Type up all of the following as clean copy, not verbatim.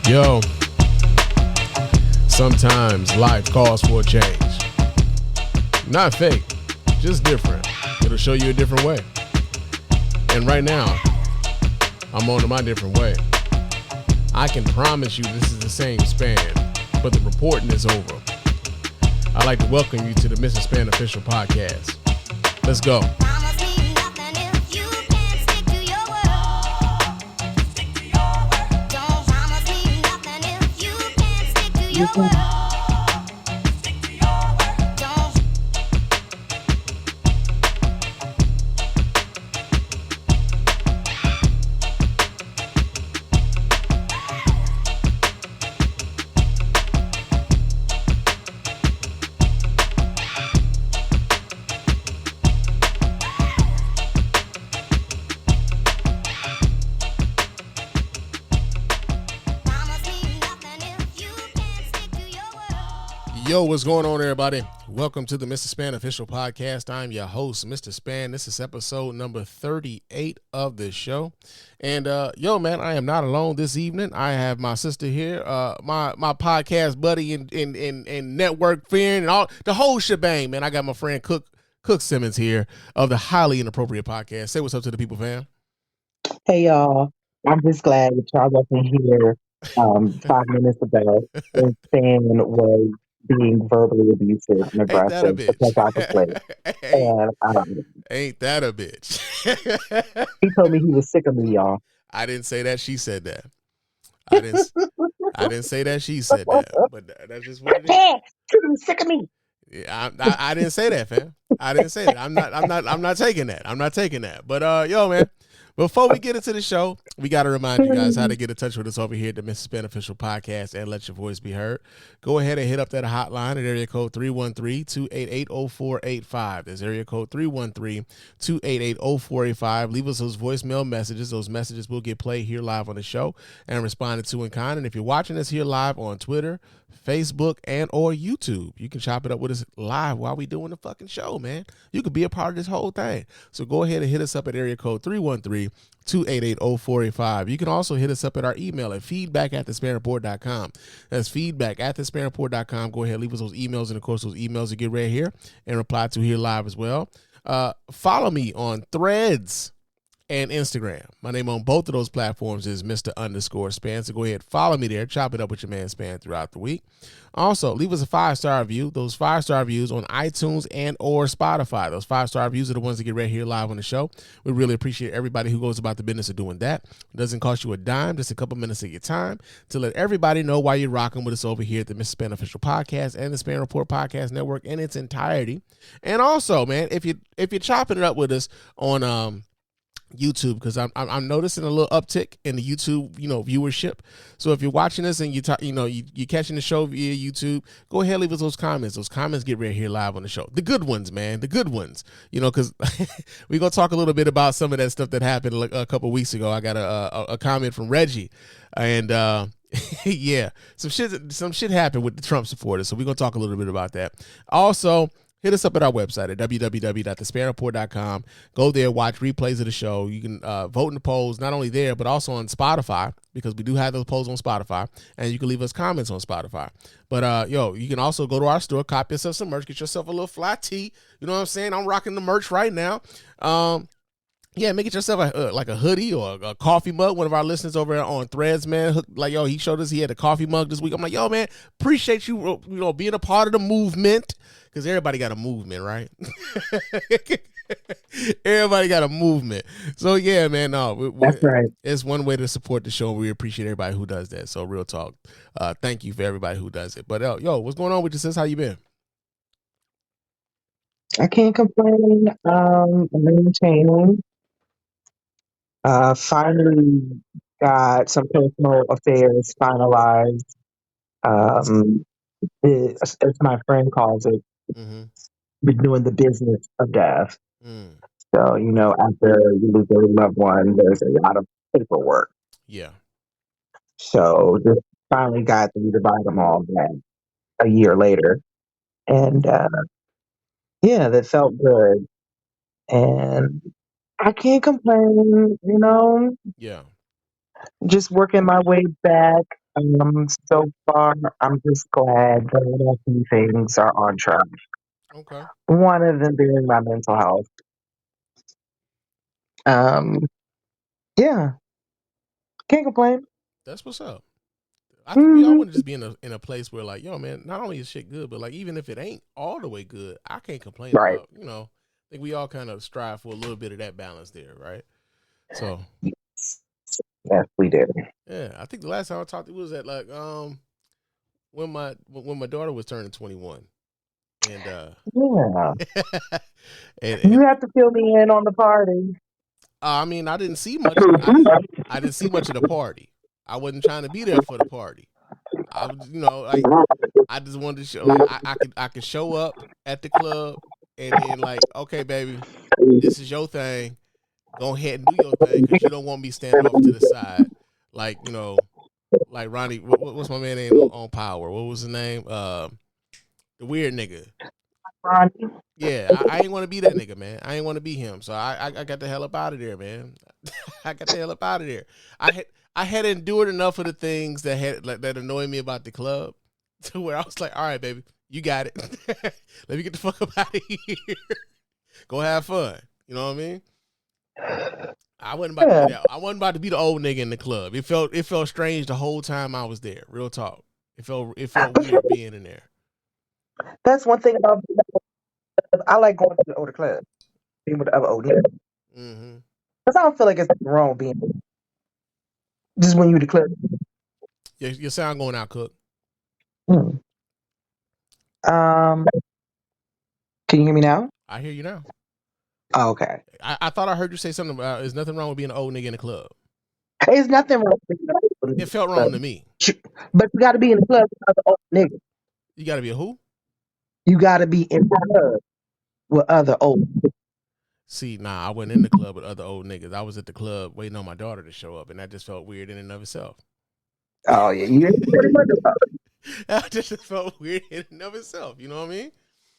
Yo, sometimes life calls for a change. Not fake, just different. It'll show you a different way. And right now, I'm on to my different way. I can promise you this is the same Spann, but the reporting is over. I'd like to welcome you to the Mr. Spann official podcast. Let's go. Yo, what's going on, everybody? Welcome to the Mr. Spann official podcast. I'm your host, Mr. Spann. This is episode number 38 of the show. And yo, man, I am not alone this evening. I have my sister here, my podcast buddy and network friend and all the whole shebang, man. I got my friend Cook Simmons here of the Highly Inappropriate Podcast. Say what's up to the people, fam. Hey y'all, I'm just glad that y'all wasn't here 5 minutes ago when Stan was being verbally abusive and Ain't that a aggressive bitch? because I was late. Ain't that a bitch? He told me he was sick of me, y'all. I didn't say that. She said that. I didn't say that. She said that. But that's just what it is. He was sick of me. Yeah, I didn't say that, fam. I didn't say that. I'm not taking that. I'm not taking that. But yo, man, before we get into the show, we got to remind you guys how to get in touch with us over here at the Mr. Spann official podcast and let your voice be heard. Go ahead and hit up that hotline at area code 313-288-0485. That's area code 313-288-0485. Leave us those voicemail messages. Those messages will get played here live on the show and responded to in kind. And if you're watching us here live on Twitter, Facebook, and or YouTube, you can chop it up with us live while we doing the fucking show, man. You could be a part of this whole thing. So go ahead and hit us up at area code 313-288-0485. You can also hit us up at our email at feedback@thespannreport.com. That's feedback@thespannreport.com. Go ahead, leave us those emails, and of course those emails will get read here and reply to here live as well. Follow me on Threads and Instagram. My name on both of those platforms is Mr._Spann. So go ahead, follow me there. Chop it up with your man Spann throughout the week. Also, leave us a 5-star review. Those 5-star reviews on iTunes and or Spotify. Those 5-star reviews are the ones that get read here live on the show. We really appreciate everybody who goes about the business of doing that. It doesn't cost you a dime, just a couple minutes of your time to let everybody know why you're rocking with us over here at the Mr. Spann official podcast and the Spann Report podcast network in its entirety. And also, man, if you're chopping it up with us on YouTube, because I'm noticing a little uptick in the YouTube viewership. So if you're watching this and you're catching the show via YouTube, go ahead, leave us those comments. Those comments get read here live on the show. The good ones, man, the good ones. Because we're gonna talk a little bit about some of that stuff that happened like a couple weeks ago. I got a comment from Reggie, and yeah, some shit happened with the Trump supporters. So we're gonna talk a little bit about that. Also, hit us up at our website at www.thespannreport.com. Go there, watch replays of the show. You can vote in the polls, not only there, but also on Spotify, because we do have those polls on Spotify, and you can leave us comments on Spotify. But, you can also go to our store, cop yourself some merch, get yourself a little fly tee. You know what I'm saying? I'm rocking the merch right now. Yeah, make it yourself a hoodie or a coffee mug. One of our listeners over on Threads, man, he showed us he had a coffee mug this week. I'm like, yo, man, appreciate you, being a part of the movement, because everybody got a movement, right? Everybody got a movement. So yeah, man, That's right. It's one way to support the show. We appreciate everybody who does that. So real talk, thank you for everybody who does it. But yo, what's going on with you, sis? How you been? I can't complain. I'm maintaining. Finally got some personal affairs finalized. As my friend calls it, been doing the business of death. So, after you lose a loved one, there's a lot of paperwork. Yeah. So just finally got to divide them all back a year later. And yeah, that felt good. And I can't complain, Yeah. just working my way back So far, I'm just glad that a few things are on track. Okay, One of them being my mental health. Um, yeah, can't complain. that's what's up. I think we all Hmm. want to just be in a place where like, yo, man, not only is shit good, but like even if it ain't all the way good, I can't complain Right. about. I think we all kind of strive for a little bit of that balance there, right? So Yes, we did. yeah, I think the last time I talked, it was at like when my daughter was turning 21, and Yeah. and You have to fill me in on the party. I mean, I didn't see much. I didn't see much of the party. I wasn't trying to be there for the party. I was, like I just wanted to show like I could show up at the club and then like, okay, baby, this is your thing. Go ahead and do your thing because you don't want me standing off to the side, like like Ronnie. What's my man name on Power? What was his name? The weird nigga. Ronnie. Yeah, I ain't want to be that nigga, man. I ain't want to be him. So I got the hell up out of there, man. I got the hell up out of there. I had endured enough of the things that annoyed me about the club to where I was like, all right, baby, you got it. Let me get the fuck up out of here. Go have fun. You know what I mean? I wasn't about to Yeah, be that. I wasn't about to be the old nigga in the club. It felt strange the whole time I was there. Real talk. It felt weird being in there. that's one thing about I like going to the older club, being with the other old niggas. Hmm. Because I don't feel like it's wrong being just when you the club. Your sound going out, Cook. Hmm. Um, can you hear me now? I hear you now. Oh, okay. I thought I heard you say something about there's nothing wrong with being an old nigga in the club. There's nothing wrong with being in It the felt club. wrong to me. But you got to be in the club with other old niggas. You got to be a who? You got to be in the club with other old. See, nah, I wasn't in the club with other old niggas. I was at the club waiting on my daughter to show up, and that just felt weird in and of itself. Oh yeah, you ain't pretty much about That just felt weird in and of itself. You know what I mean?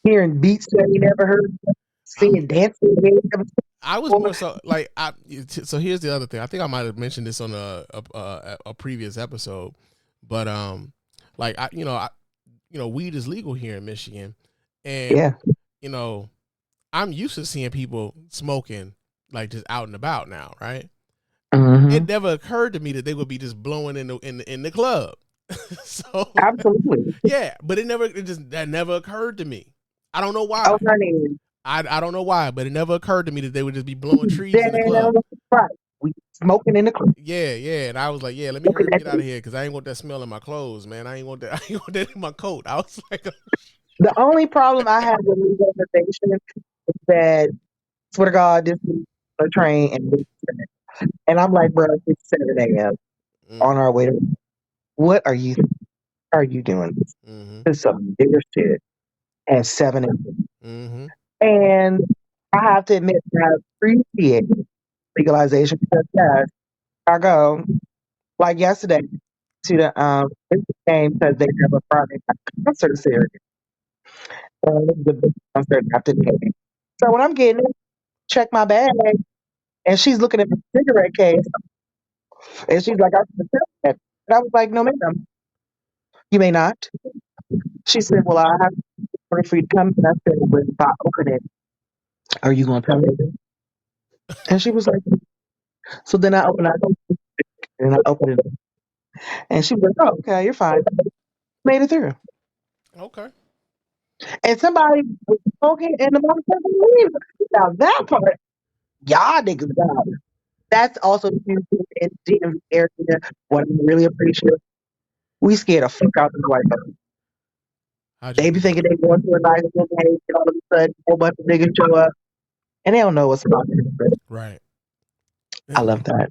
hearing beats that you never heard, I'm. seeing dancing that you never seen I was before. more so like I. So here's the other thing. I think I might have mentioned this on a previous episode, but like weed is legal here in Michigan, and Yeah. you know, I'm used to seeing people smoking like just out and about now, right? It Hmm. never occurred to me that they would be just blowing in the club. So Absolutely. yeah, but that never occurred to me. I don't know Oh, why. honey, I don't know why, but it never occurred to me that they would just be blowing trees in the damn club. right. We smoking in the club. Yeah, yeah, and I was like, yeah, let me hurry Smoking up and that get out of here because I ain't want that smell in my clothes, man. I ain't want that. I ain't want that in my coat. I was like, The only problem I have with legalization is that, swear to God, this is a train and I'm like, bro, it's 7 a.m. mm, on our way to. What are you doing? mm-hmm, This is some bigger shit at 7 a.m. mm-hmm, And I have to admit, I appreciate legalization because yes, I go like yesterday to the game because they have a Friday night concert series. The big concert after the game. So when I'm getting it, check my bag, and she's looking at the cigarette case, and she's like, "I can tell that." And I was like, "No, ma'am, you may not." She said, "Well, I have to wait for you to come." And I said, "Well, if I open it, are you going to tell me?" And she was like, "So then I opened it, and I opened it, and she was like, "Oh, okay, you're fine." Made it through, okay, and somebody was smoking, and the motherfucker leave. Now that part, y'all niggas got. That's also huge in the DMV area. What I really appreciate, we scared the fuck out of the white folks. how'd y'all They be do that? thinking they going to a nice little day, and all of a sudden, a whole bunch of niggas show up, and they don't know what's about to. Right. I love that.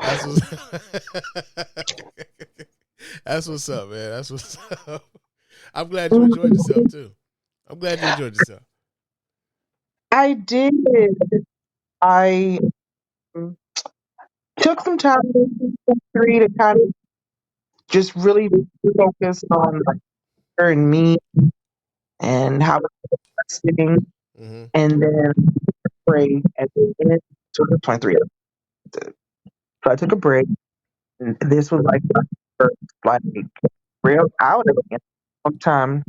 That's what's that's what's up, man. That's what's up. I'm glad you enjoyed yourself too. I'm glad you enjoyed yourself. I did. I took some time in three to kind of just really focus on like her and me and how it's sitting, Mm-hmm. and then break at the end. So it's 23. So I took a break, This was like my first like real outing in a long time.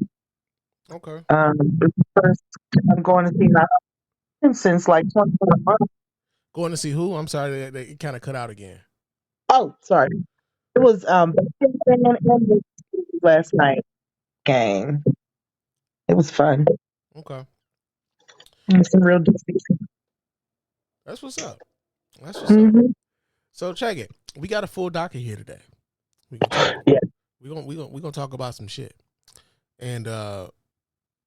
Okay. This is the first time going to see my husband since like 2021. Going to see who? I'm sorry, they kind of cut out again. Oh, sorry. It was and last night game. It was fun. Okay. It was some real Disney. That's what's up. That's what's up. Mm-hmm. So check it. We got a full docket here today. We gonna talk. Yeah. We gonna talk about some shit, and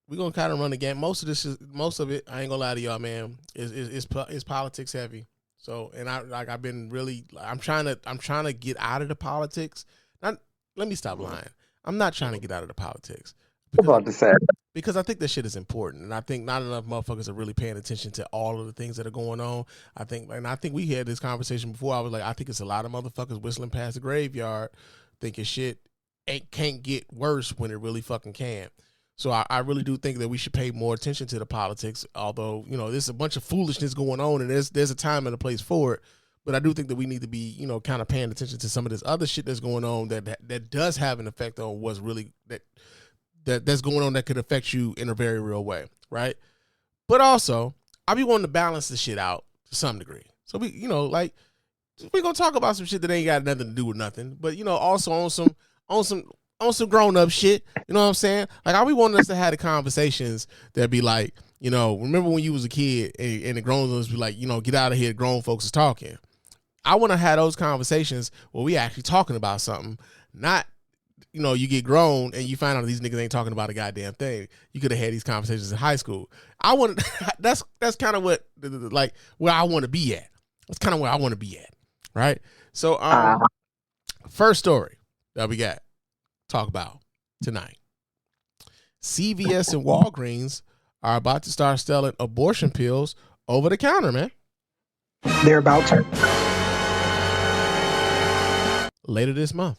we gonna kind of run the game. Most of it. I ain't gonna lie to y'all, man. Is politics heavy. So, and I've been really. I'm trying to get out of the politics. Not. Let me stop lying. I'm not trying to get out of the politics I'm because about to say. I think this shit is important, and I think not enough motherfuckers are really paying attention to all of the things that are going on. I think we had this conversation before. I was like, I think it's a lot of motherfuckers whistling past the graveyard, thinking shit can't get worse when it really fucking can. So I really do think that we should pay more attention to the politics. Although there's a bunch of foolishness going on, and there's a time and a place for it. But I do think that we need to be kind of paying attention to some of this other shit that's going on that does have an effect on what's really that's going on that could affect you in a very real way, right? But also, I be wanting to balance the shit out to some degree. So like we gonna talk about some shit that ain't got nothing to do with nothing, but also on some grown up shit. You know what I'm saying? Like, I be wanting us to have the conversations that be like, remember when you was a kid and the grown ups be like, get out of here, grown folks is talking. I want to have those conversations where we actually talking about something, not you get grown and you find out these niggas ain't talking about a goddamn thing. You could have had these conversations in high school. I want that's kind of what like where I want to be at. That's kind of where I want to be at, right? So first story that we got talk about tonight. CVS and Walgreens are about to start selling abortion pills over the counter, man. They're about to. Later this month.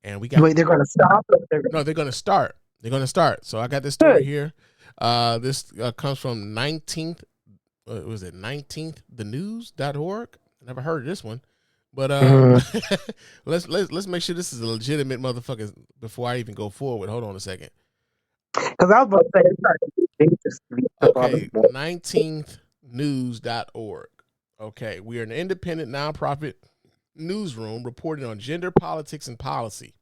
And we got Wait, they're going to stop? Or no, they're going to start. They're going to start. So I got this story here. This comes from 19th, was it 19th thenews.org? I never heard of this one. But let's make sure this is a legitimate motherfucker before I even go forward. Hold on a second. Because I was about to say, it's okay, 19thnews.org. Okay, we are an independent nonprofit newsroom reporting on gender, politics, and policy.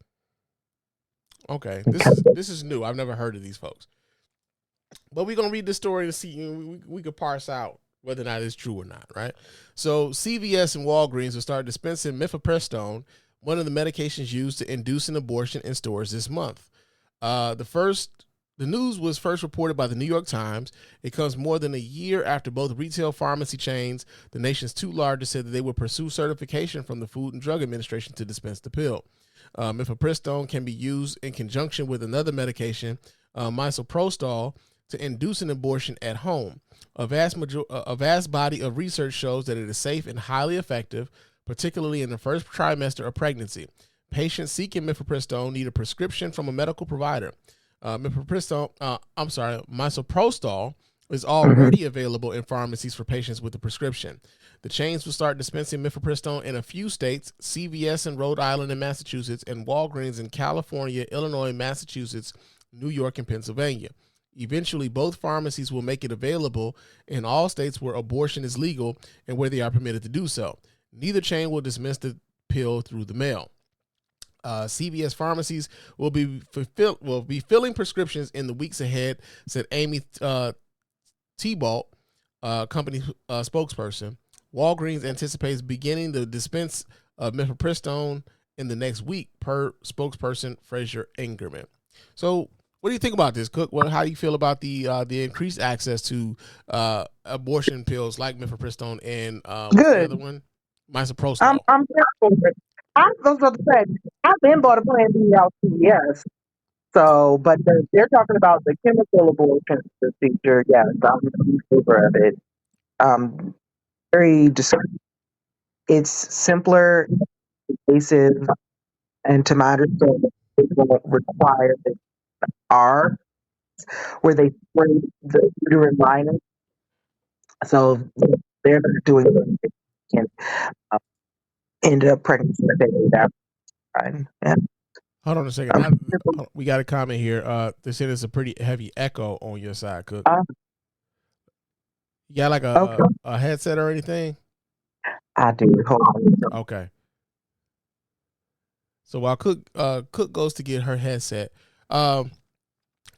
Okay, this is new. I've never heard of these folks. But we're gonna read this story to see we could parse out whether or not it's true or not, right? So CVS and Walgreens will start dispensing mifepristone, one of the medications used to induce an abortion, in stores this month. The news was first reported by the New York Times. It comes more than a year after both retail pharmacy chains, the nation's two largest, said that they would pursue certification from the Food and Drug Administration to dispense the pill. Mifepristone can be used in conjunction with another medication, misoprostol, to induce an abortion at home. A vast body of research shows that it is safe and highly effective, particularly in the first trimester of pregnancy. Patients seeking mifepristone need a prescription from a medical provider. Misoprostol is already available in pharmacies for patients with a prescription. The chains will start dispensing mifepristone in a few states: CVS in Rhode Island and Massachusetts, and Walgreens in California, Illinois, Massachusetts, New York, and Pennsylvania. Eventually, both pharmacies will make it available in all states where abortion is legal and where they are permitted to do so. Neither chain will dispense the pill through the mail. CVS pharmacies will be filling prescriptions in the weeks ahead, said Amy Thibault, company spokesperson. Walgreens anticipates beginning the dispense of mifepristone in the next week, per spokesperson Fraser Ingerman. So, what do you think about this, Cook? How do you feel about the increased access to abortion pills like mifepristone and what's the other one? Misoprostol. I'm here for it. I was about to say, I've been bought a Plan B out CVS. So, but they're talking about the chemical abortion procedure. Yes, I'm in favor of it. Um, very it's simpler, invasive, and to my understanding, it won't require the R where they spray the uterine lining. So they're not doing anything. ended up pregnant for the baby. That's fine. Yeah. Hold on a second. Um, We got a comment here. They said it's a pretty heavy echo on your side, Cook. uh, You got like okay. a headset or anything? I do. Hold on. Okay. So while Cook goes to get her headset, um,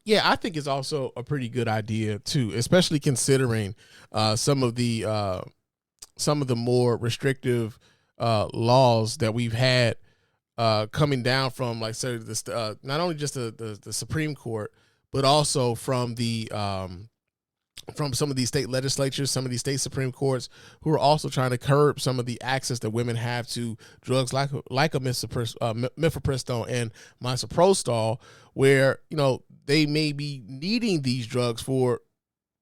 yeah, I think it's also a pretty good idea too, especially considering some of the more restrictive laws that we've had coming down from, like, say, this not only just the Supreme Court, but also from some of these state legislatures, some of these state Supreme Courts, who are also trying to curb some of the access that women have to drugs like a mifepristone and misoprostol, where they may be needing these drugs for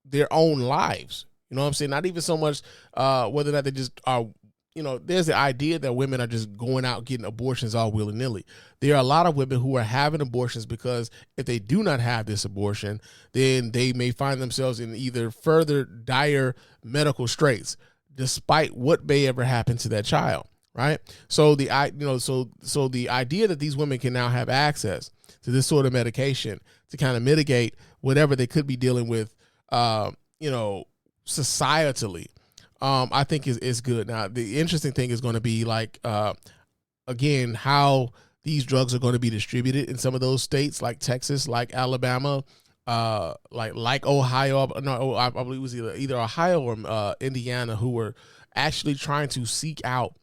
their own lives. You know what I'm saying? Not even so much whether or not they just are. There's the idea that women are just going out getting abortions all willy nilly. There are a lot of women who are having abortions because if they do not have this abortion, then they may find themselves in either further dire medical straits, despite what may ever happen to that child. Right. So the idea that these women can now have access to this sort of medication to kind of mitigate whatever they could be dealing with, societally, I think is good. Now, the interesting thing is going to be, like, again, how these drugs are going to be distributed in some of those states, like Texas, like Alabama, like Ohio. No, I believe it was either Ohio or Indiana, who were actually trying to seek out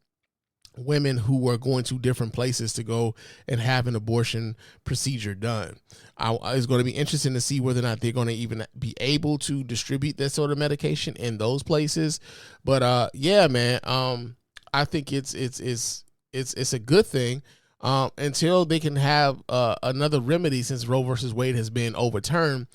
women who were going to different places to go and have an abortion procedure done. It's going to be interesting to see whether or not they're going to even be able to distribute this sort of medication in those places. But yeah, man, I think it's a good thing until they can have another remedy, since Roe versus Wade has been overturned.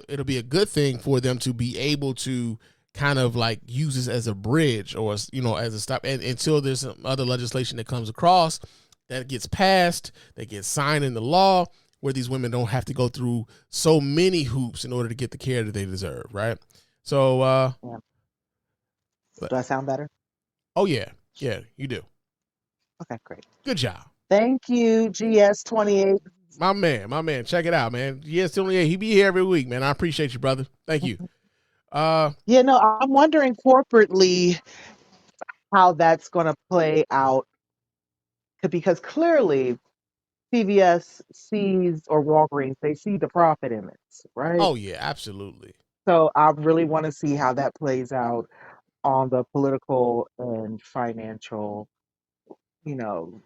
It'll be a good thing for them to be able to kind of like use this as a bridge, or as a stop, and until there's some other legislation that comes across that gets passed, that gets signed into law, where these women don't have to go through so many hoops in order to get the care that they deserve, right? So Yeah. Do I sound better? oh yeah, you do. Okay, great. Good job. Thank you, GS28. My man, check it out, man. Yes, he be here every week, man. I appreciate you, brother. Thank you. Yeah, no, I'm wondering corporately how that's going to play out, because clearly CVS sees, or Walgreens, they see the profit in this, right? Oh yeah, absolutely. So I really want to see how that plays out on the political and financial, you know,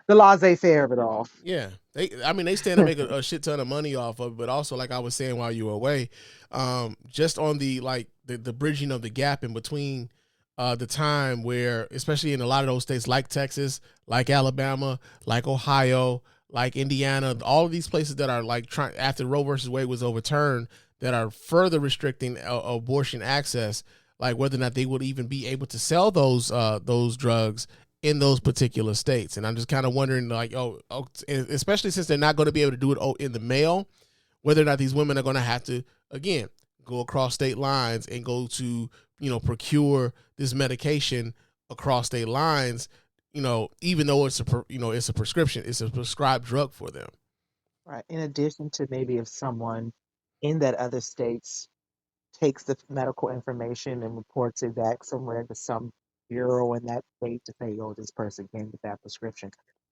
the laissez-faire of it all. Yeah, they stand to make a shit ton of money off of it, but also, like I was saying while you were away, just on the the bridging of the gap in between the time where, especially in a lot of those states like Texas, like Alabama, like Ohio, like Indiana, all of these places that are like trying, after Roe versus Wade was overturned, that are further restricting abortion access, like whether or not they would even be able to sell those drugs in those particular states. And I'm just kind of wondering, like, especially since they're not going to be able to do it in the mail, whether or not these women are going to have to, again, go across state lines and go to, procure this medication across state lines, even though it's a prescription, it's a prescribed drug for them. Right. In addition to, maybe if someone in that other states takes the medical information and reports it back somewhere to some bureau in that state to say, oh, this person came with that prescription.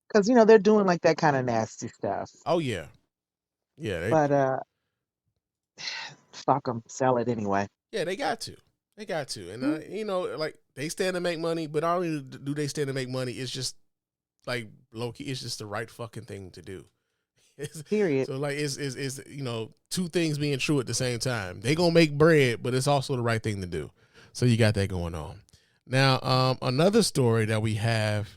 Because, they're doing like that kind of nasty stuff. Oh yeah. But fuck them, sell it anyway. Yeah, they got to. And like, they stand to make money, but not only do they stand to make money, it's just like low key, it's just the right fucking thing to do. Period. So like it's two things being true at the same time. They gonna make bread, but it's also the right thing to do. So you got that going on. Now, another story that we have.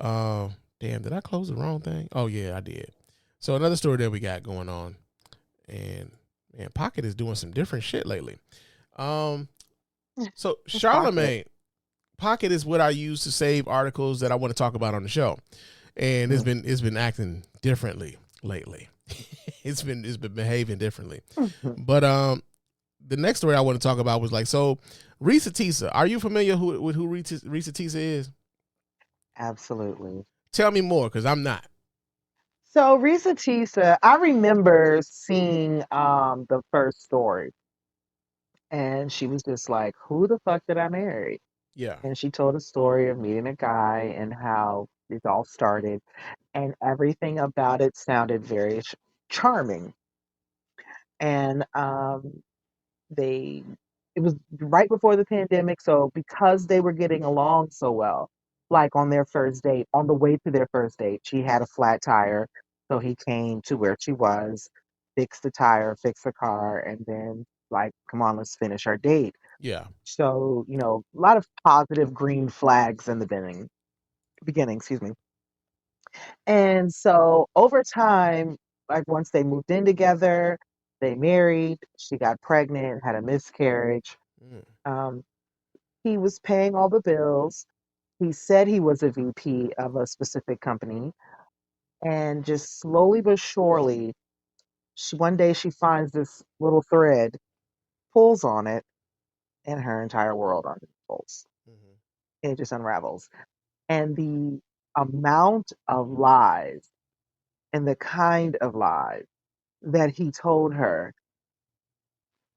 Damn, did I close the wrong thing? Oh yeah, I did. So another story that we got going on, and man, Pocket is doing some different shit lately. So Charlemagne, Pocket is what I use to save articles that I want to talk about on the show, and it's been acting differently lately. it's been behaving differently. But the next story I want to talk about was like, so Risa Tisa. Are you familiar with who Risa Tisa is? Absolutely. Tell me more, because I'm not. So Risa Tisa, I remember seeing the first story, and she was just like, "Who the fuck did I marry?" Yeah. And she told a story of meeting a guy and how it all started, and everything about it sounded very charming. And they it was right before the pandemic, so because they were getting along so well, like on their first date, on the way to their first date, she had a flat tire, so he came to where she was, fixed the tire, fixed the car, and then like, come on, let's finish our date. Yeah. So, a lot of positive green flags in the beginning, excuse me. And so over time, like once they moved in together, they married, she got pregnant, had a miscarriage. Mm. Um, he was paying all the bills. He said he was a VP of a specific company. And just slowly but surely, one day she finds this little thread, pulls on it, and her entire world unfolds. Mm-hmm. It just unravels. And the amount of lies and the kind of lies that he told her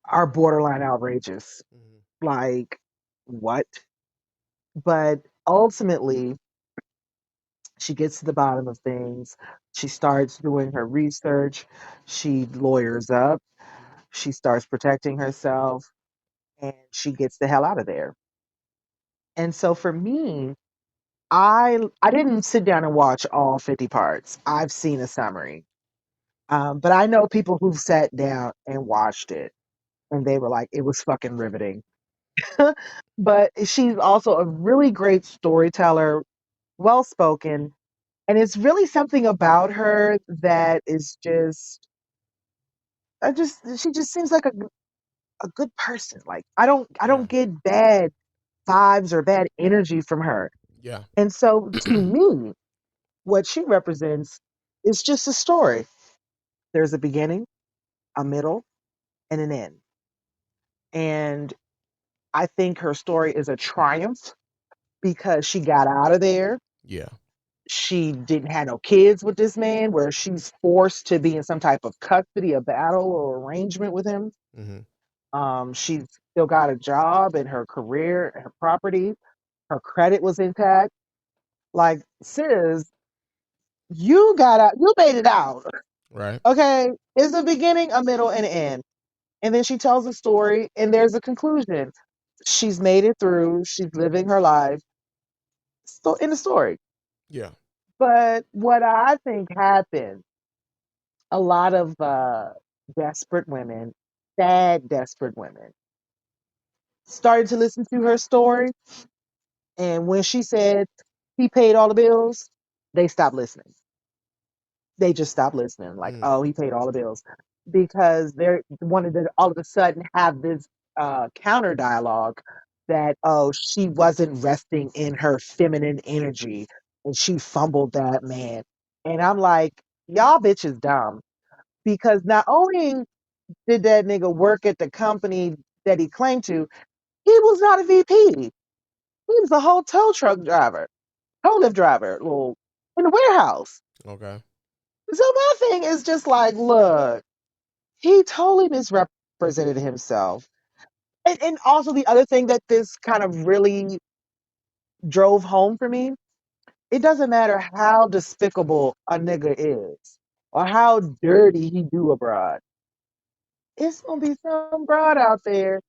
are borderline outrageous. Mm-hmm. Like, what? But ultimately, she gets to the bottom of things. She starts doing her research. She lawyers up. She starts protecting herself and she gets the hell out of there. And so for me, I didn't sit down and watch all 50 parts. I've seen a summary. But I know people who've sat down and watched it and they were like, it was fucking riveting. But she's also a really great storyteller, well spoken, and it's really something about her that is just I just she just seems like a good person. Like I don't Yeah. get bad vibes or bad energy from her. Yeah. And so to me, what she represents is just a story. There's a beginning, a middle, and an end. And I think her story is a triumph because she got out of there. Yeah. She didn't have no kids with this man, where she's forced to be in some type of custody, a battle, or arrangement with him. Mm-hmm. She's still got a job and her career, her property, her credit was intact. Like, sis, you got out, you made it out. Right. Okay. It's a beginning, a middle, and an end. And then she tells a story and there's a conclusion. She's made it through, she's living her life. So in the story. Yeah. But what I think happened, a lot of desperate women, sad, desperate women, started to listen to her story. And when she said he paid all the bills, they stopped listening. They just stopped listening. Like, Mm. oh, he paid all the bills. Because they wanted to all of a sudden have this counter dialogue that, oh, she wasn't resting in her feminine energy and she fumbled that man. And I'm like, y'all bitches dumb. Because not only did that nigga work at the company that he claimed to, he was not a VP. He was a whole tow truck driver, tow lift driver, well, in the warehouse. Okay. So my thing is just like, look, he totally misrepresented himself. And also the other thing that this kind of really drove home for me, it doesn't matter how despicable a nigga is or how dirty he do abroad. It's gonna be some broad out there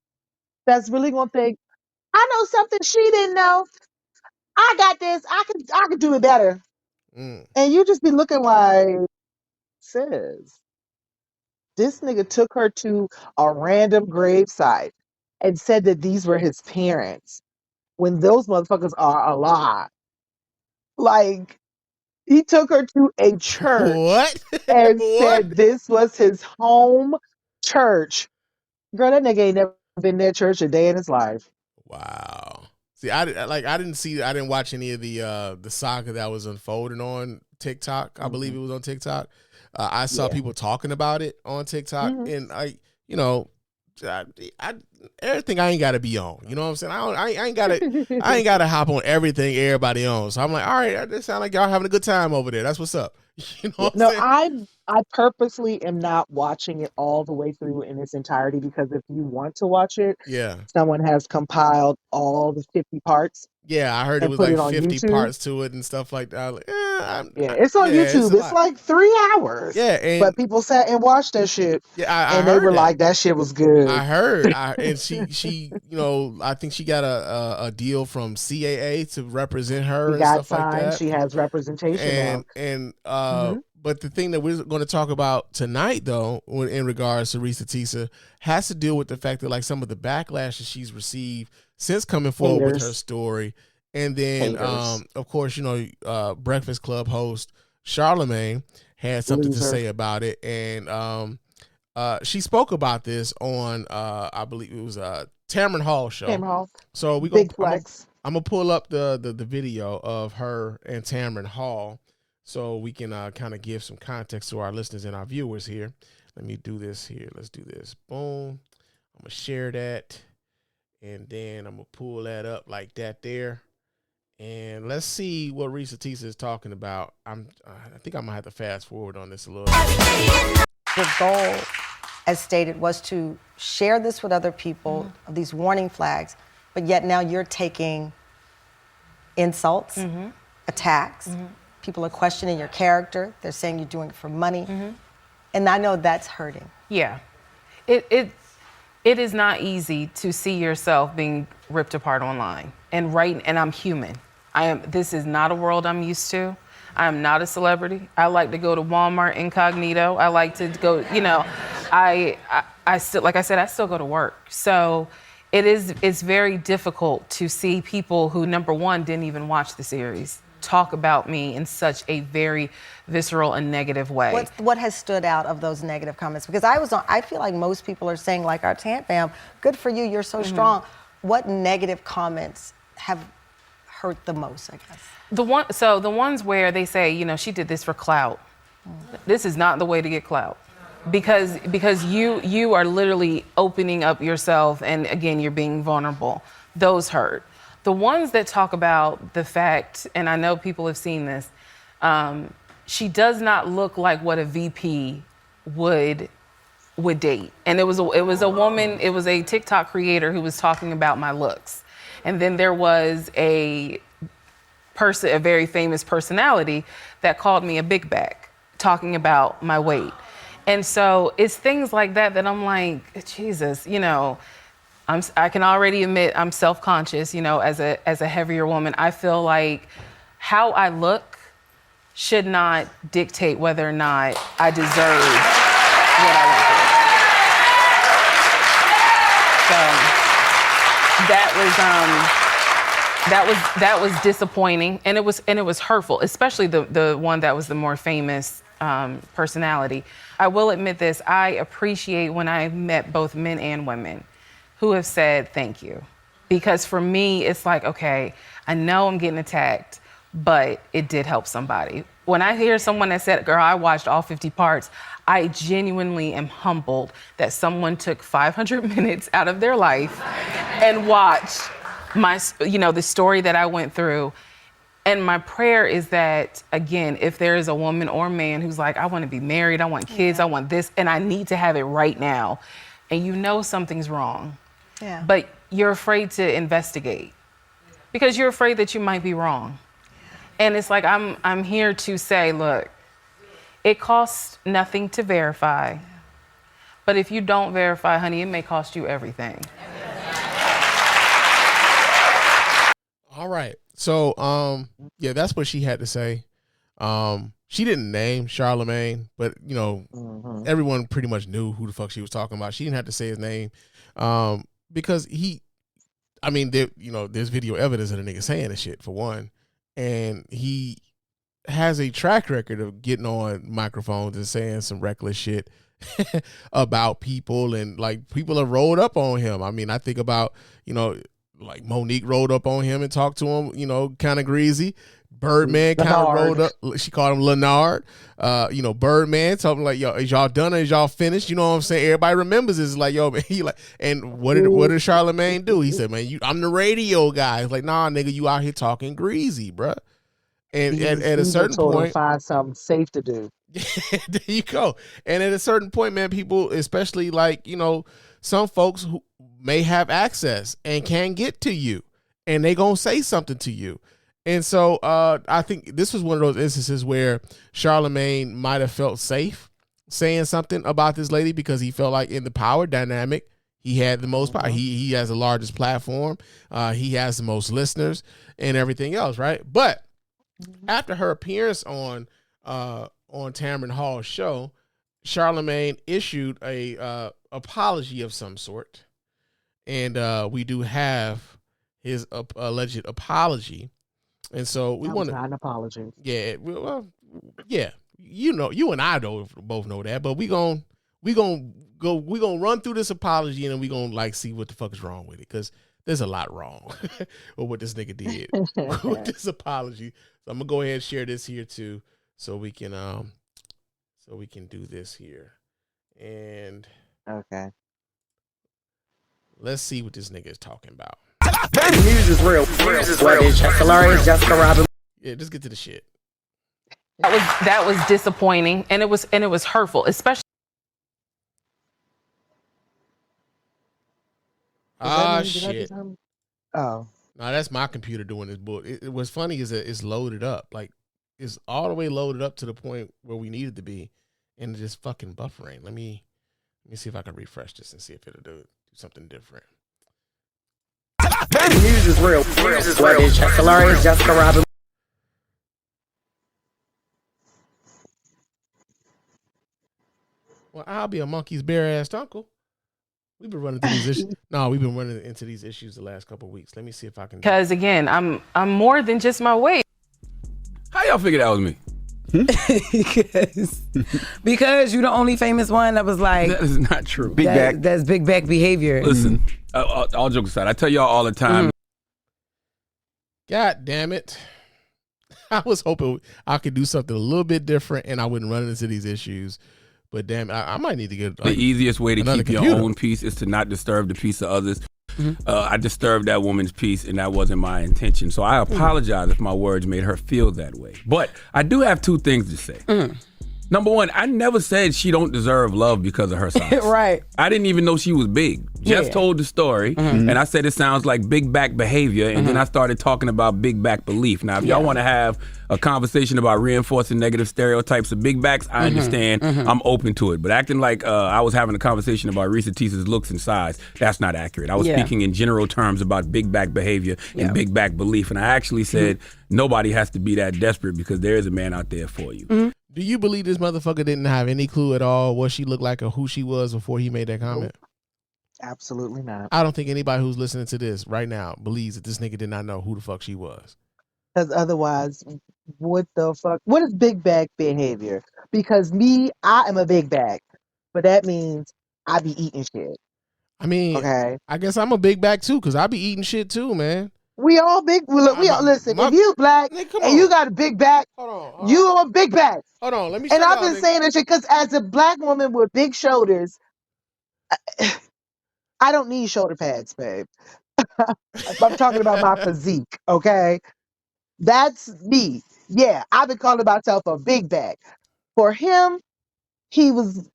that's really gonna think, I know something she didn't know. I got this. I could do it better. Mm. And you just be looking like, sis, this nigga took her to a random gravesite and said that these were his parents when those motherfuckers are alive. Like, he took her to a church What? and What? said this was his home church. Girl, that nigga ain't never been to that church a day in his life. Wow. See, I didn't see, I didn't watch any of the saga that was unfolding on TikTok. I believe Hmm. it was on TikTok. I saw Yeah. people talking about it on TikTok, Hmm. and I, you know, I everything I ain't got to be on. You know what I'm saying? I ain't got to hop on everything everybody on. So I'm like, all right, that sound like y'all having a good time over there. That's what's up. You know what I'm No, saying? I purposely am not watching it all the way through in its entirety because if you want to watch it, Yeah. someone has compiled all the 50 parts Yeah, I heard it and was put like it on 50 YouTube. parts to it and stuff like that. I was like, Yeah, it's on yeah, it's YouTube. a It's lot. like 3 hours. Yeah, and But people sat and watched that shit yeah, I and they heard were that. like, that shit was good. And she, you know, I think she got a deal from CAA to represent her She and got stuff like signed. that. She has representation now. And Hmm. but the thing that we're going to talk about tonight, though, in regards to Risa Tisa, has to deal with the fact that like some of the backlash that she's received since coming forward with her Haters. story, and then Haters. of course, you know, Breakfast Club host Charlemagne had something to Loser. say about it, and she spoke about this on I believe it was a Tamron Hall show. Came off. So we gonna Big flex. I'm gonna pull up the video of her and Tamron Hall so we can kind of give some context to our listeners and our viewers here. Let me do this here. Let's do this. Boom. I'm gonna share that, and then I'm gonna pull that up like that there. And let's see what Risa Tisa is talking about. I think I'm gonna have to fast forward on this a little. The goal, as stated, was to share this with other people, these warning flags, but yet now you're taking insults, attacks. People are questioning your character. They're saying you're doing it for money. And I know that's hurting. Yeah. It is not easy to see yourself being ripped apart online. And I'm human. This is not a world I'm used to. I am not a celebrity. I like to go to Walmart incognito. I like to go, you know, I still, like I said, I still go to work. So it's very difficult to see people who, number one, didn't even watch the series talk about me in such a very visceral and negative way. What has stood out of those negative comments? Because I feel like most people are saying, like our Tant fam, good for you, you're so strong. What negative comments have hurt the most, I guess? The ones where they say, you know, she did this for clout. This is not the way to get clout. Because you are literally opening up yourself, and again, you're being vulnerable. Those hurt. The ones that talk about the fact, and I know people have seen this, she does not look like what a VP would date. And it was a woman, it was a TikTok creator who was talking about my looks. And then there was a very famous personality that called me a big back, talking about my weight. And so it's things like that I'm like, Jesus, you know, I can already admit I'm self-conscious, you know, as a heavier woman. I feel like how I look should not dictate whether or not I deserve what I went through. So that was disappointing, and it was hurtful, especially the one that was the more famous personality. I will admit this, I appreciate when I met both men and women who have said thank you. Because for me, it's like, okay, I know I'm getting attacked, but it did help somebody. When I hear someone that said, girl, I watched all 50 parts, I genuinely am humbled that someone took 500 minutes out of their life and watched the story that I went through. And my prayer is that, again, if there is a woman or man who's like, I want to be married, I want kids, I want this, and I need to have it right now, and you know something's wrong, but you're afraid to investigate because you're afraid that you might be wrong. And it's like, I'm here to say, look, it costs nothing to verify, but if you don't verify, honey, it may cost you everything. All right. So, yeah, that's what she had to say. She didn't name Charlemagne, but you know, everyone pretty much knew who the fuck she was talking about. She didn't have to say his name, because there's video evidence of the nigga saying this shit for one, and he has a track record of getting on microphones and saying some reckless shit about people, and like people have rolled up on him. I mean, I think about, you know, like Monique rolled up on him and talked to him, you know, kind of greasy. Birdman kind of Leonard. rolled up. She called him Leonard. Birdman talking like, yo, is y'all done or is y'all finished? You know what I'm saying? Everybody remembers this. It's like, yo, man, he like, and what did Charlemagne do? He said, man, I'm the radio guy. It's like, nah, nigga, you out here talking greasy, bruh. And at a certain told him point, find something safe to do. there you go. And at a certain point, man, people, especially like, some folks who may have access and can get to you, and they gonna say something to you. And so I think this was one of those instances where Charlemagne might have felt safe saying something about this lady because he felt like in the power dynamic, he had the most power. He has the largest platform. He has the most listeners and everything else, right? But after her appearance on Tamron Hall's show, Charlemagne issued a apology of some sort, and we do have his alleged apology. And so we want not an apology. Yeah, well, yeah, you and I both know that, but we gonna run through this apology and then we gonna like see what the fuck is wrong with it, because there's a lot wrong with what this nigga did with this apology. So I'm gonna go ahead and share this here too, so we can do this here, and Okay. let's see what this nigga is talking about. News is real. News is real. Hilarious, Jessica Robin. Yeah, just get to the shit. That was disappointing, and it was hurtful, especially. Shit. Oh. No, that's my computer doing this book. What's funny is that it's loaded up. Like, it's all the way loaded up to the point where we need it to be, and it's just fucking buffering. Let me see if I can refresh this and see if it'll do something different. News is real. News is real. Hilarious, Jessica Robin. Well, I'll be a monkey's bare-assed uncle. We've been running through these issues. No, we've been running into these issues the last couple of weeks. Let me see if I can. Because again, I'm more than just my weight. How y'all figure that was me? because you're the only famous one that was like, That is not true. Big back. That's big back behavior. Listen, all jokes aside, I tell y'all all the time. God damn it. I was hoping I could do something a little bit different and I wouldn't run into these issues. But damn it, I might need to get The easiest way to keep computer. your own peace is to not disturb the peace of others. I disturbed that woman's peace, and that wasn't my intention. So I apologize if my words made her feel that way. But I do have two things to say. Number one, I never said she don't deserve love because of her size. Right. I didn't even know she was big. Jeff told the story, and I said it sounds like big back behavior, and then I started talking about big back belief. Now, if y'all want to have a conversation about reinforcing negative stereotypes of big backs, I understand. I'm open to it. But acting like I was having a conversation about Reesa Teesa's looks and size, that's not accurate. I was speaking in general terms about big back behavior and big back belief, and I actually said nobody has to be that desperate because there is a man out there for you. Do you believe this motherfucker didn't have any clue at all what she looked like or who she was before he made that comment? Absolutely not. I don't think anybody who's listening to this right now believes that this nigga did not know who the fuck she was. Because otherwise, what the fuck? What is big bag behavior? Because I am a big bag, but that means I be eating shit. I mean, Okay. I guess I'm a big back too because I be eating shit too, man. We all big. Look, we all listen. If you black Nigga, come and on. you got a big back, Hold you are a big back. on. Let me. And show I've y'all, been nigga. saying that shit because as a black woman with big shoulders, I don't need shoulder pads, babe. I'm talking about my physique, okay? That's me. Yeah, I've been calling myself a big back. For him, he was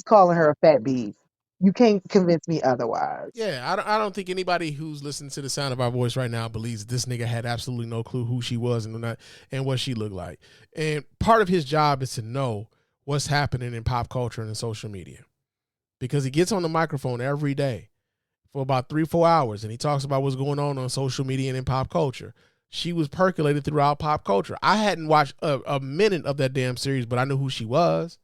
calling her a fat bee. You can't convince me otherwise. Yeah, I don't think anybody who's listening to the sound of our voice right now believes this nigga had absolutely no clue who she was and what she looked like. And part of his job is to know what's happening in pop culture and in social media, because he gets on the microphone every day for about 3-4 hours and he talks about what's going on social media and in pop culture. She was percolated throughout pop culture. I hadn't watched a minute of that damn series, but I knew who she was.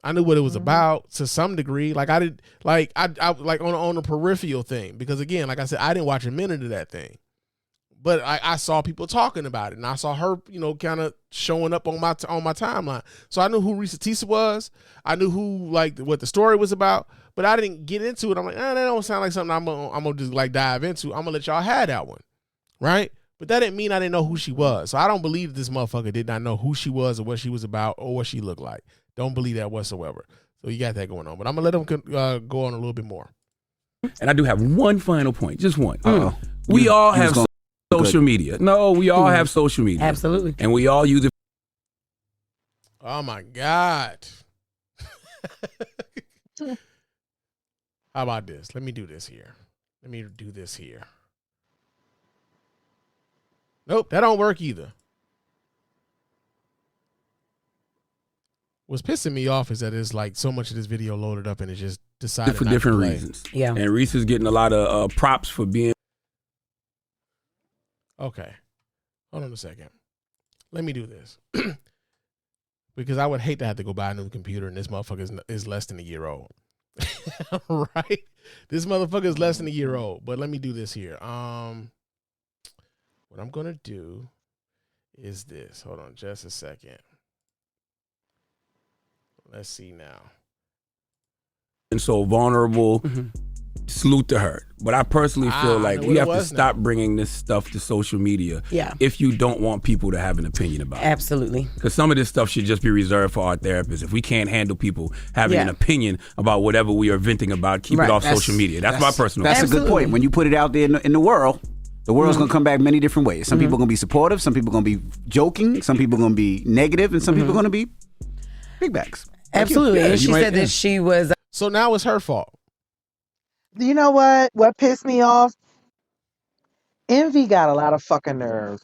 I knew what it was about to some degree. Like I did, like I like on a peripheral thing, because again, like I said, I didn't watch a minute of that thing, but I saw people talking about it, and I saw her, kind of showing up on my timeline. So I knew who Reesa Teesa was. I knew what the story was about, but I didn't get into it. I'm like, that don't sound like something I'm gonna just like dive into. I'm gonna let y'all have that one, right? But that didn't mean I didn't know who she was. So I don't believe this motherfucker did not know who she was or what she was about or what she looked like. Don't believe that whatsoever. So you got that going on. But I'm going to let him go on a little bit more. And I do have one final point, just one. We all have social media. No, we all have social media. Absolutely. And we all use it. Oh, my God. How about this? Let me do this here. Nope, that don't work either. What's pissing me off is that it's like so much of this video loaded up and it just decided for not to different play. reasons. Yeah. And Reese is getting a lot of props for being. Okay. Hold on a second. Let me do this. Because I would hate to have to go buy a new computer and this motherfucker is less than a year old. Right? This motherfucker is less than a year old. But let me do this here. What I'm going to do is this. Hold on just a second. Let's see now. And so vulnerable. Salute to her. But I personally feel like we have to stop bringing this stuff to social media if you don't want people to have an opinion about it. Absolutely. Because some of this stuff should just be reserved for our therapists. If we can't handle people having an opinion about whatever we are venting about, keep it off social media. That's my personal That's opinion. a good point. When you put it out there in the world, the world's going to come back many different ways. Some people are going to be supportive. Some people are going to be joking. Some people are going to be negative. And some people are going to be big bags. Absolutely. And she said that she was... So now it's her fault. You know what? What pissed me off? Envy got a lot of fucking nerve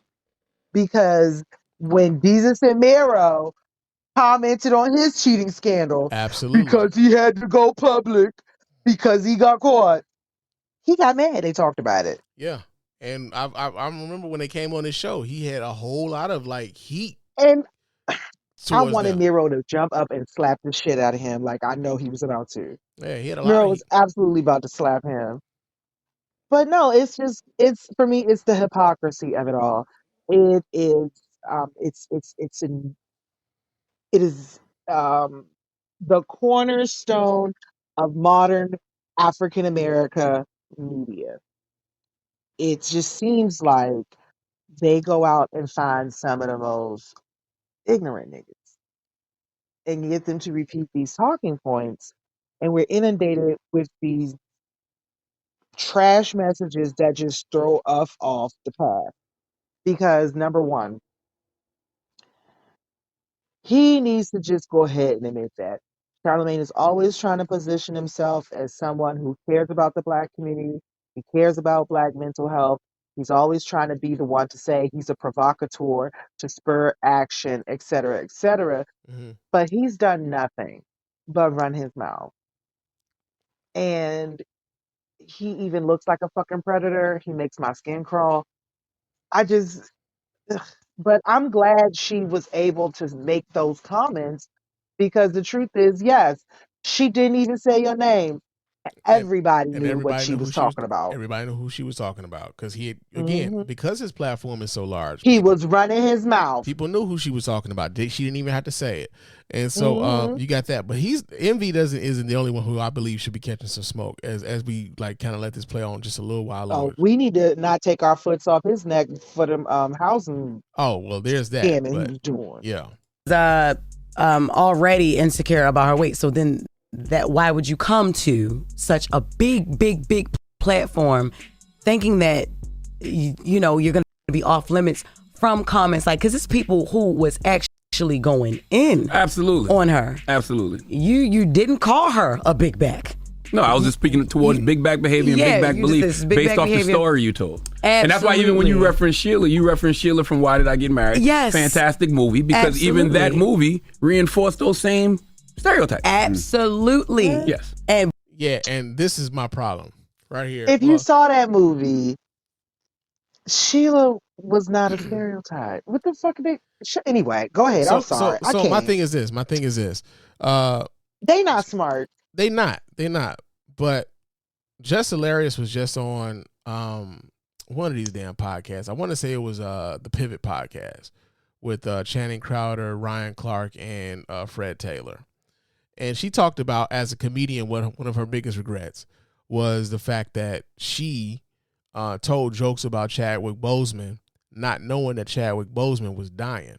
because when Jesus and Mero commented on his cheating scandal, absolutely, because he had to go public because he got caught, he got mad. They talked about it. Yeah, and I remember when they came on his show, he had a whole lot of like heat. And I wanted them. Mero to jump up and slap the shit out of him, like I know he was about to. Yeah, he had a lot. Mero was absolutely about to slap him. But no, it's for me, it's the hypocrisy of it all. It is, the cornerstone of modern African America media. It just seems like they go out and find some of the most ignorant niggas and get them to repeat these talking points, and we're inundated with these trash messages that just throw us off the path. Because number one, he needs to just go ahead and admit that Charlamagne is always trying to position himself as someone who cares about the Black community. He cares about Black mental health. He's always trying to be the one to say he's a provocateur to spur action, et cetera, et cetera. But he's done nothing but run his mouth. And he even looks like a fucking predator. He makes my skin crawl. But I'm glad she was able to make those comments because the truth is, yes, she didn't even say your name. Everybody knew what she was talking about. Everybody knew who she was talking about because he, again, because his platform is so large, he was running his mouth. People knew who she was talking about. She didn't even have to say it, and so you got that. But Envy isn't the only one who I believe should be catching some smoke as we like kind of let this play on just a little while longer. We need to not take our foots off his neck for them housing. Oh well, there's that. Scamming he was doing. Yeah. Already insecure about her weight, so then. Why would you come to such a big platform thinking that you're going to be off limits from comments like, because it's people who was actually going in on her. Absolutely. You didn't call her a big back. No, I was just speaking towards big back behavior and big back belief based off the story you told. Absolutely. And that's why even when you reference Sheila from Why Did I Get Married? Yes. Fantastic movie because even that movie reinforced those same stereotypes. Absolutely. Yes. And this is my problem right here. If you saw that movie, Sheila was not a stereotype. What the fuck? Anyway, go ahead. I'm sorry. So my thing is this. They not smart. They not. But Just Hilarious was just on one of these damn podcasts. I want to say it was the Pivot podcast with Channing Crowder, Ryan Clark, and Fred Taylor. And she talked about, as a comedian, one of her biggest regrets was the fact that she told jokes about Chadwick Boseman not knowing that Chadwick Boseman was dying.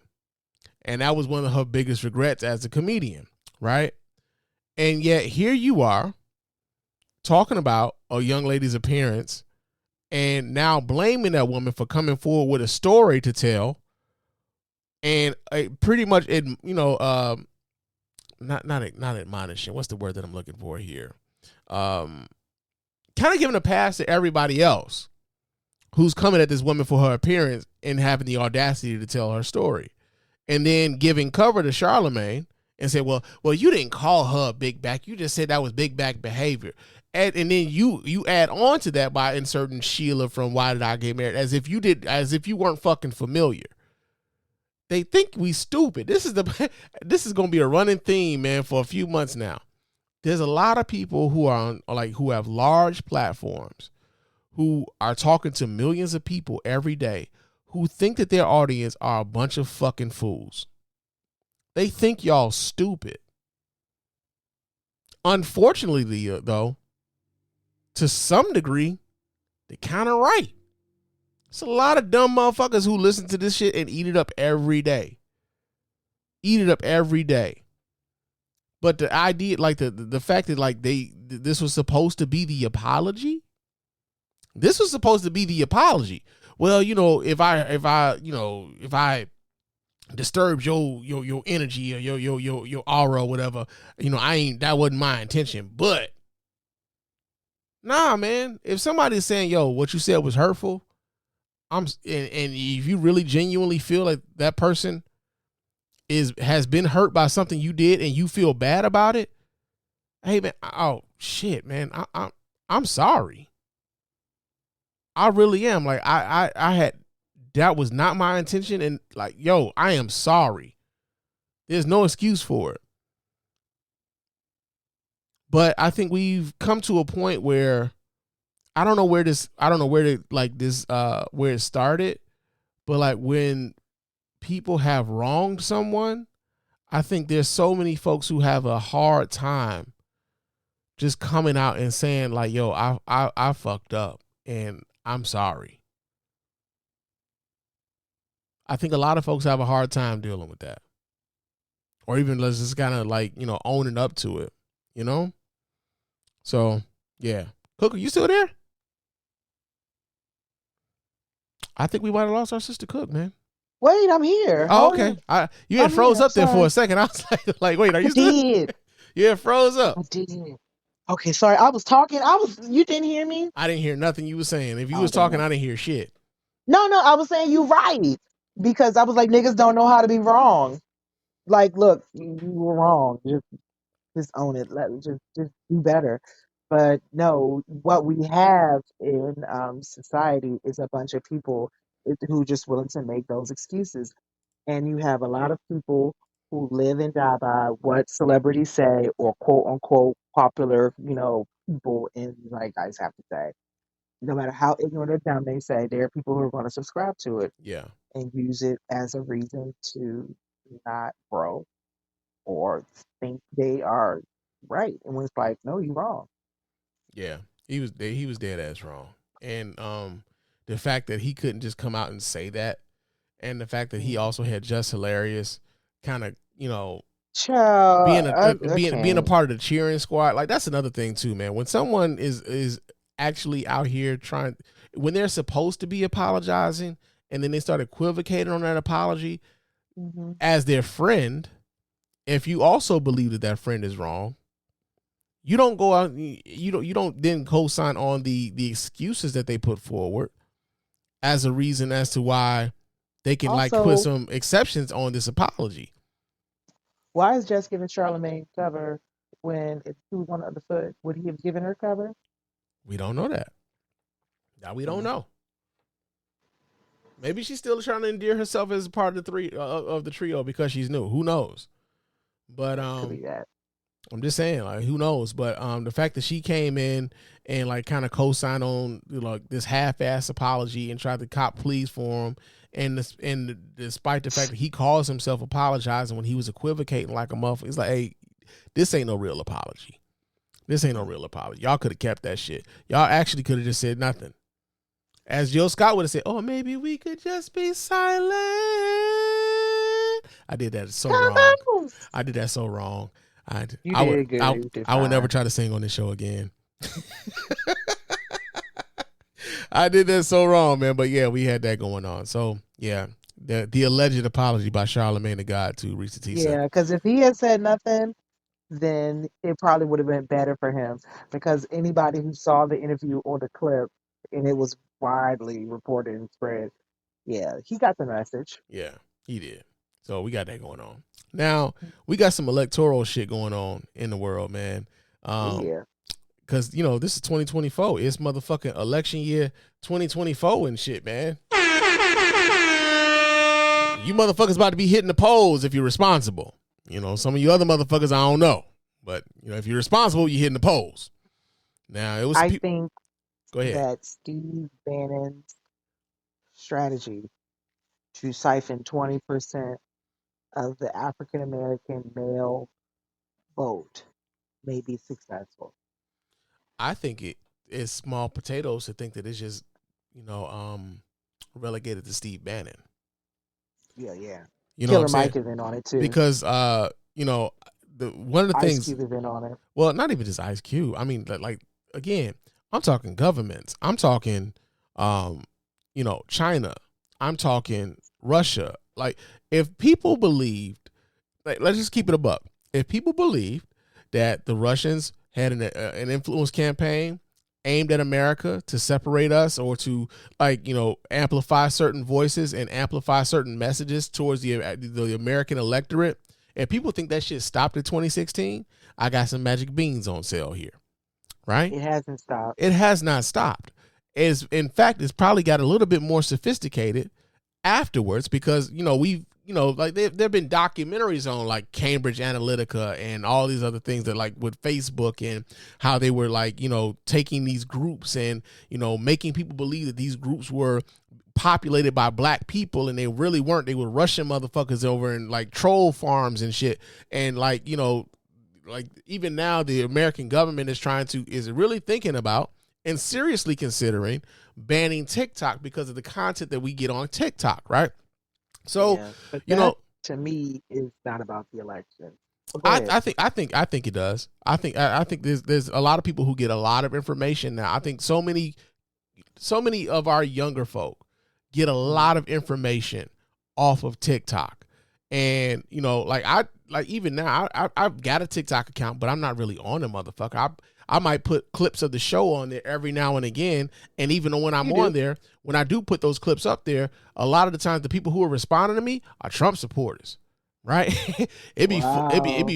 And that was one of her biggest regrets as a comedian, right? And yet here you are talking about a young lady's appearance and now blaming that woman for coming forward with a story to tell. And pretty much, not admonishing. What's the word that I'm looking for here? Kind of giving a pass to everybody else who's coming at this woman for her appearance and having the audacity to tell her story. And then giving cover to Charlemagne and say, well, you didn't call her a big back. You just said that was big back behavior. And then you add on to that by inserting Sheila from Why Did I Get Married, as if you weren't fucking familiar. They think we stupid. This is going to be a running theme, man, for a few months now. There's a lot of people who who have large platforms, who are talking to millions of people every day, who think that their audience are a bunch of fucking fools. They think y'all stupid. Unfortunately, though, to some degree, they're kind of right. It's a lot of dumb motherfuckers who listen to this shit and eat it up every day. But the idea, like the fact that like this was supposed to be the apology. This was supposed to be the apology. Well, if I disturbed your energy or your aura or whatever, that wasn't my intention. But nah, man, if somebody's saying, yo, what you said was hurtful, and if you really genuinely feel like that person has been hurt by something you did and you feel bad about it, hey man, oh shit, man, I'm sorry. I really am. Like that was not my intention, and like, yo, I am sorry. There's no excuse for it. But I think we've come to a point where I don't know where it started, but like when people have wronged someone, I think there's so many folks who have a hard time just coming out and saying like, yo, I fucked up and I'm sorry. I think a lot of folks have a hard time dealing with that. Or even let's just kind of like, owning up to it, So, yeah. Cook, are you still there? I think we might have lost our sister Cook, man. Wait, I'm here. Oh, okay. You had froze up there for a second. I was like, wait, are you still? Did. You had froze up. I did. Okay, sorry. I was talking. You didn't hear me? I didn't hear nothing you were saying. If you was talking, I didn't hear shit. No, I was saying you right. Because I was like, niggas don't know how to be wrong. Like, look, you were wrong. Just own it. Just do better. But no, what we have in society is a bunch of people who just willing to make those excuses. And you have a lot of people who live and die by what celebrities say or quote unquote popular, people in like guys have to say. No matter how ignorant or dumb they say, there are people who are going to subscribe to it. Yeah. And use it as a reason to not grow or think they are right. And when it's like, no, you're wrong. Yeah, he was dead ass wrong. And the fact that he couldn't just come out and say that, and the fact that he also had Just Hilarious kind of, being a part of the cheering squad, like that's another thing too, man. When someone is actually out here when they're supposed to be apologizing and then they start equivocating on that apology as their friend, if you also believe that friend is wrong, you don't go out, you don't then co-sign on the excuses that they put forward as a reason as to why they can also, put some exceptions on this apology. Why is Jess giving Charlemagne cover when if she was on the other foot? Would he have given her cover? We don't know that. Now we don't know. Maybe she's still trying to endear herself as part of the trio because she's new. Who knows? But I'm just saying, like, who knows? But the fact that she came in and like kind of co-signed on this half-ass apology and tried to cop pleas for him, and despite the fact that he calls himself apologizing when he was equivocating like a motherfucker, it's like, hey, this ain't no real apology. This ain't no real apology. Y'all could have kept that shit. Y'all actually could have just said nothing. As Jill Scott would have said, "Oh, maybe we could just be silent." I did that so wrong. I did that so wrong. You I did would good. I, You did I would never fine. try to sing on this show again. I did that so wrong, man. But yeah, we had that going on. So yeah, the alleged apology by Charlamagne the God to Risa Tisa. Yeah, because if he had said nothing, then it probably would have been better for him. Because anybody who saw the interview or the clip, and it was widely reported and spread, yeah, he got the message. Yeah, he did. So we got that going on. Now we got some electoral shit going on in the world, man. Yeah. Cause this is 2024. It's motherfucking election year 2024 and shit, man. You motherfuckers about to be hitting the polls if you're responsible. Some of you other motherfuckers, I don't know. But, if you're responsible, you're hitting the polls. Now, it was I think Go ahead. that Steve Bannon's strategy to siphon 20% of the African American male vote may be successful. I think it is small potatoes to think that it's just, relegated to Steve Bannon. Yeah, yeah. You know Killer what I'm Mike saying? is in on it too. Because one of the Ice things Cube is in on it. Well, not even just Ice Cube. I mean, like again, I'm talking governments. I'm talking China. I'm talking Russia. Like if people believed, like let's just keep it a buck. If people believed that the Russians had an influence campaign aimed at America to separate us or to amplify certain voices and amplify certain messages towards the American electorate, and people think that shit stopped in 2016, I got some magic beans on sale here. Right? It hasn't stopped. It has not stopped. In fact, it's probably got a little bit more sophisticated afterwards because, there've been documentaries on like Cambridge Analytica and all these other things that like with Facebook and how they were taking these groups and, making people believe that these groups were populated by black people and they really weren't. They were Russian motherfuckers over in like troll farms and shit. And even now the American government is really thinking about and seriously considering banning TikTok because of the content that we get on TikTok, right? So, Yeah, but that, to me, is not about the election. I think it does. I think there's a lot of people who get a lot of information now. I think so many of our younger folk get a lot of information off of TikTok, and even now I've got a TikTok account, but I'm not really on the motherfucker. I might put clips of the show on there every now and again. And even when I'm on there, when I do put those clips up there, a lot of the times the people who are responding to me are Trump supporters, right? It'd be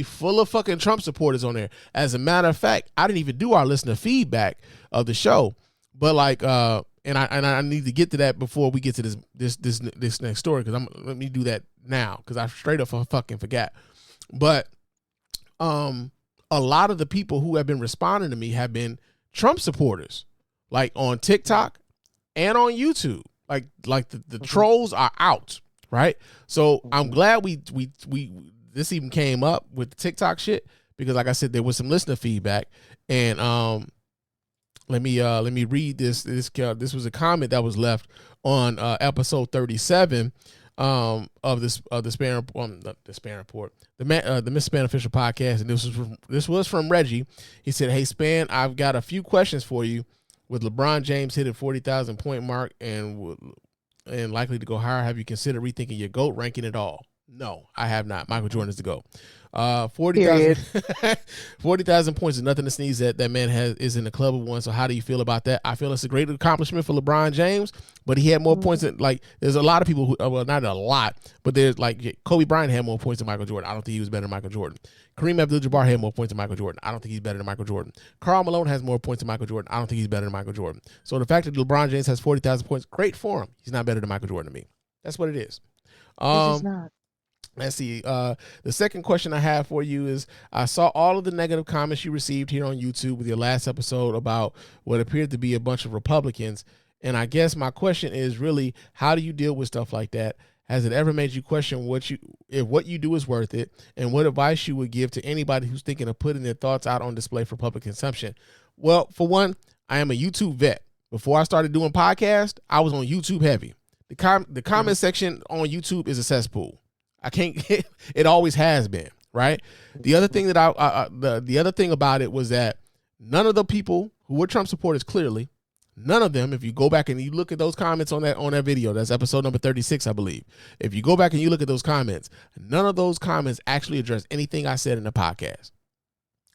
full of fucking Trump supporters on there. As a matter of fact, I didn't even do our listener feedback of the show, but and I need to get to that before we get to this next story because let me do that now because I straight up fucking forgot. But a lot of the people who have been responding to me have been Trump supporters, like on TikTok and on YouTube. Like the trolls are out, right? So I'm glad we this even came up with the TikTok shit because, like I said, there was some listener feedback, and let me read this. This was a comment that was left on episode 37 of the Spann Report, the Miss Spann official podcast, and this was from Reggie. He said, "Hey Spann, I've got a few questions for you. With LeBron James hitting 40,000 point mark and likely to go higher, have you considered rethinking your GOAT ranking at all?" No, I have not. Michael Jordan is the GOAT. 40,000 points is nothing to sneeze at. That man is in the club of one. So how do you feel about that? I feel it's a great accomplishment for LeBron James, but he had more points than there's a lot of people who, well, not a lot, but there's Kobe Bryant had more points than Michael Jordan. I don't think he was better than Michael Jordan. Kareem Abdul-Jabbar had more points than Michael Jordan. I don't think he's better than Michael Jordan. Karl Malone has more points than Michael Jordan. I don't think he's better than Michael Jordan. So the fact that LeBron James has 40,000 points, great for him. He's not better than Michael Jordan to me. That's what it is. It's not. Let's see. The second question I have for you is, I saw all of the negative comments you received here on YouTube with your last episode about what appeared to be a bunch of Republicans. And I guess my question is really, how do you deal with stuff like that? Has it ever made you question if what you do is worth it, and what advice you would give to anybody who's thinking of putting their thoughts out on display for public consumption? Well, for one, I am a YouTube vet, Before I started doing podcasts, I was on YouTube heavy. The comment section on YouTube is a cesspool. I can't. It always has been, right? The other thing that the other thing about it was that none of the people who were Trump supporters, clearly, none of them, if you go back and you look at those comments on that video, that's episode number 36, I believe. If you go back and you look at those comments, none of those comments actually address anything I said in the podcast.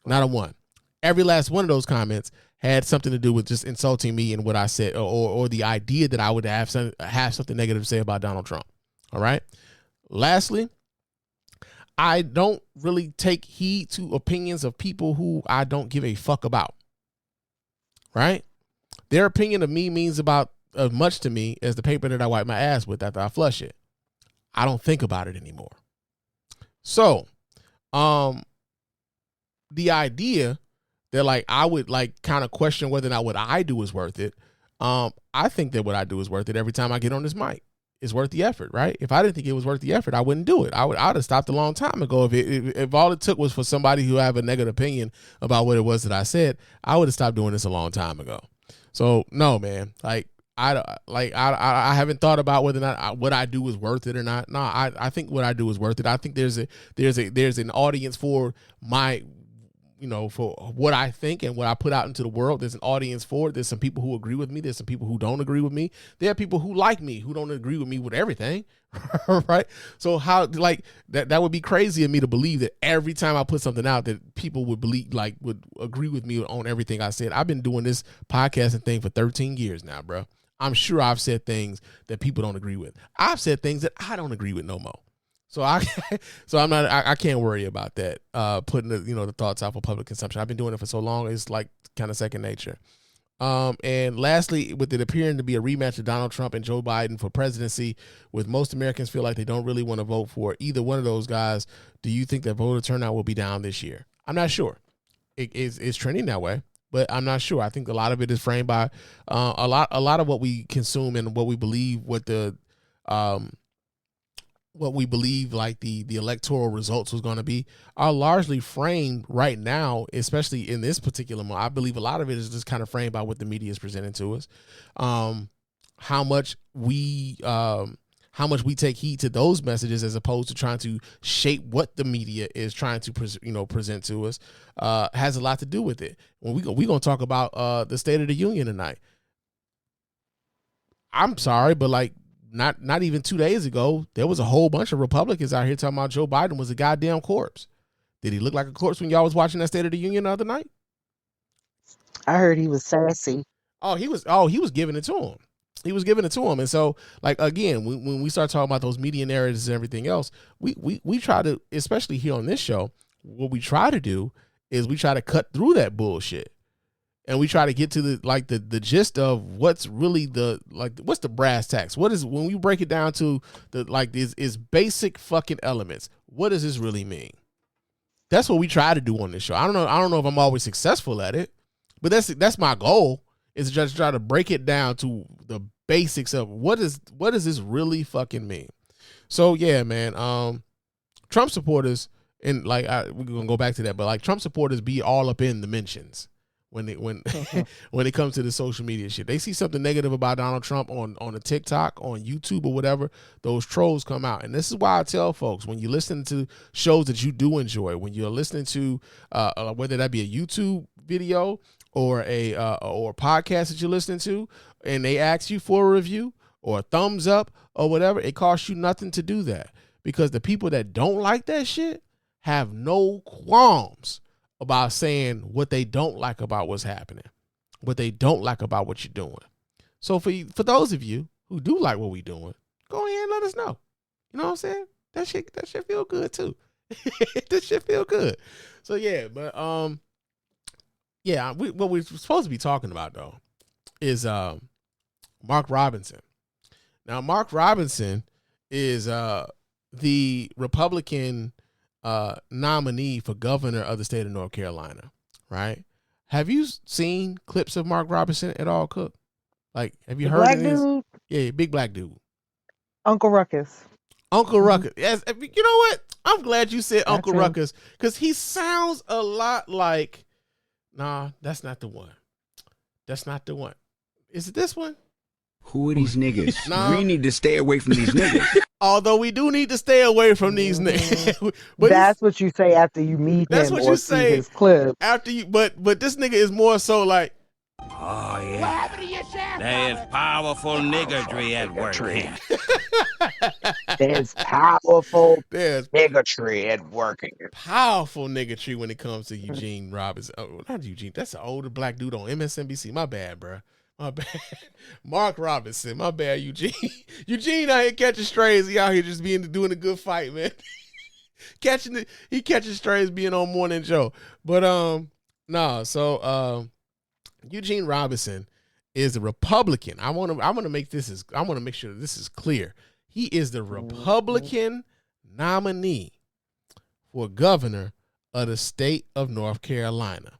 Not a one. Every last one of those comments had something to do with just insulting me and what I said, or the idea that I would have something negative to say about Donald Trump. All right. Lastly, I don't really take heed to opinions of people who I don't give a fuck about. Right? Their opinion of me means about as much to me as the paper that I wipe my ass with after I flush it. I don't think about it anymore. So, the idea that like I would like kind of question whether or not what I do is worth it. I think that what I do is worth it every time I get on this mic. It's worth the effort, right? If I didn't think it was worth the effort, I wouldn't do it. I'd have stopped a long time ago. If all it took was for somebody who have a negative opinion about what it was that I said, I would have stopped doing this a long time ago. So no, man, I haven't thought about whether or not what I do is worth it or not. No, I think what I do is worth it. I think there's an audience for my, for what I think and what I put out into the world. There's an audience for it. There's some people who agree with me. There's some people who don't agree with me. There are people who like me, who don't agree with me with everything. Right. So how, like, that would be crazy of me to believe that every time I put something out that people would would agree with me on everything I said. I've been doing this podcasting thing for 13 years now, bro. I'm sure I've said things that people don't agree with. I've said things that I don't agree with no more. So I can't worry about that. Putting the thoughts out for public consumption. I've been doing it for so long. It's like kind of second nature. And lastly, with it appearing to be a rematch of Donald Trump and Joe Biden for presidency, with most Americans feel like they don't really want to vote for either one of those guys, do you think that voter turnout will be down this year? I'm not sure. It's trending that way, but I'm not sure. I think a lot of it is framed by a lot of what we consume and what we believe, what we believe like the electoral results was going to be are largely framed right now, especially in this particular month. I believe a lot of it is just kind of framed by what the media is presenting to us. How much we take heed to those messages as opposed to trying to shape what the media is trying to present to us has a lot to do with it. When we're going to talk about the State of the Union tonight. I'm sorry, but like, not even 2 days ago, there was a whole bunch of Republicans out here talking about Joe Biden was a goddamn corpse. Did he look like a corpse when y'all was watching that State of the Union the other night? I heard he was sassy. He was giving it to him. He was giving it to him. And so, like, again, when we start talking about those media narratives and everything else, we try to, especially here on this show, what we try to do is we try to cut through that bullshit. And we try to get to the gist of what's really what's the brass tacks? What is, when we break it down to is basic fucking elements. What does this really mean? That's what we try to do on this show. I don't know if I'm always successful at it, but that's my goal, is to just try to break it down to the basics of what does this really fucking mean? So yeah, man, Trump supporters, and we're gonna go back to that, but like Trump supporters be all up in the mentions. When it comes to the social media shit, they see something negative about Donald Trump on a TikTok, on YouTube or whatever, those trolls come out. And this is why I tell folks, when you listen to shows that you do enjoy, when you're listening to whether that be a YouTube video or a podcast that you're listening to, and they ask you for a review or a thumbs up or whatever, it costs you nothing to do that, because the people that don't like that shit have no qualms about saying what they don't like about what's happening, what they don't like about what you're doing. So for those of you who do like what we're doing, go ahead and let us know. You know what I'm saying? That shit feel good too. That shit feel good. So yeah, but what we're supposed to be talking about though is Mark Robinson. Now Mark Robinson is the Republican nominee for governor of the state of North Carolina, right? Have you seen clips of Mark Robinson at all, Cook? Like, have you heard black of his? dude? Yeah, big black dude. Uncle Ruckus. Uncle Ruckus. Yes, you know what? I'm glad you said Uncle Ruckus, because he sounds a lot like. Nah, that's not the one. That's not the one. Is it this one? Who are these niggas? Nah. We need to stay away from these niggas. Although we do need to stay away from these niggas. But That's what you say after you meet that's him what or you see say his clip. after you. But this nigga is more so like, Oh, yeah. There's powerful niggardry at work here. There's powerful there's bigotry at work here. powerful niggatry when it comes to Eugene Robinson. Oh, not Eugene. That's an older black dude on MSNBC. My bad, bro. My bad. Mark Robinson. My bad, Eugene. Eugene out here catching strays. He out here just doing a good fight, man. He catching strays being on morning Joe. But no, so Eugene Robinson is a Republican. I want to make sure this is clear. He is the Republican nominee for governor of the state of North Carolina.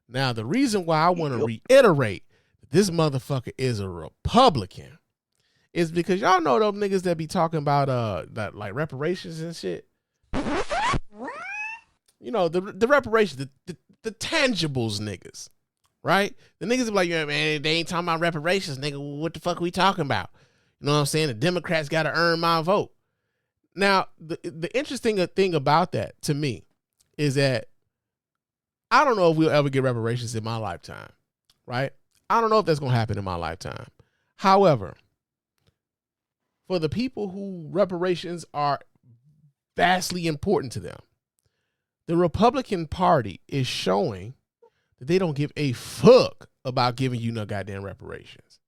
Now, the reason why I want to reiterate that this motherfucker is a Republican is because y'all know those niggas that be talking about that like reparations and shit. You know, the reparations, the tangibles niggas, right? The niggas be like, yeah, man, they ain't talking about reparations, nigga. What the fuck are we talking about? You know what I'm saying? The Democrats got to earn my vote. Now, the interesting thing about that to me is that I don't know if we'll ever get reparations in my lifetime, right? I don't know if that's going to happen in my lifetime. However, for the people who reparations are vastly important to them, the Republican Party is showing that they don't give a fuck about giving you no goddamn reparations.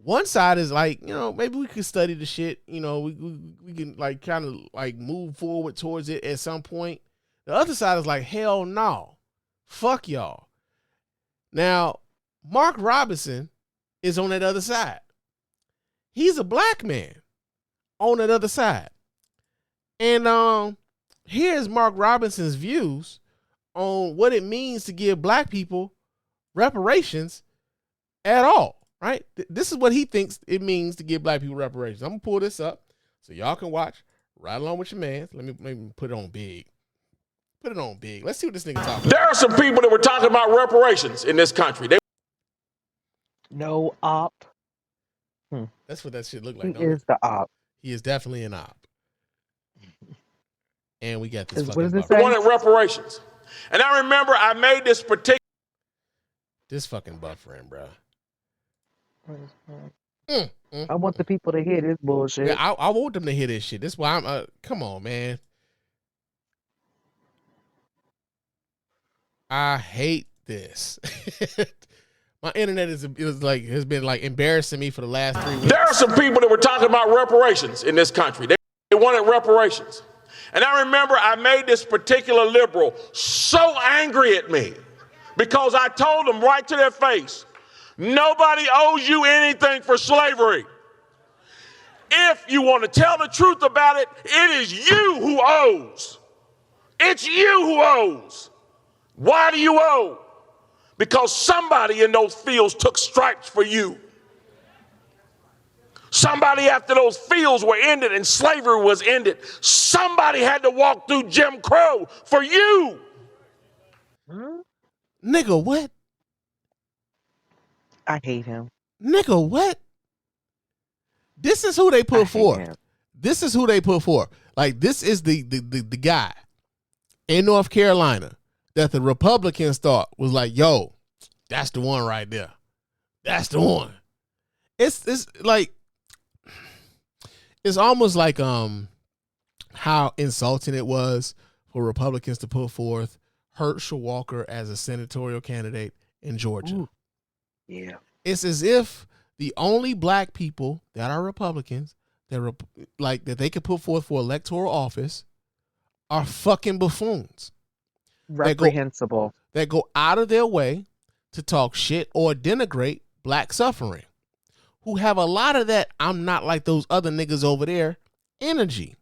One side is like, you know, maybe we could study the shit, you know, we can like kind of like move forward towards it at some point. The other side is like, hell no, fuck y'all. Now, Mark Robinson is on that other side. He's a black man on that other side. And here's Mark Robinson's views on what it means to give black people reparations at all. Right? This is what he thinks it means to give black people reparations. I'm going to pull this up so y'all can watch right along with your man. Let me put it on big. Put it on big. Let's see what this nigga talking about. There are some people that were talking about reparations in this country. No op. That's what that shit look like. He is the op. He is definitely an op. And we got this What fucking does it buffer. say? Wanted reparations. And I remember I made this particular. This fucking buffering, bro. I want the people to hear this bullshit. Yeah, I want them to hear this shit. This is why I'm. Come on, man. I hate this. My internet has been like embarrassing me for the last 3 weeks. There are some people that were talking about reparations in this country. They wanted reparations. And I remember I made this particular liberal so angry at me because I told them right to their face, nobody owes you anything for slavery. If you want to tell the truth about it, it is you who owes. It's you who owes. Why do you owe? Because somebody in those fields took stripes for you. Somebody after those fields were ended and slavery was ended, somebody had to walk through Jim Crow for you. Nigga, what? I hate him. Nigga, what? This is who they put forth. This is who they put forth. Like, this is the guy in North Carolina that the Republicans thought was like, yo, that's the one right there. That's the one. It's like, it's almost like how insulting it was for Republicans to put forth Herschel Walker as a senatorial candidate in Georgia. Ooh. Yeah. It's as if the only black people that are Republicans that they could put forth for electoral office are fucking buffoons. Reprehensible. That go out of their way to talk shit or denigrate black suffering, who have a lot of that I'm not like those other niggas over there energy.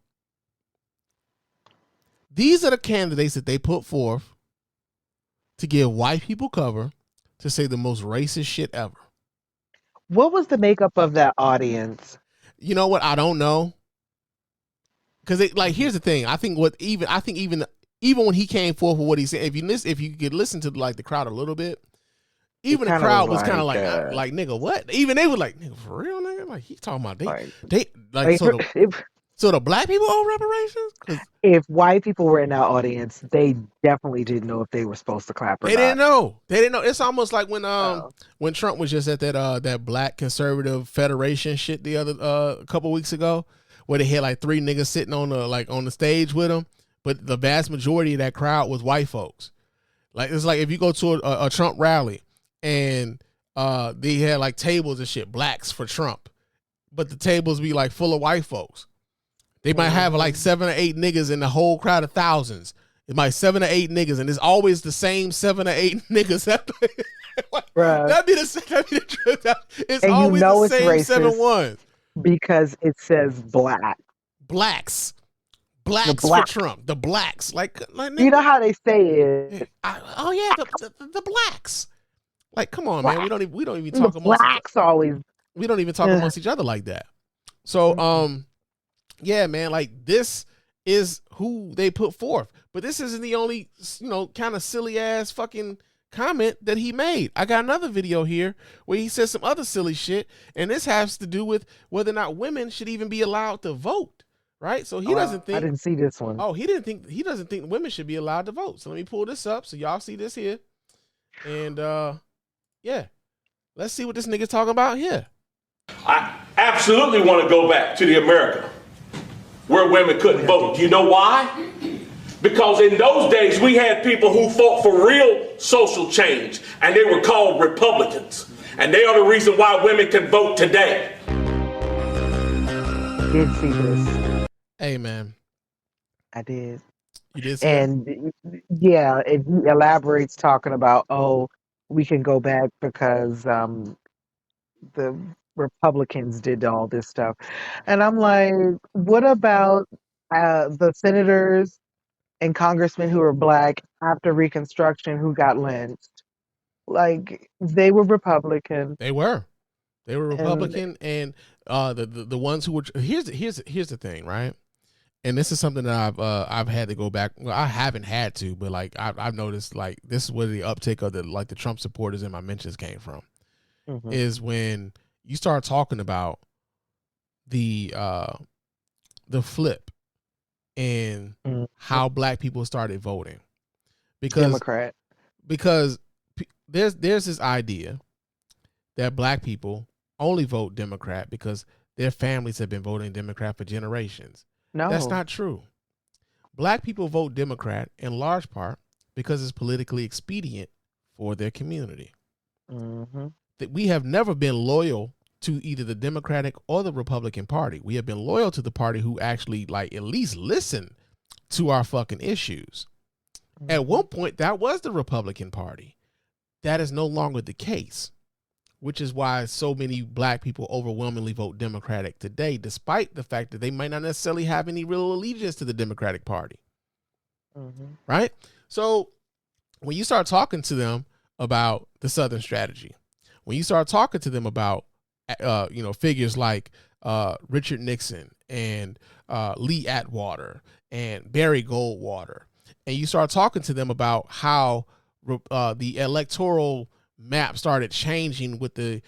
These are the candidates that they put forth to give white people cover to say the most racist shit ever. What was the makeup of that audience? You know what? I don't know. Cause here's the thing. I think even when he came forth with what he said, if you could listen to like the crowd a little bit, even the kinda crowd was was kind of like, like nigga, what? Even they were like, nigga, for real, nigga. Like he talking about they like like, so the black people owe reparations because if white people were in our audience, they definitely didn't know if they were supposed to clap or they didn't not. know. They didn't know. It's almost like Oh. when Trump was just at that Black Conservative Federation shit the other a couple weeks ago, where they had like 3 niggas sitting on the stage with him, but the vast majority of that crowd was white folks. Like it's like if you go to a Trump rally and they had like tables and shit, blacks for Trump, but the tables be like full of white folks. They might have like 7 or 8 niggas in the whole crowd of thousands. It might 7 or 8 niggas, and it's always the same 7 or 8 niggas. That'd be the truth. It's And always you know the it's same racist 7 ones. because it says black. Blacks The for black. Trump. The blacks, like You know how they say it. the blacks. Like, come on, man. We don't even The talk amongst blacks always. we don't even talk amongst each other like that. So, yeah, man, like this is who they put forth. But this isn't the only, kind of silly ass fucking comment that he made. I got another video here where he says some other silly shit, and this has to do with whether or not women should even be allowed to vote. Right? So he doesn't think I didn't see this one. Oh, he doesn't think women should be allowed to vote. So let me pull this up so y'all see this here. And yeah. Let's see what this nigga's talking about here. I absolutely want to go back to the America where women couldn't vote. Do you know why? Because in those days we had people who fought for real social change, and they were called Republicans. And they are the reason why women can vote today. Did see this. Hey, man. I did. You did see And yeah, he elaborates talking about, we can go back because the Republicans did all this stuff. And I'm like, what about the senators and congressmen who were black after Reconstruction who got lynched? Like, they were Republican. They were Republican, and the ones who were here's the thing, right? And this is something that I've had to go back. Well, I haven't had to, but like I've noticed, like this is where the uptick of the Trump supporters in my mentions came from. Is when you start talking about the flip and how black people started voting Democrat. because there's this idea that black people only vote Democrat because their families have been voting Democrat for generations. No, that's not true. Black people vote Democrat in large part because it's politically expedient for their community. That we have never been loyal to either the Democratic or the Republican Party. We have been loyal to the party who actually like at least listen to our fucking issues. At one point, that was the Republican Party. That is no longer the case, which is why so many black people overwhelmingly vote Democratic today, despite the fact that they might not necessarily have any real allegiance to the Democratic Party. Right? So when you start talking to them about the Southern strategy, when you start talking to them about, figures like Richard Nixon and Lee Atwater and Barry Goldwater, and you start talking to them about how the electoral map started changing with the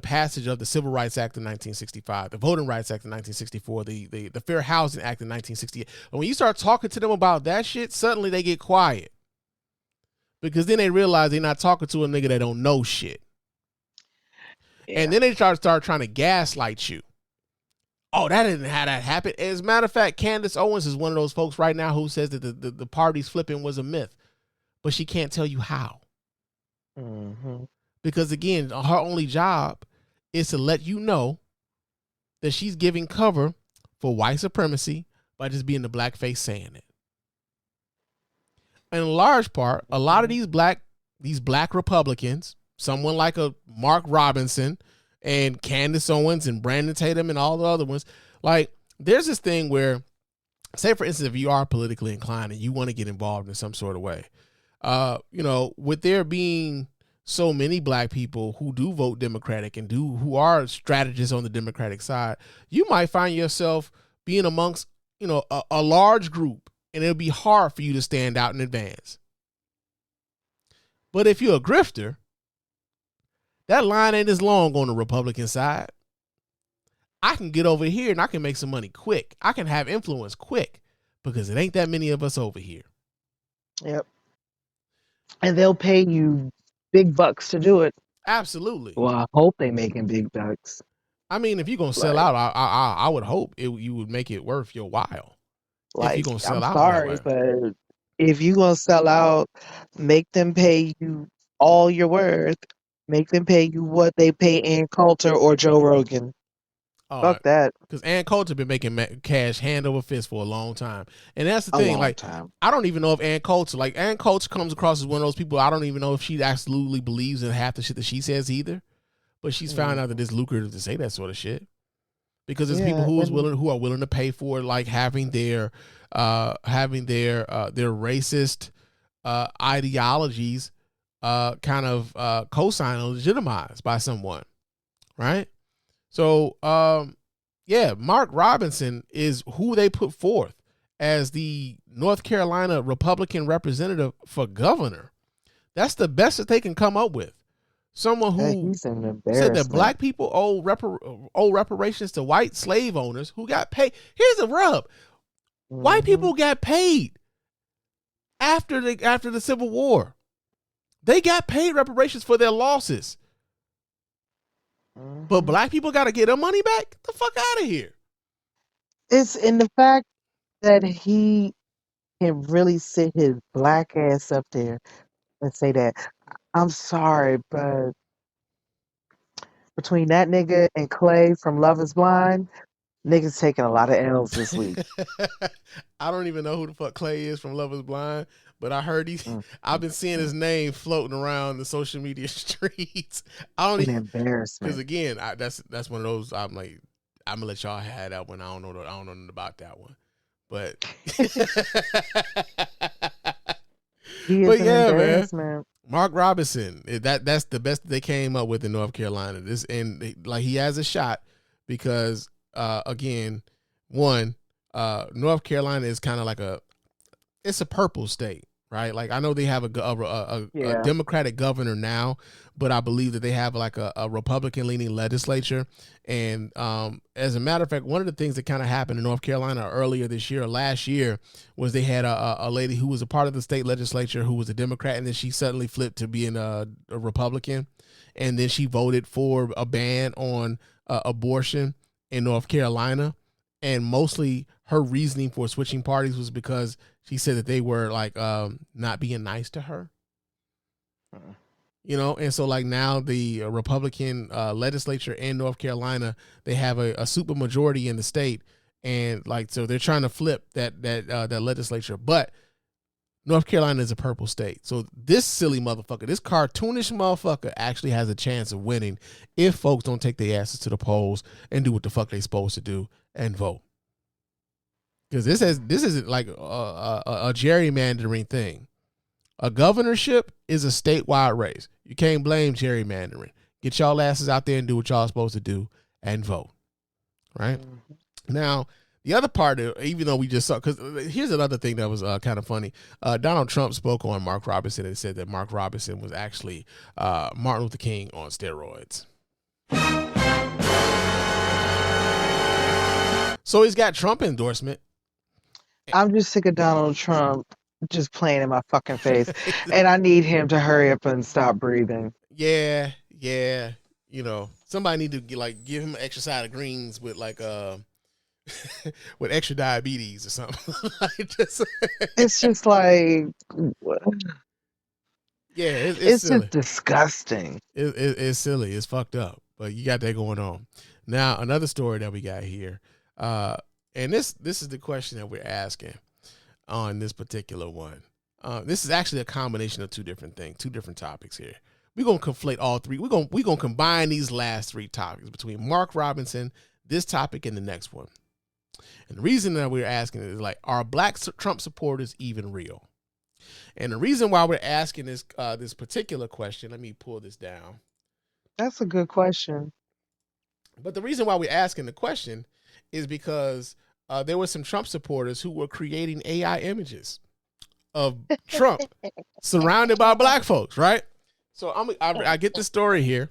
passage of the Civil Rights Act of 1965, the Voting Rights Act of 1964, the Fair Housing Act of 1968. And when you start talking to them about that shit, suddenly they get quiet. Because then they realize they're not talking to a nigga that don't know shit. Yeah. And then they start trying to gaslight you. Oh, that didn't how that happened. As a matter of fact, Candace Owens is one of those folks right now who says that the party's flipping was a myth. But she can't tell you how. Because again, her only job is to let you know that she's giving cover for white supremacy by just being the black face saying it. And in large part, a lot of these black Republicans, someone like a Mark Robinson and Candace Owens and Brandon Tatum and all the other ones, like there's this thing where, say for instance, if you are politically inclined and you want to get involved in some sort of way, with there being so many black people who do vote Democratic and who are strategists on the Democratic side, you might find yourself being amongst, a large group, and it'll be hard for you to stand out in advance. But if you're a grifter, that line ain't as long on the Republican side. I can get over here and I can make some money quick. I can have influence quick because it ain't that many of us over here. Yep. And they'll pay you big bucks to do it. Absolutely. Well, I hope they making big bucks. I mean, if you're gonna sell out, I would hope you would make it worth your while. If you're gonna sell I'm out sorry, that way. but if you're gonna sell out, make them pay you all you're worth. Make them pay you what they pay Ann Coulter or Joe Rogan. Fuck that. Because Ann Coulter been making cash hand over fist for a long time, and that's the A thing. long Like, time. I don't even know if Ann Coulter comes across as one of those people. I don't even know if she absolutely believes in half the shit that she says either. But she's found out that it's lucrative to say that sort of shit because there's people who are willing to pay for like having their racist ideologies kind of co-signed or legitimized by someone, right? So, Mark Robinson is who they put forth as the North Carolina Republican representative for governor. That's the best that they can come up with. Someone who said that black people owe reparations to white slave owners who got paid. Here's the rub. Mm-hmm. White people got paid after the Civil War. They got paid reparations for their losses. But black people got to get their money back? Get the fuck out of here. It's in the fact that he can really sit his black ass up there and say that, I'm sorry, but between that nigga and Clay from Love is Blind, niggas taking a lot of L's this week. I don't even know who the fuck Clay is from Love is Blind, but I heard I've been seeing his name floating around the social media streets. I don't even embarrassment. Because again, that's one of those. I'm like, I'm gonna let y'all have that one. I don't know nothing about that one, but he is an embarrassment. Man. Mark Robinson, that's the best they came up with in North Carolina. He has a shot because again, North Carolina is kind of like it's a purple state, right? Like I know they have a Democratic governor now, but I believe that they have like a Republican leaning legislature. And as a matter of fact, one of the things that kind of happened in North Carolina earlier this year or last year was they had a lady who was a part of the state legislature who was a Democrat, and then she suddenly flipped to being a Republican, and then she voted for a ban on abortion in North Carolina. And mostly her reasoning for switching parties was because she said that they were like not being nice to her. You know, and so like now the Republican legislature in North Carolina, they have a super majority in the state, and like so they're trying to flip that legislature. But North Carolina is a purple state, so this silly motherfucker, this cartoonish motherfucker, actually has a chance of winning if folks don't take their asses to the polls and do what the fuck they supposed to do and vote. Because this isn't like a gerrymandering thing. A governorship is a statewide race. You can't blame gerrymandering. Get y'all asses out there and do what y'all supposed to do and vote. Right? Mm-hmm. Now, the other part, even though we just saw, because here's another thing that was kind of funny. Donald Trump spoke on Mark Robinson and said that Mark Robinson was actually Martin Luther King on steroids. So he's got Trump endorsement. I'm just sick of Donald Trump just playing in my fucking face, and I need him to hurry up and stop breathing. Yeah. You know, somebody need to give him an extra side of greens with with extra diabetes or something. It's just like, yeah, it's just disgusting. It's silly. It's fucked up. But you got that going on. Now another story that we got here. And this is the question that we're asking on this particular one. This is actually a combination of two different topics here. We're gonna conflate all three. We're gonna combine these last three topics between Mark Robinson, this topic, and the next one. And the reason that we're asking is are black Trump supporters even real? And the reason why we're asking this particular question, let me pull this down. That's a good question. But the reason why we're asking the question is because there were some Trump supporters who were creating AI images of Trump surrounded by black folks, right? So I get the story here.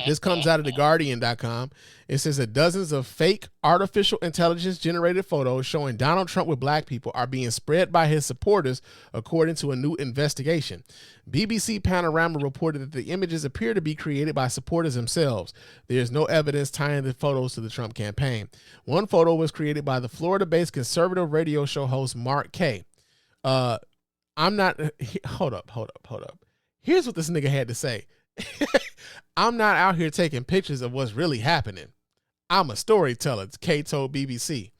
This comes out of theguardian.com. It says that dozens of fake artificial intelligence generated photos showing Donald Trump with black people are being spread by his supporters, according to a new investigation. BBC Panorama reported that the images appear to be created by supporters themselves. There is no evidence tying the photos to the Trump campaign. One photo was created by the Florida-based conservative radio show host Mark Kaye. I'm not. Hold up. Here's what this nigga had to say. I'm not out here taking pictures of what's really happening. I'm a storyteller, Kaye told BBC.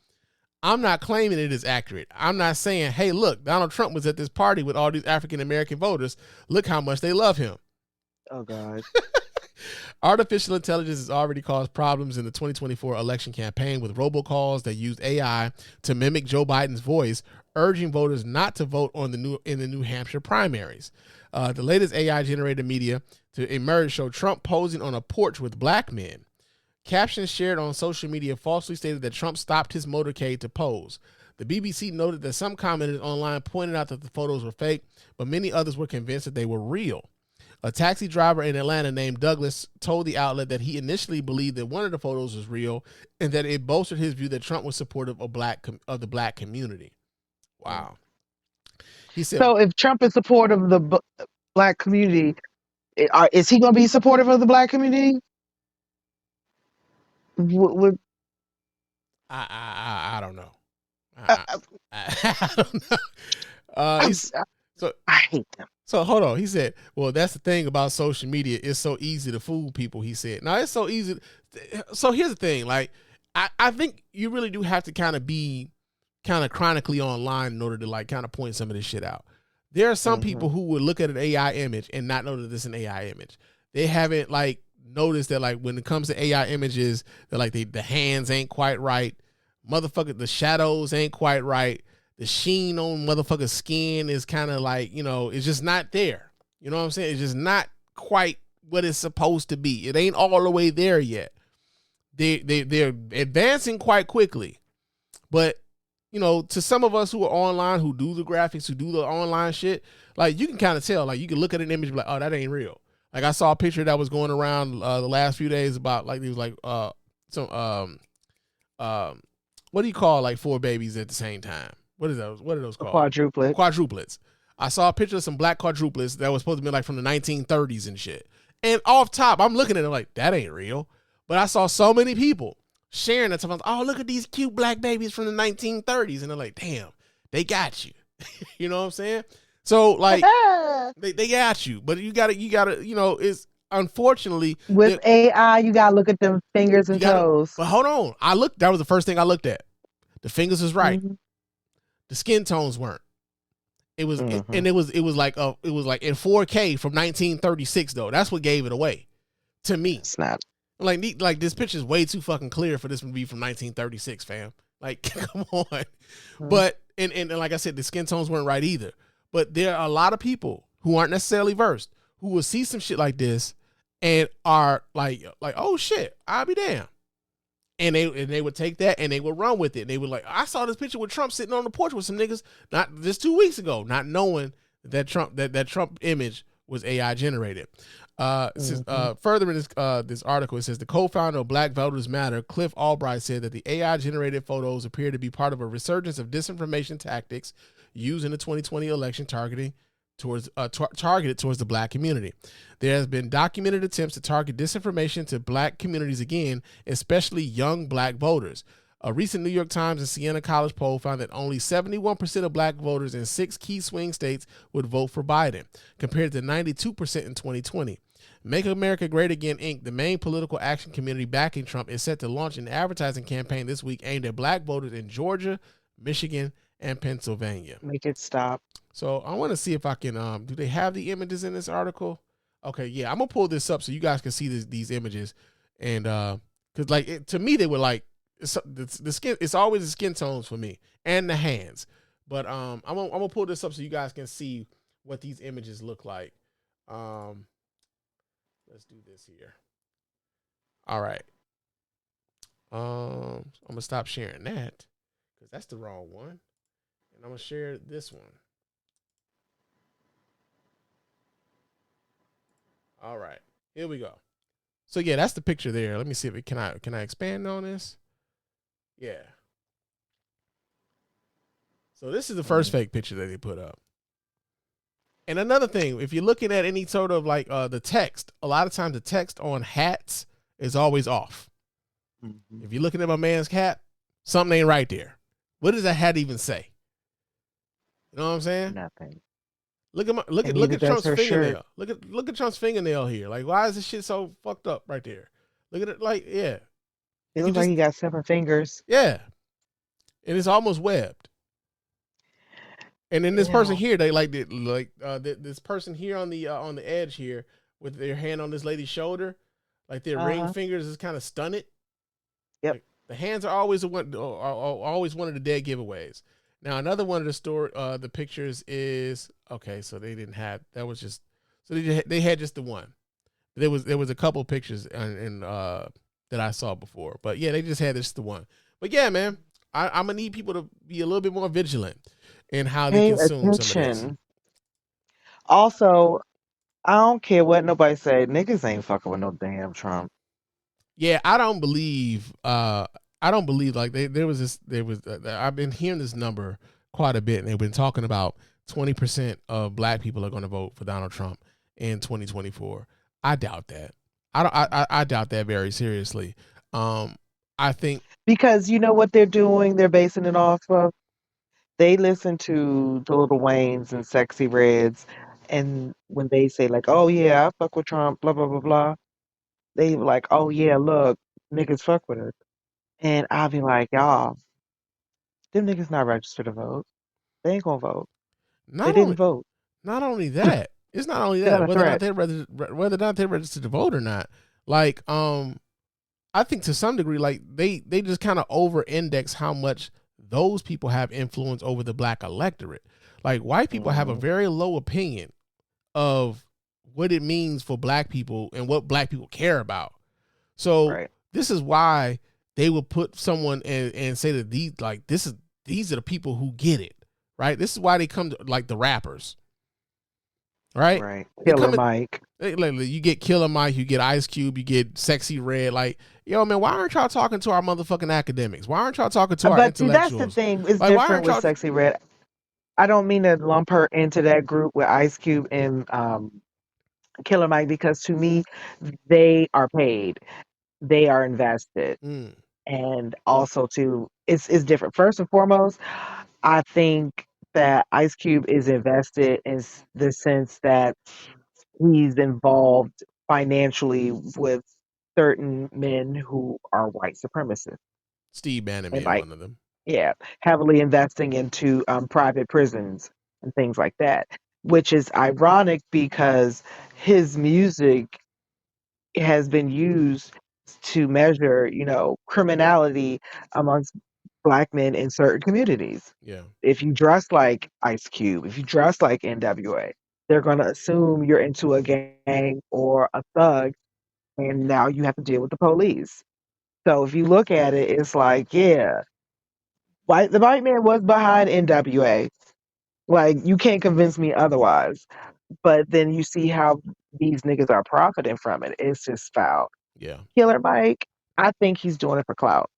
I'm not claiming it is accurate. I'm not saying, hey, look, Donald Trump was at this party with all these African-American voters. Look how much they love him. Oh, God. Artificial intelligence has already caused problems in the 2024 election campaign with robocalls that used AI to mimic Joe Biden's voice, urging voters not to vote in the New Hampshire primaries. The latest AI-generated media to emerge showed Trump posing on a porch with black men. Captions shared on social media falsely stated that Trump stopped his motorcade to pose. The BBC noted that some commenters online pointed out that the photos were fake, but many others were convinced that they were real. A taxi driver in Atlanta named Douglas told the outlet that he initially believed that one of the photos was real and that it bolstered his view that Trump was supportive of the black community. Wow. He said, so if Trump is supportive of the black community, is he going to be supportive of the black community? I don't know. I don't know. So I hate them. So hold on. He said, well, that's the thing about social media. It's so easy to fool people, he said. Now, it's so easy. So here's the thing. Like, I think you really do have to kind of be kind of chronically online in order to like kind of point some of this shit out. There are some people who would look at an AI image and not know that this is an AI image. They haven't like noticed that like when it comes to AI images, that like the hands ain't quite right. Motherfucker, the shadows ain't quite right. The sheen on motherfucker's skin is kind of like, you know, it's just not there. You know what I'm saying? It's just not quite what it's supposed to be. It ain't all the way there yet. They're advancing quite quickly. But, you know, to some of us who are online, who do the graphics, who do the online shit, like you can kind of tell, like you can look at an image and be like, oh, that ain't real. Like I saw a picture that was going around the last few days about like, it was like what do you call like 4 babies at the same time? What is those? What are those called? Quadruplets. Quadruplets. I saw a picture of some black quadruplets that was supposed to be like from the 1930s and shit. And off top, I'm looking at it like, that ain't real. But I saw so many people sharing that stuff. I was like, oh, look at these cute black babies from the 1930s. And they're like, damn, they got you. You know what I'm saying? So like, they got you. But you gotta, you know, it's unfortunately. With AI, you gotta look at them fingers and toes. But hold on. That was the first thing I looked at. The fingers was right. Mm-hmm. The skin tones weren't. It was, and it was like in 4K from 1936 though. That's what gave it away, to me. Snap. Like this picture's way too fucking clear for this to be from 1936, fam. Like, come on. Mm-hmm. But and like I said, the skin tones weren't right either. But there are a lot of people who aren't necessarily versed who will see some shit like this and are like oh shit, I'll be damned. And they would take that and they would run with it. And they would like, I saw this picture with Trump sitting on the porch with some niggas, not just 2 weeks ago, not knowing that Trump image was AI generated. Says, further in this article, it says the co-founder of Black Voters Matter, Cliff Albright, said that the AI generated photos appear to be part of a resurgence of disinformation tactics used in the 2020 election targeted towards the black community. There has been documented attempts to target disinformation to black communities again, especially young black voters. A recent New York Times and Siena College poll found that only 71% of black voters in 6 key swing states would vote for Biden, compared to 92% in 2020. Make America Great Again, Inc., the main political action community backing Trump, is set to launch an advertising campaign this week aimed at black voters in Georgia, Michigan, and Pennsylvania. Make it stop. So I want to see if I can, do they have the images in this article? Okay, yeah, I'm going to pull this up so you guys can see these images. And, because, like, to me, they were like, the skin, it's always the skin tones for me and the hands. But I'm gonna pull this up so you guys can see what these images look like. Let's do this here. All right. I'm gonna stop sharing that because that's the wrong one, and I'm gonna share this one. All right, here we go. So yeah, that's the picture there. Let me see if it can I expand on this? Yeah. So this is the first fake picture that they put up. And another thing, if you're looking at any sort of like the text, a lot of times the text on hats is always off. Mm-hmm. If you're looking at my man's hat, something ain't right there. What does that hat even say? You know what I'm saying? Nothing. Look at Trump's fingernail. Look at Trump's fingernail here. Like, why is this shit so fucked up right there? Look at it, like, yeah. It looks like he got 7 fingers. Yeah. And it's almost webbed. And then this person here, they this person here on the edge here with their hand on this lady's shoulder, like their ring fingers is kind of stunted. Yep. Like, the hands are always always one of the dead giveaways. Now another one of the pictures is okay. So they didn't have that was just so they had just the one. There was a couple pictures and that I saw before, but yeah, they just had just the one. But yeah, man, I'm gonna need people to be a little bit more vigilant in how they consume some of this. Also, I don't care what nobody say. Niggas ain't fucking with no damn Trump. Yeah, I don't believe like I've been hearing this number quite a bit, and they've been talking about 20% of black people are going to vote for Donald Trump in 2024. I doubt that. I doubt that very seriously. I think because you know what they're doing, they're basing it off of. They listen to the Little Waynes and Sexy Reds, and when they say like, "Oh yeah, I fuck with Trump," blah blah blah blah, they like, "Oh yeah, look, niggas fuck with her," and I'll be like, "Y'all, them niggas not registered to vote. They ain't gonna vote. They didn't vote." Not only that, it's not only that whether or not they're registered to vote or not. Like, I think to some degree, like they just kind of over-index how much those people have influence over the black electorate. Like, white people have a very low opinion of what it means for black people and what black people care about. So this is why they will put someone and say that these are the people who get it, right? This is why they come to like the rappers, right? Right. Killer Mike. You get Killer Mike, you get Ice Cube, you get Sexy Red. Like, yo, man, why aren't y'all talking to our motherfucking academics? Why aren't y'all talking to our intellectuals? That's the thing. It's like, different with Sexy Red. I don't mean to lump her into that group with Ice Cube and Killer Mike, because to me, they are paid. They are invested. And also too, it's different. First and foremost, I think that Ice Cube is invested in the sense that he's involved financially with certain men who are white supremacists. Steve Bannon being one of them. Yeah, heavily investing into private prisons and things like that, which is ironic because his music has been used to measure, criminality amongst black men in certain communities. Yeah. If you dress like Ice Cube, if you dress like NWA, they're going to assume you're into a gang or a thug, and now you have to deal with the police. So if you look at it, it's like, yeah, the white man was behind NWA. Like, you can't convince me otherwise. But then you see how these niggas are profiting from it. It's just foul. Yeah. Killer Mike, I think he's doing it for clout.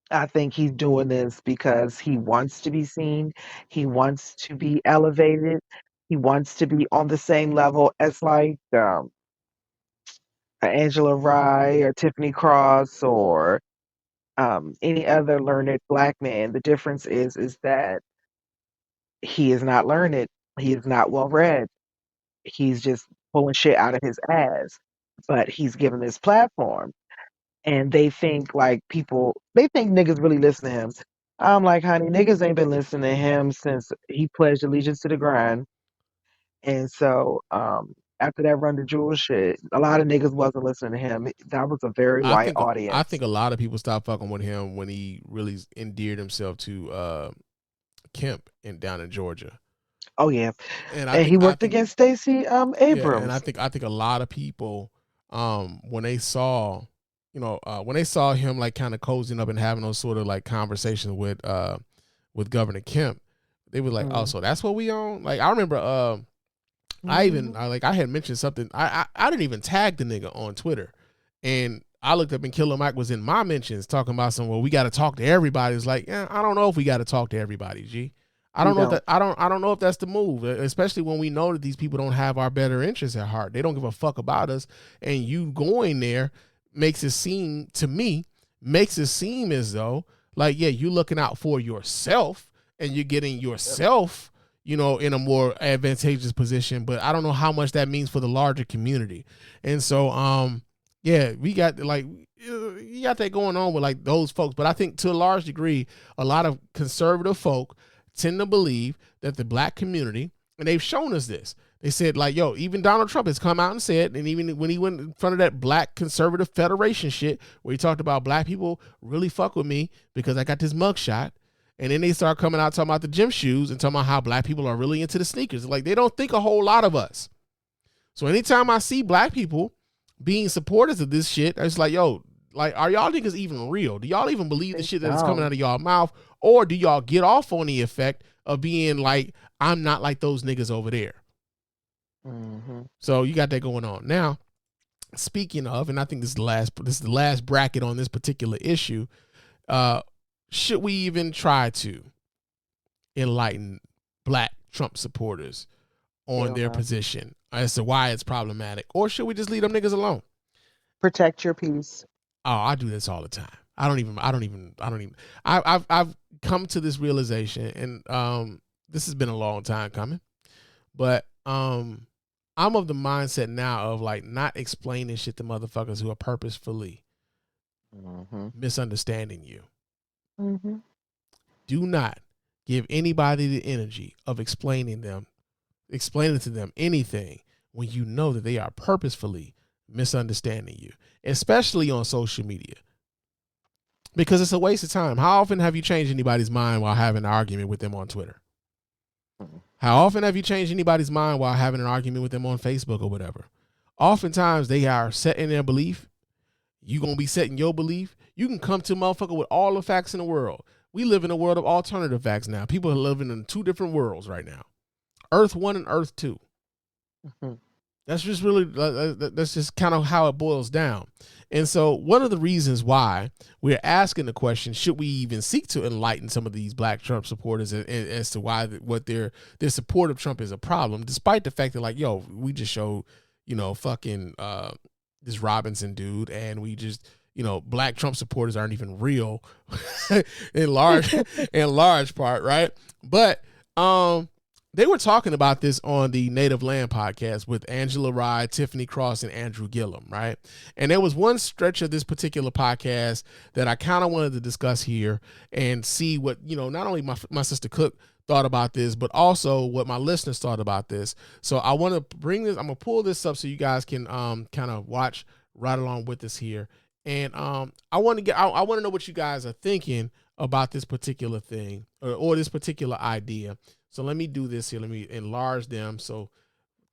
I think he's doing this because he wants to be seen. He wants to be elevated. He wants to be on the same level as like Angela Rye or Tiffany Cross or any other learned black man. The difference is that he is not learned. He is not well read. He's just pulling shit out of his ass. But he's given this platform. And they think they think niggas really listen to him. I'm like, honey, niggas ain't been listening to him since he pledged allegiance to the grind. And so after that Run the Jewels shit, a lot of niggas wasn't listening to him. That was a very white audience. I think a lot of people stopped fucking with him when he really endeared himself to Kemp down in Georgia. Oh yeah, and he worked against Stacey Abrams. Yeah, and I think a lot of people when they saw him like kind of cozying up and having those sort of like conversations with Governor Kemp, they were like, oh, so that's what we on? Like, I remember I had mentioned something. I didn't even tag the nigga on Twitter, and I looked up and Killer Mike was in my mentions talking about we got to talk to everybody. It's like, yeah, I don't know if we got to talk to everybody, G. I don't know if that's the move, especially when we know that these people don't have our better interests at heart. They don't give a fuck about us, and you going there makes it seem as though like, yeah, you looking out for yourself and you're getting yourself, in a more advantageous position. But I don't know how much that means for the larger community. And so, yeah, we got you got that going on with like those folks. But I think to a large degree, a lot of conservative folk tend to believe that the black community, and they've shown us this. They said like, yo, even Donald Trump has come out and said, and even when he went in front of that Black Conservative Federation shit, where he talked about black people really fuck with me because I got this mugshot. And then they start coming out talking about the gym shoes and talking about how black people are really into the sneakers. Like, they don't think a whole lot of us. So anytime I see black people being supporters of this shit, it's like, yo, like, are y'all niggas even real? Do y'all even believe the shit that is coming out of y'all mouth? Or do y'all get off on the effect of being like, I'm not like those niggas over there? Mm-hmm. So you got that going on. Now, speaking of, and I think this is the last bracket on this particular issue, should we even try to enlighten black Trump supporters on their position as to why it's problematic? Or should we just leave them niggas alone? Protect your peace. Oh, I do this all the time. I've come to this realization, and this has been a long time coming, but I'm of the mindset now of like not explaining shit to motherfuckers who are purposefully misunderstanding you. Mm-hmm. Do not give anybody the energy of explaining to them anything when you know that they are purposefully misunderstanding you, especially on social media, because it's a waste of time. How often have you changed anybody's mind while having an argument with them on Twitter? How often have you changed anybody's mind while having an argument with them on Facebook or whatever? Oftentimes they are set in their belief. You gonna be set in your belief. You can come to a motherfucker with all the facts in the world. We live in a world of alternative facts now. People are living in two different worlds right now. Earth 1 and Earth 2. Mm-hmm. That's just really, that's just kind of how it boils down. And so one of the reasons why we're asking the question, should we even seek to enlighten some of these black Trump supporters as to why what their support of Trump is a problem, despite the fact that like, yo, we just showed, fucking this Robinson dude, and we just, black Trump supporters aren't even real in large part, right? But they were talking about this on the Native Land podcast with Angela Rye, Tiffany Cross, and Andrew Gillum, right? And there was one stretch of this particular podcast that I kind of wanted to discuss here and see what, not only my sister Cook thought about this, but also what my listeners thought about this. So I want to bring this, I'm going to pull this up so you guys can kind of watch right along with us here. And I want to know what you guys are thinking about this particular thing or this particular idea. So let me do this here. Let me enlarge them. So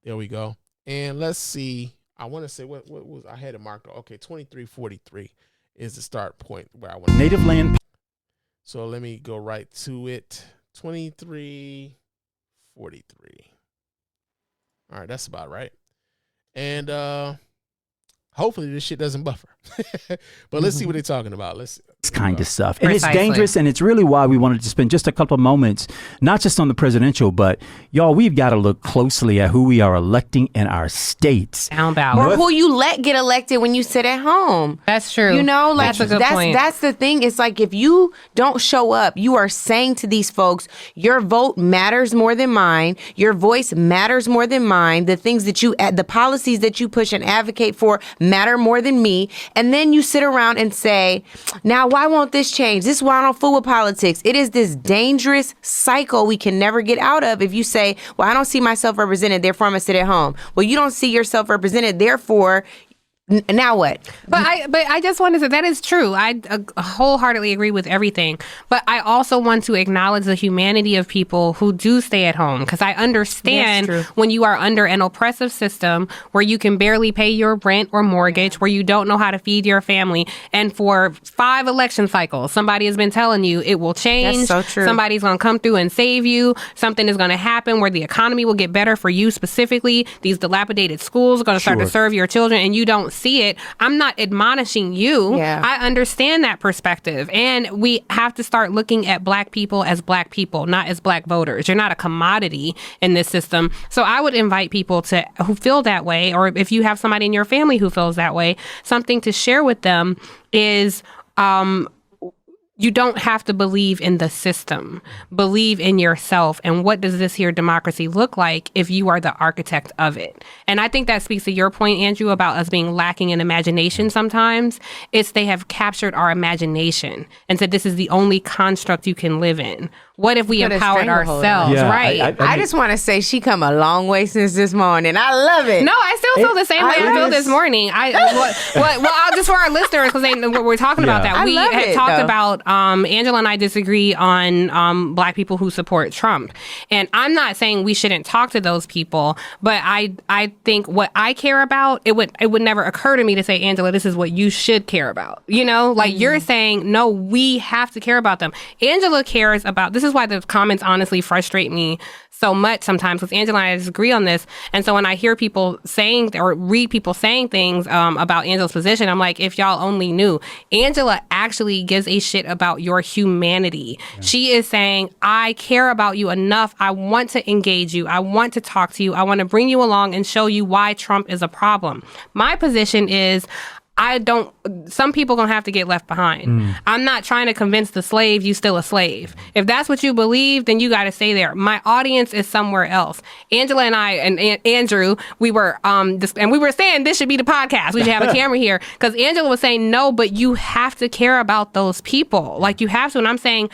there we go. And let's see. I want to say what was I had it marked. Okay, 2343 is the start point where I want Native Land. So let me go right to it. 2343. All right, that's about right. And hopefully this shit doesn't buffer. But let's see what they're talking about. Let's see. Kind of stuff. And it's dangerous, and it's really why we wanted to spend just a couple of moments, not just on the presidential, but y'all, we've got to look closely at who we are electing in our states. Or who you let get elected when you sit at home. That's true. That's a good point. That's the thing. It's like if you don't show up, you are saying to these folks, your vote matters more than mine. Your voice matters more than mine. The things that the policies that you push and advocate for matter more than me. And then you sit around and say, now, why won't this change? This is why I don't fool with politics. It is this dangerous cycle we can never get out of if you say, well, I don't see myself represented, therefore I'm going to sit at home. Well, you don't see yourself represented, therefore Now what? But I just want to say that is true. I wholeheartedly agree with everything. But I also want to acknowledge the humanity of people who do stay at home, because I understand when you are under an oppressive system where you can barely pay your rent or mortgage, where you don't know how to feed your family, and for 5 election cycles, somebody has been telling you it will change. That's so true. Somebody's going to come through and save you. Something is going to happen where the economy will get better for you specifically. These dilapidated schools are going to start to serve your children, and you don't see it. I'm not admonishing you. Yeah. I understand that perspective. And we have to start looking at Black people as Black people, not as Black voters. You're not a commodity in this system. So I would invite people who feel that way, or if you have somebody in your family who feels that way, something to share with them is you don't have to believe in the system. Believe in yourself. And what does this here democracy look like if you are the architect of it? And I think that speaks to your point, Andrew, about us being lacking in imagination sometimes. It's they have captured our imagination and said this is the only construct you can live in. What if we empowered ourselves? Yeah, right. I just want to say she come a long way since this morning. I love it. No, I still feel the same way I feel this morning. I'll just for our listeners, because we're talking about that. We had talked about Angela and I disagree on Black people who support Trump, and I'm not saying we shouldn't talk to those people, but I think what I care about, it would never occur to me to say, Angela, this is what you should care about. You know, like you're saying, no, we have to care about them. Angela cares about this. Is why the comments honestly frustrate me so much sometimes, because Angela and I disagree on this. And so when I hear people saying or read people saying things about Angela's position, I'm like, if y'all only knew, Angela actually gives a shit about your humanity. Yeah. She is saying, I care about you enough. I want to engage you. I want to talk to you. I want to bring you along and show you why Trump is a problem. My position is, some people gonna have to get left behind. I'm not trying to convince the slave you still a slave. If that's what you believe, then you gotta stay there. My audience is somewhere else. Angela and I and Andrew, we were and we were saying this should be the podcast. We should have a camera here, because Angela was saying no, but you have to care about those people. Like you have to, and I'm saying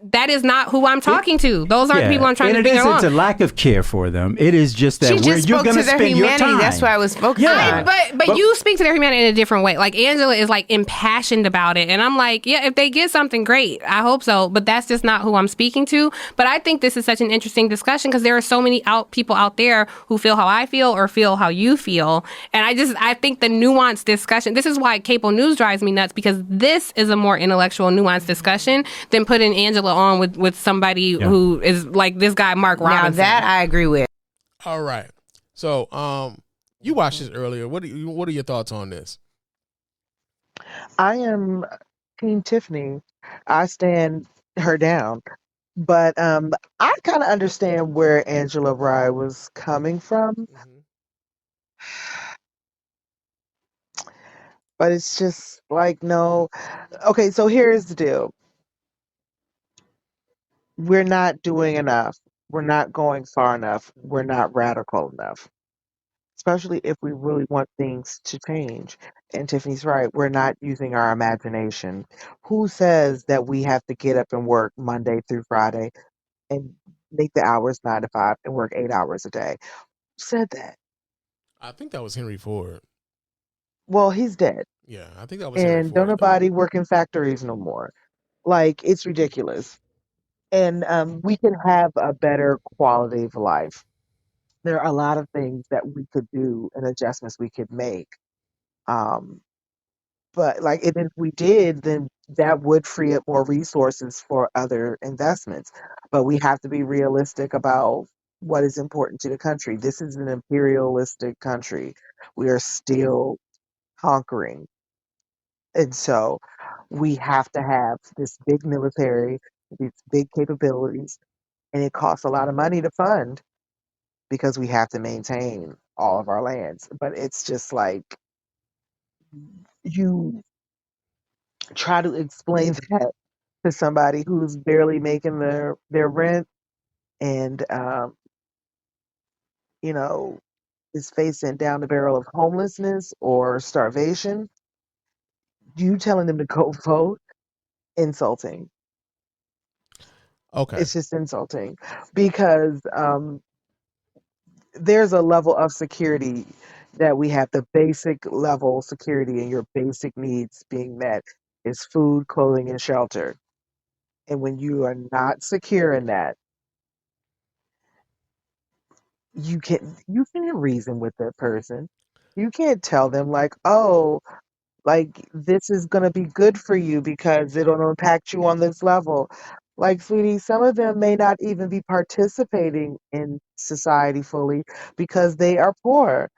that is not who I'm talking to. Those aren't the people I'm trying to bring along. It's a lack of care for them. It is just that where you're going to spend your time. That's why I was focused on. But you speak to their humanity in a different way. Like Angela is like impassioned about it, and I'm like, yeah, if they get something, great. I hope so. But that's just not who I'm speaking to. But I think this is such an interesting discussion because there are so many people out there who feel how I feel or feel how you feel, and I think the nuanced discussion. This is why cable news drives me nuts, because this is a more intellectual, nuanced discussion than putting Angela on with somebody who is like this guy Mark Robinson. Now that I agree with. All right. So you watched this earlier. What are your thoughts on this? I am Team Tiffany. I stand her down. But I kind of understand where Angela Rye was coming from. But it's just like, no. Okay, so here's the deal. We're not doing enough. We're not going far enough. We're not radical enough, especially if we really want things to change. And Tiffany's right. We're not using our imagination. Who says that we have to get up and work Monday through Friday and make the hours 9 to 5 and work 8 hours a day? Who said that? I think that was Henry Ford. Well, he's dead. Yeah, I think that was Henry Ford. And don't nobody work in factories no more. Like, it's ridiculous. And we can have a better quality of life. There are a lot of things that we could do and adjustments we could make. But like, if we did, then that would free up more resources for other investments. But we have to be realistic about what is important to the country. This is an imperialistic country. We are still conquering. And so we have to have this big military, these big capabilities, and it costs a lot of money to fund because we have to maintain all of our lands. But it's just like, you try to explain that to somebody who's barely making their rent and you know, is facing down the barrel of homelessness or starvation. You telling them to go vote, insulting. Okay. It's just insulting because there's a level of security that we have the basic level security and your basic needs being met is food, clothing, and shelter. And when you are not secure in that, you can't reason with that person. You can't tell them like, oh, like this is gonna be good for you because it'll impact you on this level. Like, sweetie, some of them may not even be participating in society fully because they are poor.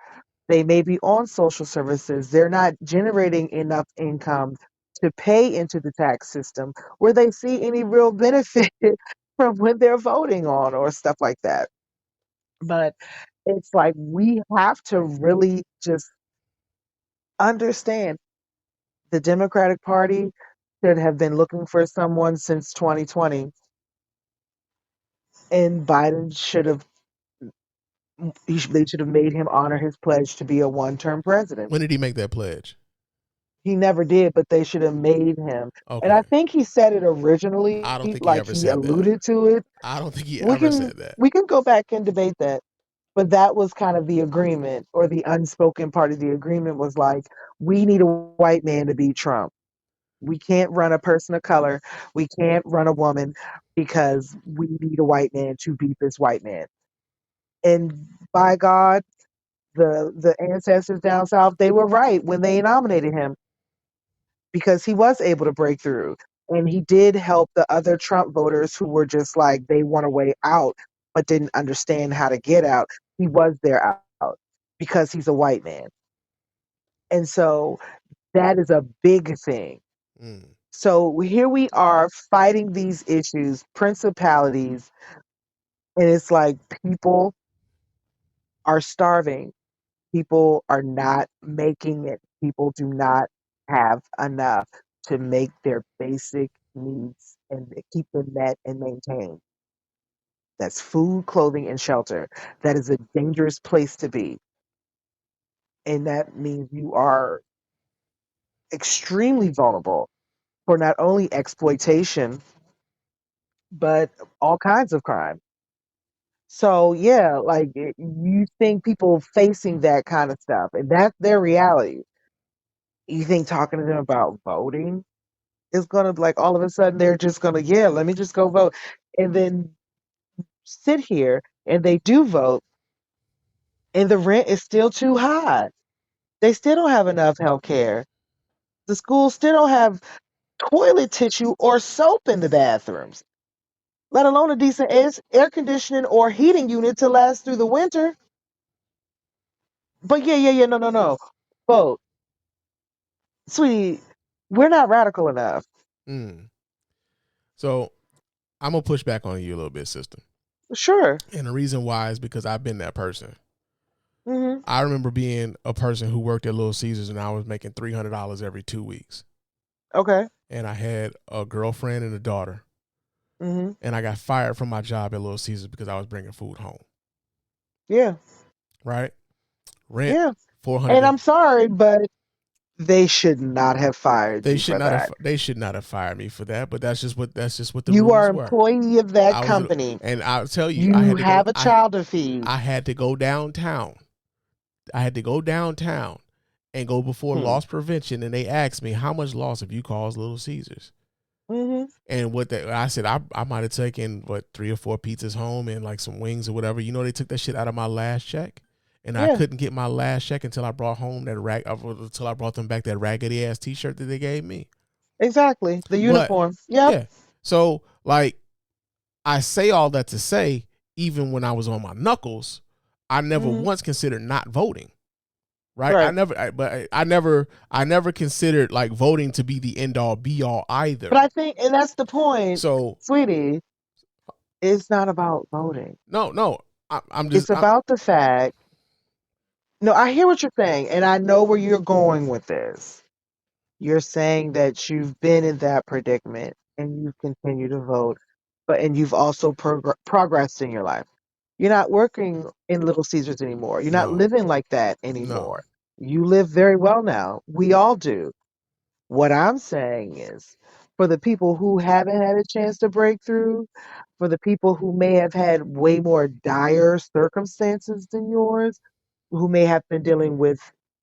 They may be on social services. They're not generating enough income to pay into the tax system where they see any real benefit from when they're voting on or stuff like that. But it's like we have to really just understand the Democratic Party should have been looking for someone since 2020, and Biden should have they should have made him honor his pledge to be a one-term president. When did he make that pledge? He never did, but they should have made him. And Okay. I think he said it originally, I don't think he like ever he said that. alluded to it. I don't think he We ever can said that. we can go back and debate that. But that was kind of the agreement, or the unspoken part of the agreement was like, we need a white man to beat Trump. We can't run a person of color. We can't run a woman because we need a white man to beat this white man. And by God, the ancestors down south, they were right when they nominated him because he was able to break through. And he did help the other Trump voters who were just like they want a way out but didn't understand how to get out. He was their out because he's a white man. And so that is a big thing. So here we are fighting these issues, principalities, and it's like people are starving. People are not making it. People do not have enough to make their basic needs and keep them met and maintained. That's food, clothing, and shelter. That is a dangerous place to be. And that means you are extremely vulnerable for not only exploitation, but all kinds of crime. So yeah, like you think people facing that kind of stuff, and that's their reality. You think talking to them about voting is gonna like all of a sudden they're just gonna, yeah, let me just go vote, and then sit here and they do vote, and the rent is still too high. They still don't have enough health care. The schools still don't have toilet tissue or soap in the bathrooms, let alone a decent air conditioning or heating unit to last through the winter. But yeah, no. Vote. Sweetie, we're not radical enough. So I'm gonna push back on you a little bit, sister. Sure. And the reason why is because I've been that person. Mm-hmm. I remember being a person who worked at Little Caesars and I was making $300 every 2 weeks. Okay. And I had a girlfriend and a daughter. Mm-hmm. And I got fired from my job at Little Caesars because I was bringing food home. Yeah. Right? Rent. Yeah. 400. And I'm sorry, but they should not have fired They you should for not that. have. They should not have fired me for that. But that's just what the You rules are were. employee of that company. And I'll tell you, You I had to have go, a child to feed. I had to go downtown. I had to go downtown and go before loss prevention, and they asked me, how much loss have you caused Little Caesars? Mm-hmm. And I said, I might have taken 3 or 4 pizzas home and like some wings or whatever. You know, they took that shit out of my last check, and I couldn't get my last check until I brought home until I brought them back that raggedy ass T-shirt that they gave me. Exactly, the uniform. Yeah. So like, I say all that to say, even when I was on my knuckles, I never once considered not voting. Right? I never considered like voting to be the end all be all either. But I think, and that's the point. So, sweetie, it's not about voting. No. I'm just. It's about the fact. No, I hear what you're saying, and I know where you're going with this. You're saying that you've been in that predicament and you continue to vote, and you've also progressed in your life. You're not working in Little Caesars anymore. You're not living like that anymore. You live very well now. We all do. What I'm saying is, for the people who haven't had a chance to break through, for the people who may have had way more dire circumstances than yours, who may have been dealing with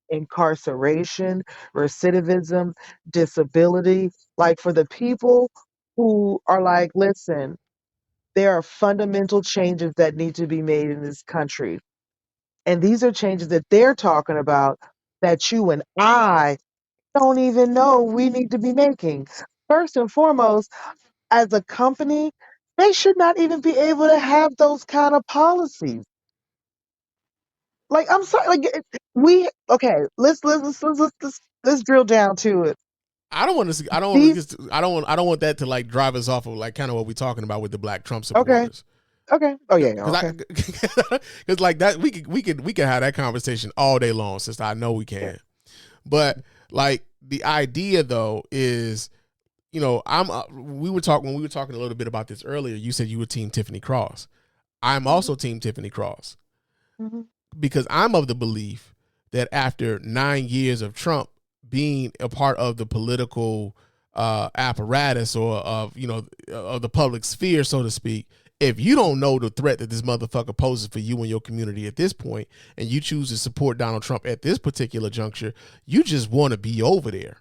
incarceration, recidivism, disability. Like for the people who are like, listen, there are fundamental changes that need to be made in this country. And these are changes that they're talking about that you and I don't even know we need to be making. First and foremost, as a company, they should not even be able to have those kind of policies. Like, I'm sorry, like we okay. Let's drill down to it. I don't want to. I don't want to. I don't want that to like drive us off of like kind of what we're talking about with the Black Trump supporters. Okay. Oh yeah. Okay. Because like that, we could have that conversation all day long. Since I know we can, but like the idea though is, you know, we were talking a little bit about this earlier. You said you were Team Tiffany Cross. I'm also Team Tiffany Cross because I'm of the belief that after 9 years of Trump being a part of the political apparatus or of the public sphere, so to speak, if you don't know the threat that this motherfucker poses for you and your community at this point, and you choose to support Donald Trump at this particular juncture, you just want to be over there.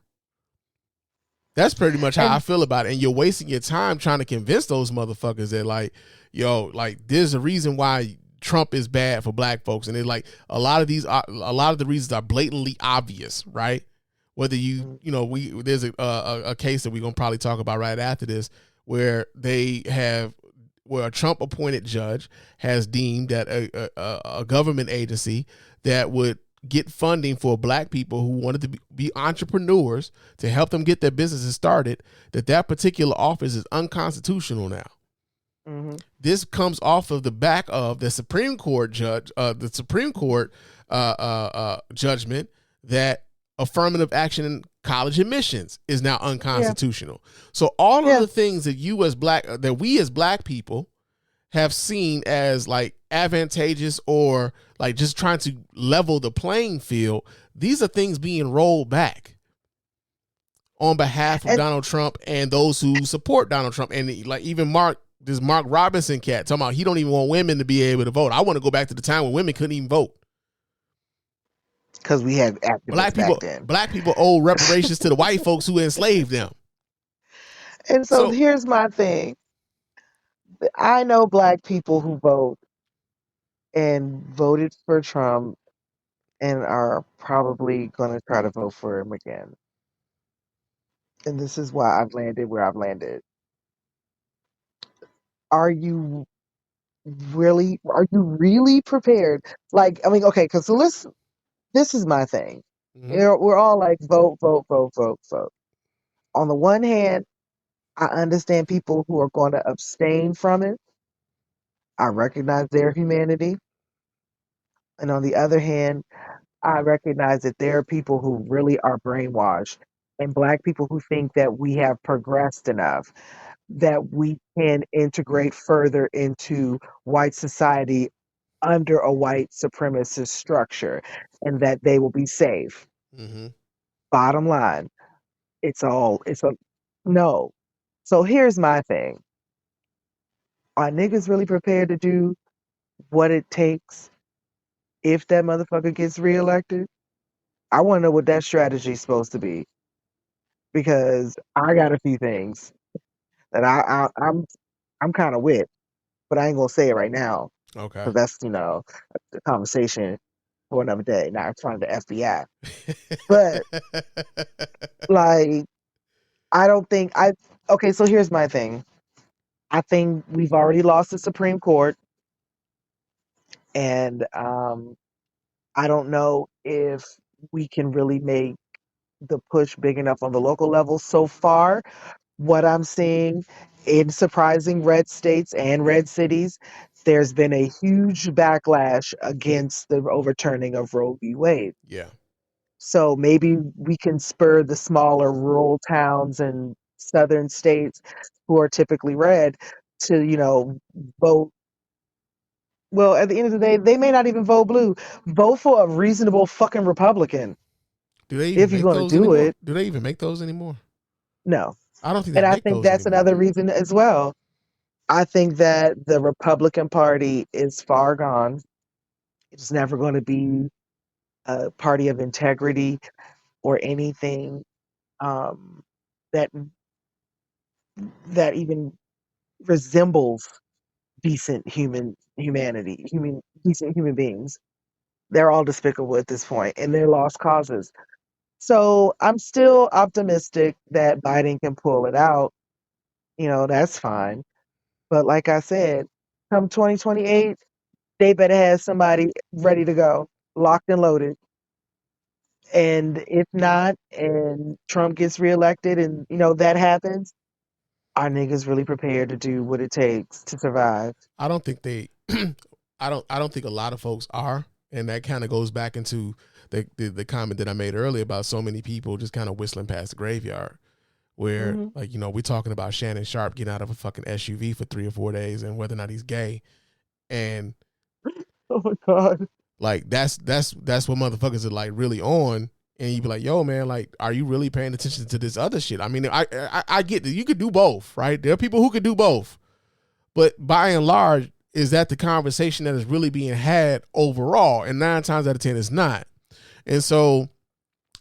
That's pretty much how I feel about it. And you're wasting your time trying to convince those motherfuckers that like, yo, like there's a reason why Trump is bad for black folks. And it's like a lot of the reasons are blatantly obvious, right? Whether there's a case that we're going to probably talk about right after this where a Trump appointed judge has deemed that a government agency that would get funding for black people who wanted to be entrepreneurs to help them get their businesses started, that particular office is unconstitutional now. Mm-hmm. This comes off of the back of the Supreme Court judgment that affirmative action in college admissions is now unconstitutional. Yeah. So all of the things that we as black people have seen as like advantageous or like just trying to level the playing field, these are things being rolled back on behalf of Donald Trump and those who support Donald Trump. And like even Mark Robinson cat talking about he don't even want women to be able to vote. I want to go back to the time when women couldn't even vote. Because we had black people back then. Black people owe reparations to the white folks who enslaved them. And so here's my thing. I know black people who vote and voted for Trump and are probably going to try to vote for him again. And this is why I've landed where I've landed. Are you really prepared? Like, I mean, okay, because this is my thing. Mm-hmm. We're all like, vote. On the one hand, I understand people who are going to abstain from it. I recognize their humanity. And on the other hand, I recognize that there are people who really are brainwashed and black people who think that we have progressed enough that we can integrate further into white society under a white supremacist structure and that they will be safe. Mm-hmm. Bottom line, no. So here's my thing. Are niggas really prepared to do what it takes if that motherfucker gets reelected? I want to know what that strategy is supposed to be. Because I got a few things that I'm kind of with, but I ain't gonna say it right now. Okay. Because that's the conversation for another day. Not in front of the FBI. But like, I don't think okay, so here's my thing. I think we've already lost the Supreme Court. And I don't know if we can really make the push big enough on the local level. So far, what I'm seeing in surprising red states and red cities, there's been a huge backlash against the overturning of Roe v. Wade. Yeah. So maybe we can spur the smaller rural towns and southern states who are typically red to, vote. Well, at the end of the day, they may not even vote blue. Vote for a reasonable fucking Republican. Do they even make those anymore? Do they even make those anymore? No. I don't think and I think that's another reason as well. I think that the Republican Party is far gone. It's never going to be a party of integrity or anything um, that that even resembles decent decent human beings. They're all despicable at this point, and they're lost causes. So I'm still optimistic that Biden can pull it out. That's fine. But like I said, come 2028, they better have somebody ready to go, locked and loaded. And if not, and Trump gets reelected and that happens, our niggas really prepared to do what it takes to survive. I don't think they I don't think a lot of folks are. And that kind of goes back into the comment that I made earlier about so many people just kind of whistling past the graveyard. Where we're talking about Shannon Sharp getting out of a fucking SUV for 3 or 4 days and whether or not he's gay. And oh my God. Like that's what motherfuckers are like really on. And you be like, yo, man, like, are you really paying attention to this other shit? I mean, I get that you could do both, right? There are people who could do both. But by and large, is that the conversation that is really being had overall? And 9 times out of 10, it's not. And so,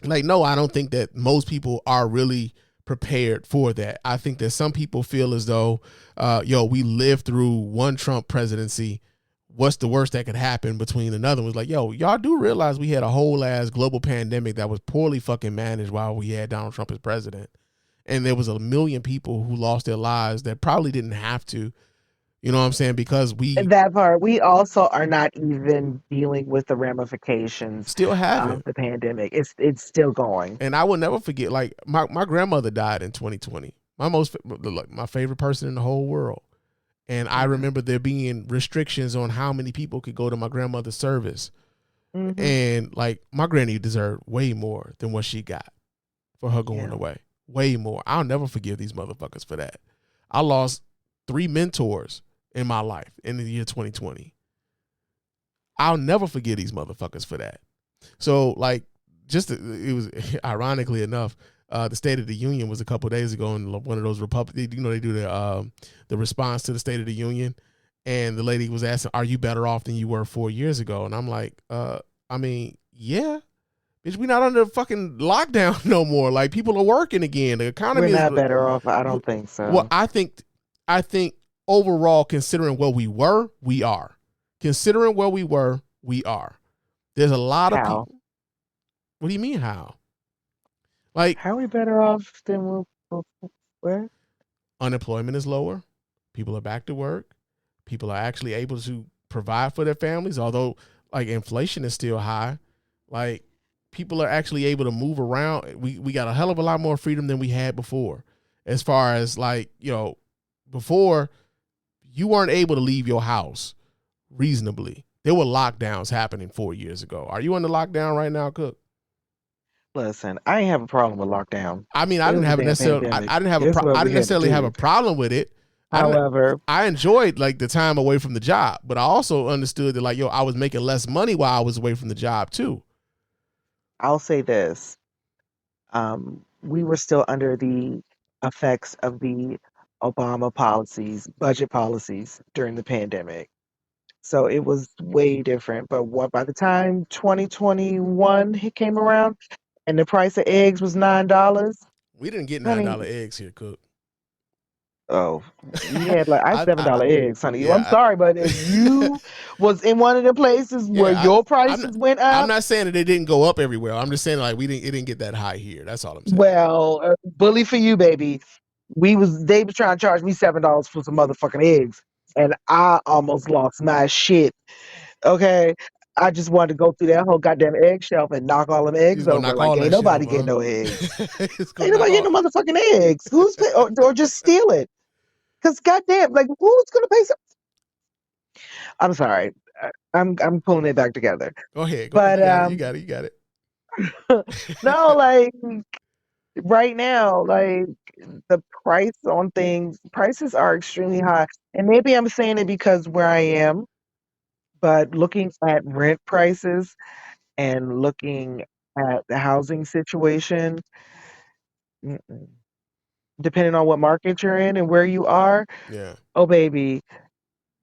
like, no, I don't think that most people are really prepared for that. I think that some people feel as though, we lived through one Trump presidency. What's the worst that could happen between another? Was like, yo, y'all do realize we had a whole ass global pandemic that was poorly fucking managed while we had Donald Trump as president. And there was 1 million people who lost their lives that probably didn't have to. You know what I'm saying? Because that part, we also are not even dealing with the ramifications still have of the pandemic. It's still going. And I will never forget, like, my grandmother died in 2020. My favorite person in the whole world. And I remember there being restrictions on how many people could go to my grandmother's service. Mm-hmm. And like my granny deserved way more than what she got for her going away. Way more. I'll never forgive these motherfuckers for that. I lost 3 mentors in my life in the year 2020. I'll never forgive these motherfuckers for that. So like, it was ironically enough, the State of the Union was a couple of days ago, and one of those they do the response to the State of the Union, and the lady was asking, "Are you better off than you were 4 years ago?" And I'm like, I mean, yeah, bitch, we not under fucking lockdown no more. Like people are working again. The economy We're not better off. I don't think so. Well, I think overall, considering where we were, we are. Considering where we were, we are. There's a lot of people. What do you mean how? Like, how are we better off than where? Unemployment is lower. People are back to work. People are actually able to provide for their families, although like inflation is still high. Like people are actually able to move around. We got a hell of a lot more freedom than we had before. As far as like, before you weren't able to leave your house reasonably. There were lockdowns happening 4 years ago. Are you under lockdown right now, Cook? Listen, I ain't have a problem with lockdown. I mean, I didn't necessarily have a problem with it. However, I enjoyed like the time away from the job, but I also understood that like, I was making less money while I was away from the job too. I'll say this. We were still under the effects of the Obama budget policies during the pandemic. So it was way different. But by the time 2021 came around and the price of eggs was $9. We didn't get $9 eggs here, Cook. Oh, you had like $7 eggs, honey. Yeah, I'm sorry, but if you was in one of the places where your prices went up, I'm not saying that they didn't go up everywhere. I'm just saying like it didn't get that high here. That's all I'm saying. Well, bully for you, baby. They was trying to charge me $7 for some motherfucking eggs, and I almost lost my shit. Okay. I just wanted to go through that whole goddamn egg shelf and knock all them eggs over. Like, ain't nobody getting no eggs. Ain't nobody getting no motherfucking eggs. Or just steal it. Because goddamn, like, who's gonna pay some? I'm sorry. I'm pulling it back together. Go ahead. You got it. No, like right now, like the prices are extremely high. And maybe I'm saying it because where I am, but looking at rent prices and looking at the housing situation, depending on what market you're in and where you are, yeah. Oh baby,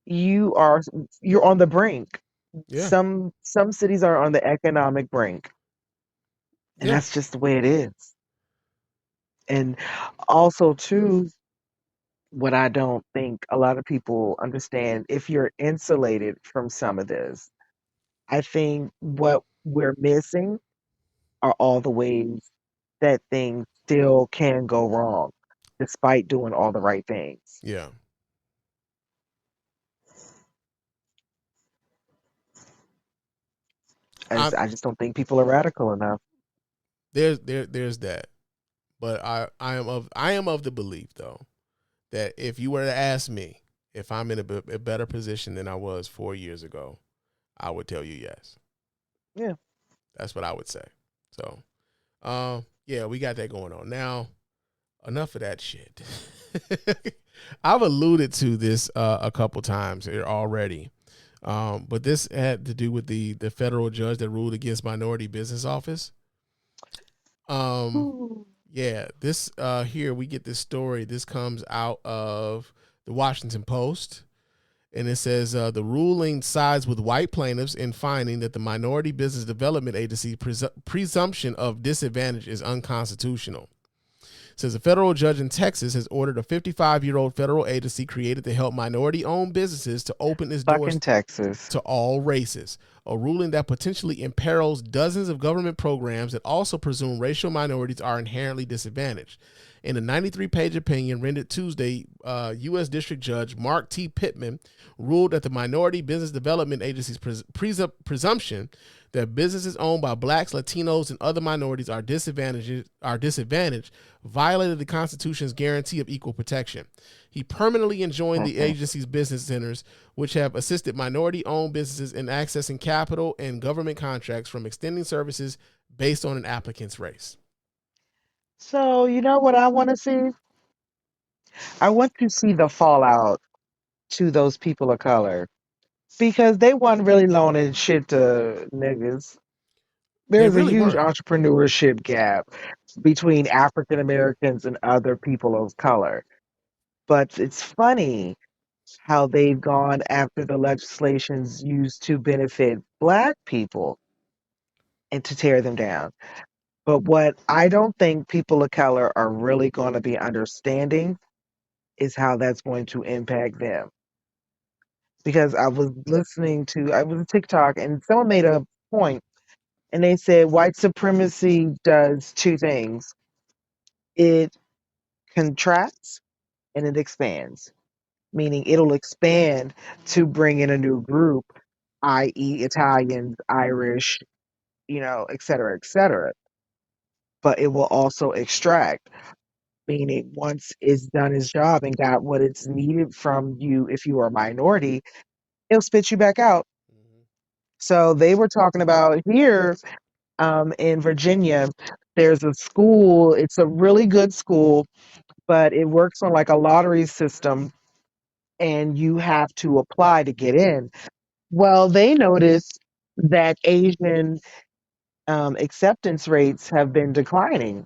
you're on the brink. Yeah. Some cities are on the economic brink, and Yeah. that's just the way it is. And also, too, what I don't think a lot of people understand, if you're insulated from some of this, I think what we're missing are all the ways that things still can go wrong despite doing all the right things. Yeah. I I just don't think people are radical enough. there's that. But I am of the belief though that if you were to ask me if I'm in a better position than I was 4 years ago, I would tell you yes. Yeah. That's what I would say. So, yeah, we got that going on. Now, enough of that shit. I've alluded to this a couple times here already. But this had to do with the federal judge that ruled against Minority Business Office. Yeah, this here we get this story. This comes out of the Washington Post. And it says the ruling sides with white plaintiffs in finding that the Minority Business Development Agency presumption of disadvantage is unconstitutional. It says a federal judge in Texas has ordered a 55-year-old federal agency created to help minority-owned businesses to open its doors Texas to all races, a ruling that potentially imperils dozens of government programs that also presume racial minorities are inherently disadvantaged. In a 93-page opinion rendered Tuesday, U.S. District Judge Mark T. Pittman ruled that the Minority Business Development Agency's presumption that businesses owned by blacks, Latinos, and other minorities are disadvantaged violated the Constitution's guarantee of equal protection. He permanently enjoined the agency's business centers, which have assisted minority-owned businesses in accessing capital and government contracts, from extending services based on an applicant's race. So, you know what I want to see? I want to see the fallout to those people of color because they weren't really loaning shit to niggas. They There's a really huge weren't. entrepreneurship gap between African Americans and other people of color. But it's funny how they've gone after the legislations used to benefit black people and to tear them down. But what I don't think people of color are really going to be understanding is how that's going to impact them. Because I was I was on TikTok and someone made a point and they said white supremacy does two things. It contracts and it expands, meaning it'll expand to bring in a new group, i.e. Italians, Irish, et cetera, et cetera. But it will also extract, meaning once it's done its job and got what it's needed from you, if you are a minority, it'll spit you back out. So they were talking about here in Virginia, there's a school, it's a really good school, but it works on like a lottery system and you have to apply to get in. Well, they noticed that Asian acceptance rates have been declining,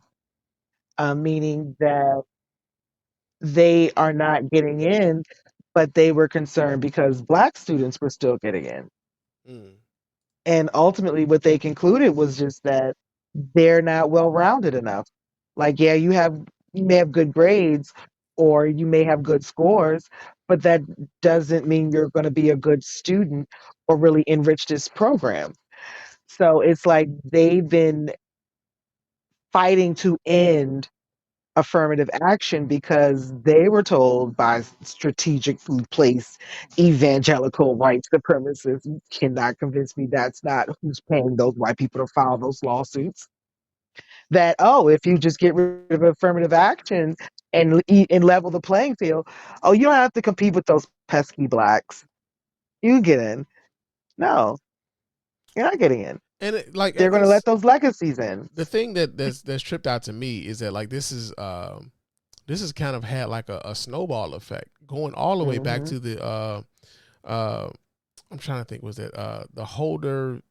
meaning that they are not getting in, but they were concerned because black students were still getting in. Mm. And ultimately, what they concluded was just that they're not well rounded enough. Like, yeah, you may have good grades or you may have good scores, but that doesn't mean you're going to be a good student or really enrich this program. So it's like they've been fighting to end affirmative action because they were told by strategically placed evangelical white supremacists, you cannot convince me that's not who's paying those white people to file those lawsuits, that, oh, if you just get rid of affirmative action and level the playing field, oh, you don't have to compete with those pesky blacks. You get in. No, you're not getting in. And it, like, I They're going to guess let those legacies in. the thing that's tripped out to me is that, like, this is kind of had like a snowball effect going all the way back to the I'm trying to think, was that the Holder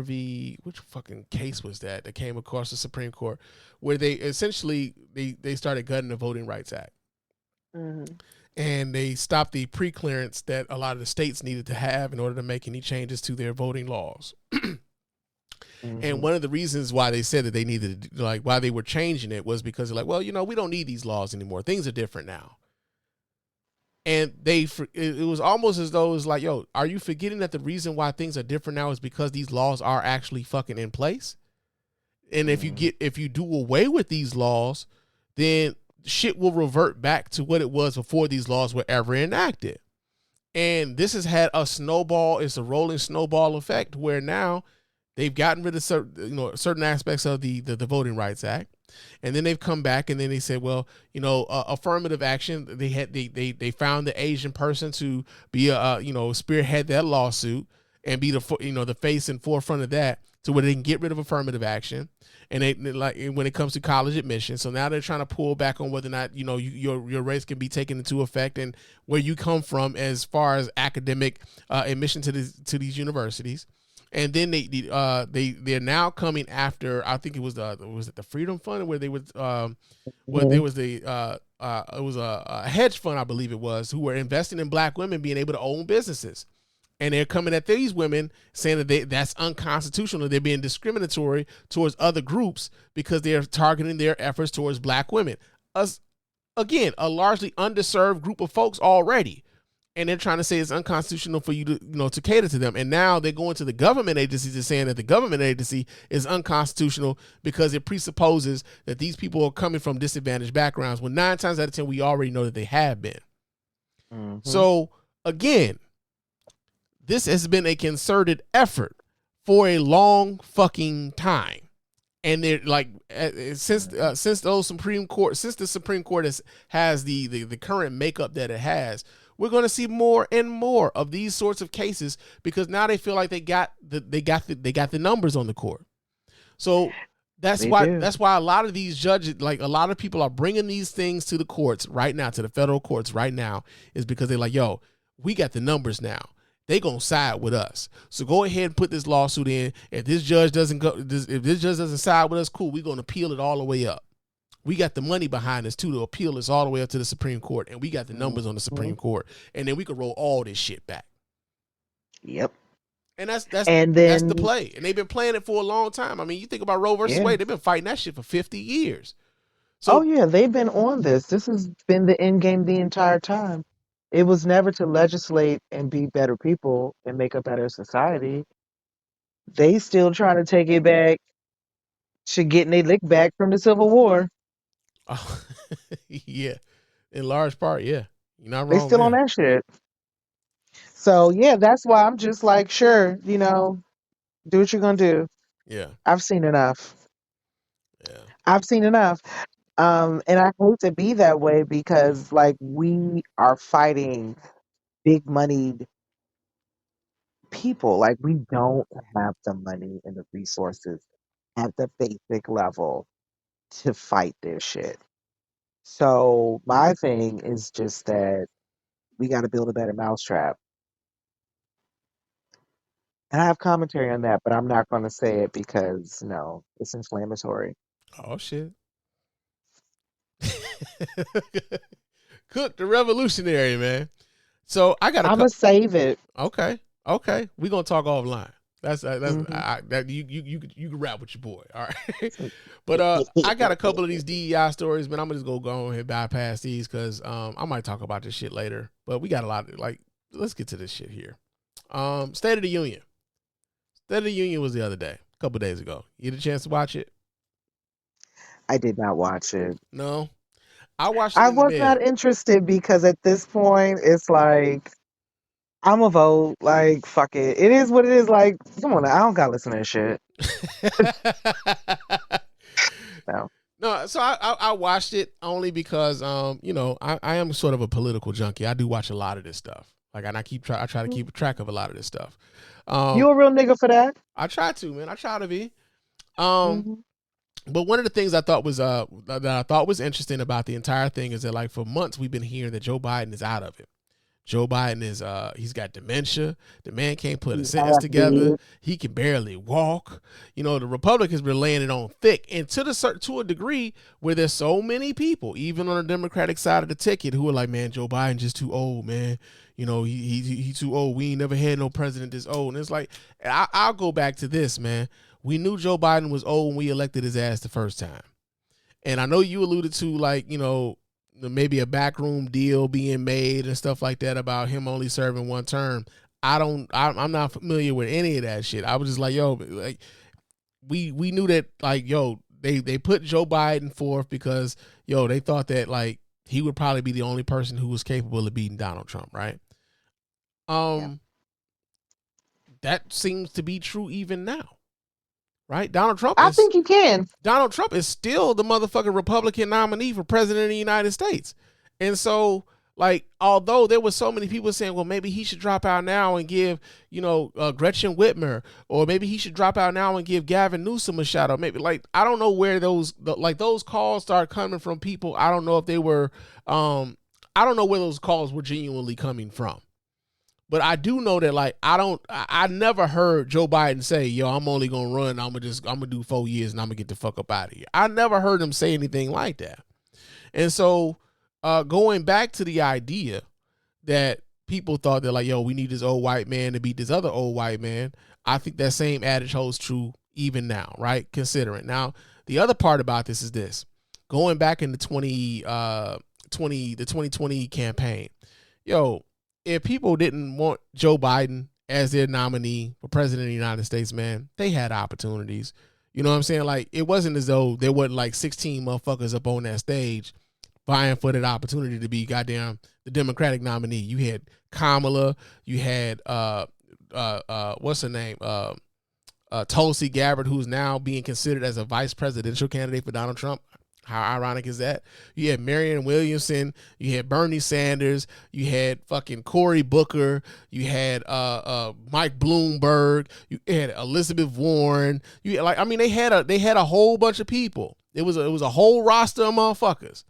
v. which fucking case was that came across the Supreme Court, where they essentially they started gutting the Voting Rights Act. and they stopped the pre-clearance that a lot of the states needed to have in order to make any changes to their voting laws. And one of the reasons why they said that they needed, like, why they were changing it was because they're like, well, we don't need these laws anymore. Things are different now. And it was almost as though it was like, yo, are you forgetting that the reason why things are different now is because these laws are actually fucking in place? And if you do away with these laws, then shit will revert back to what it was before these laws were ever enacted. And this has had a snowball. It's a rolling snowball effect where now they've gotten rid of certain aspects of the Voting Rights Act, and then they've come back and then they said, well, affirmative action. They found the Asian person to be spearhead that lawsuit and be the face and forefront of that, to where they can get rid of affirmative action. And they like when it comes to college admission. So now they're trying to pull back on whether or not your race can be taken into effect and where you come from as far as academic admission to these universities. And then they're now coming after, I think it was the Freedom Fund, where they was it was a hedge fund, I believe it was, who were investing in black women being able to own businesses. And they're coming at these women saying that that's unconstitutional. They're being discriminatory towards other groups because they're targeting their efforts towards black women. Again, a largely underserved group of folks already. And they're trying to say it's unconstitutional for you to, to cater to them. And now they're going to the government agencies and saying that the government agency is unconstitutional because it presupposes that these people are coming from disadvantaged backgrounds, when 9 times out of 10, we already know that they have been. Mm-hmm. So again, this has been a concerted effort for a long fucking time. And they're like, since the Supreme Court has the current makeup that it has, we're going to see more and more of these sorts of cases because now they feel like they got the numbers on the court. So that's why a lot of these judges, like a lot of people are bringing these things to the courts right now, to the federal courts right now, is because they're like, yo, we got the numbers now. They gonna side with us. So go ahead and put this lawsuit in. If this judge doesn't side with us, cool. We're gonna appeal it all the way up. We got the money behind us too to appeal this all the way up to the Supreme Court, and we got the numbers on the Supreme Court, and then we could roll all this shit back. Yep. And that's the play, and they've been playing it for a long time. I mean, you think about Roe versus Wade; they've been fighting that shit for 50 years. So, they've been on this. This has been the end game the entire time. It was never to legislate and be better people and make a better society. They still trying to take it back to getting a lick back from the Civil War. Oh, yeah, in large part, yeah. You're not wrong. They still on that shit. So that's why I'm just like, sure, do what you're gonna do. Yeah, I've seen enough. Yeah, I've seen enough. And I hate to be that way because, like, we are fighting big moneyed people. Like, we don't have the money and the resources at the basic level to fight this shit. So my thing is just that we got to build a better mousetrap. And I have commentary on that, but I'm not going to say it because, it's inflammatory. Oh, shit. Cook the revolutionary, man. So I'm gonna save it. Okay. We're gonna talk offline. That's you can rap with your boy. All right. But I got a couple of these DEI stories, but I'm gonna just go ahead and bypass these because I might talk about this shit later. But we got a lot of let's get to this shit here. State of the Union. State of the Union was the other day, a couple of days ago. You had a chance to watch it? I did not watch it. No. I watched it. I was not interested because at this point it's like I'm a vote. Like, fuck it. It is what it is. Like, come on, I don't gotta listen to that shit. No, so I watched it only because I am sort of a political junkie. I do watch a lot of this stuff. Like, and I try to keep track of a lot of this stuff. You a real nigga for that? I try to, man. I try to be. But one of the things I thought was interesting about the entire thing is that, like, for months we've been hearing that Joe Biden is out of it. Joe Biden is he's got dementia. The man can't put a sentence together. He can barely walk. You know, the Republicans been laying it on thick, and to a degree where there's so many people, even on the Democratic side of the ticket, who are like, man, Joe Biden just too old, man. You know, he too old. We ain't never had no president this old. And it's like, I'll go back to this, man. We knew Joe Biden was old when we elected his ass the first time. And I know you alluded to, like, you know, maybe a backroom deal being made and stuff like that about him only serving one term. I'm not familiar with any of that shit. I was just like, yo, like we knew that, like, yo, they put Joe Biden forth because, yo, they thought that, like, he would probably be the only person who was capable of beating Donald Trump, right? That seems to be true even now. Right? Donald Trump is still the motherfucking Republican nominee for president of the United States. And so, like, although there were so many people saying, well, maybe he should drop out now and give, you know, Gretchen Whitmer, or maybe he should drop out now and give Gavin Newsom a shot, or maybe, like, I don't know where those calls start coming from people. I don't know if they were, I don't know where those calls were genuinely coming from. But I do know that, like, I never heard Joe Biden say, yo, I'm only going to run. I'm going to do 4 years and I'm going to get the fuck up out of here. I never heard him say anything like that. And so going back to the idea that people thought that, like, yo, we need this old white man to beat this other old white man. I think that same adage holds true even now, right? Considering. Now, the other part about this is this. Going back in the 2020 campaign, yo, if people didn't want Joe Biden as their nominee for president of the United States, man, they had opportunities. You know what I'm saying? Like, it wasn't as though there wasn't like 16 motherfuckers up on that stage vying for that opportunity to be goddamn the Democratic nominee. You had Kamala, you had what's her name? Tulsi Gabbard, who's now being considered as a vice presidential candidate for Donald Trump. How ironic is that? You had Marianne Williamson, you had Bernie Sanders, you had fucking Cory Booker, you had Mike Bloomberg, you had Elizabeth Warren. You had, like, I mean, they had a whole bunch of people. It was a whole roster of motherfuckers.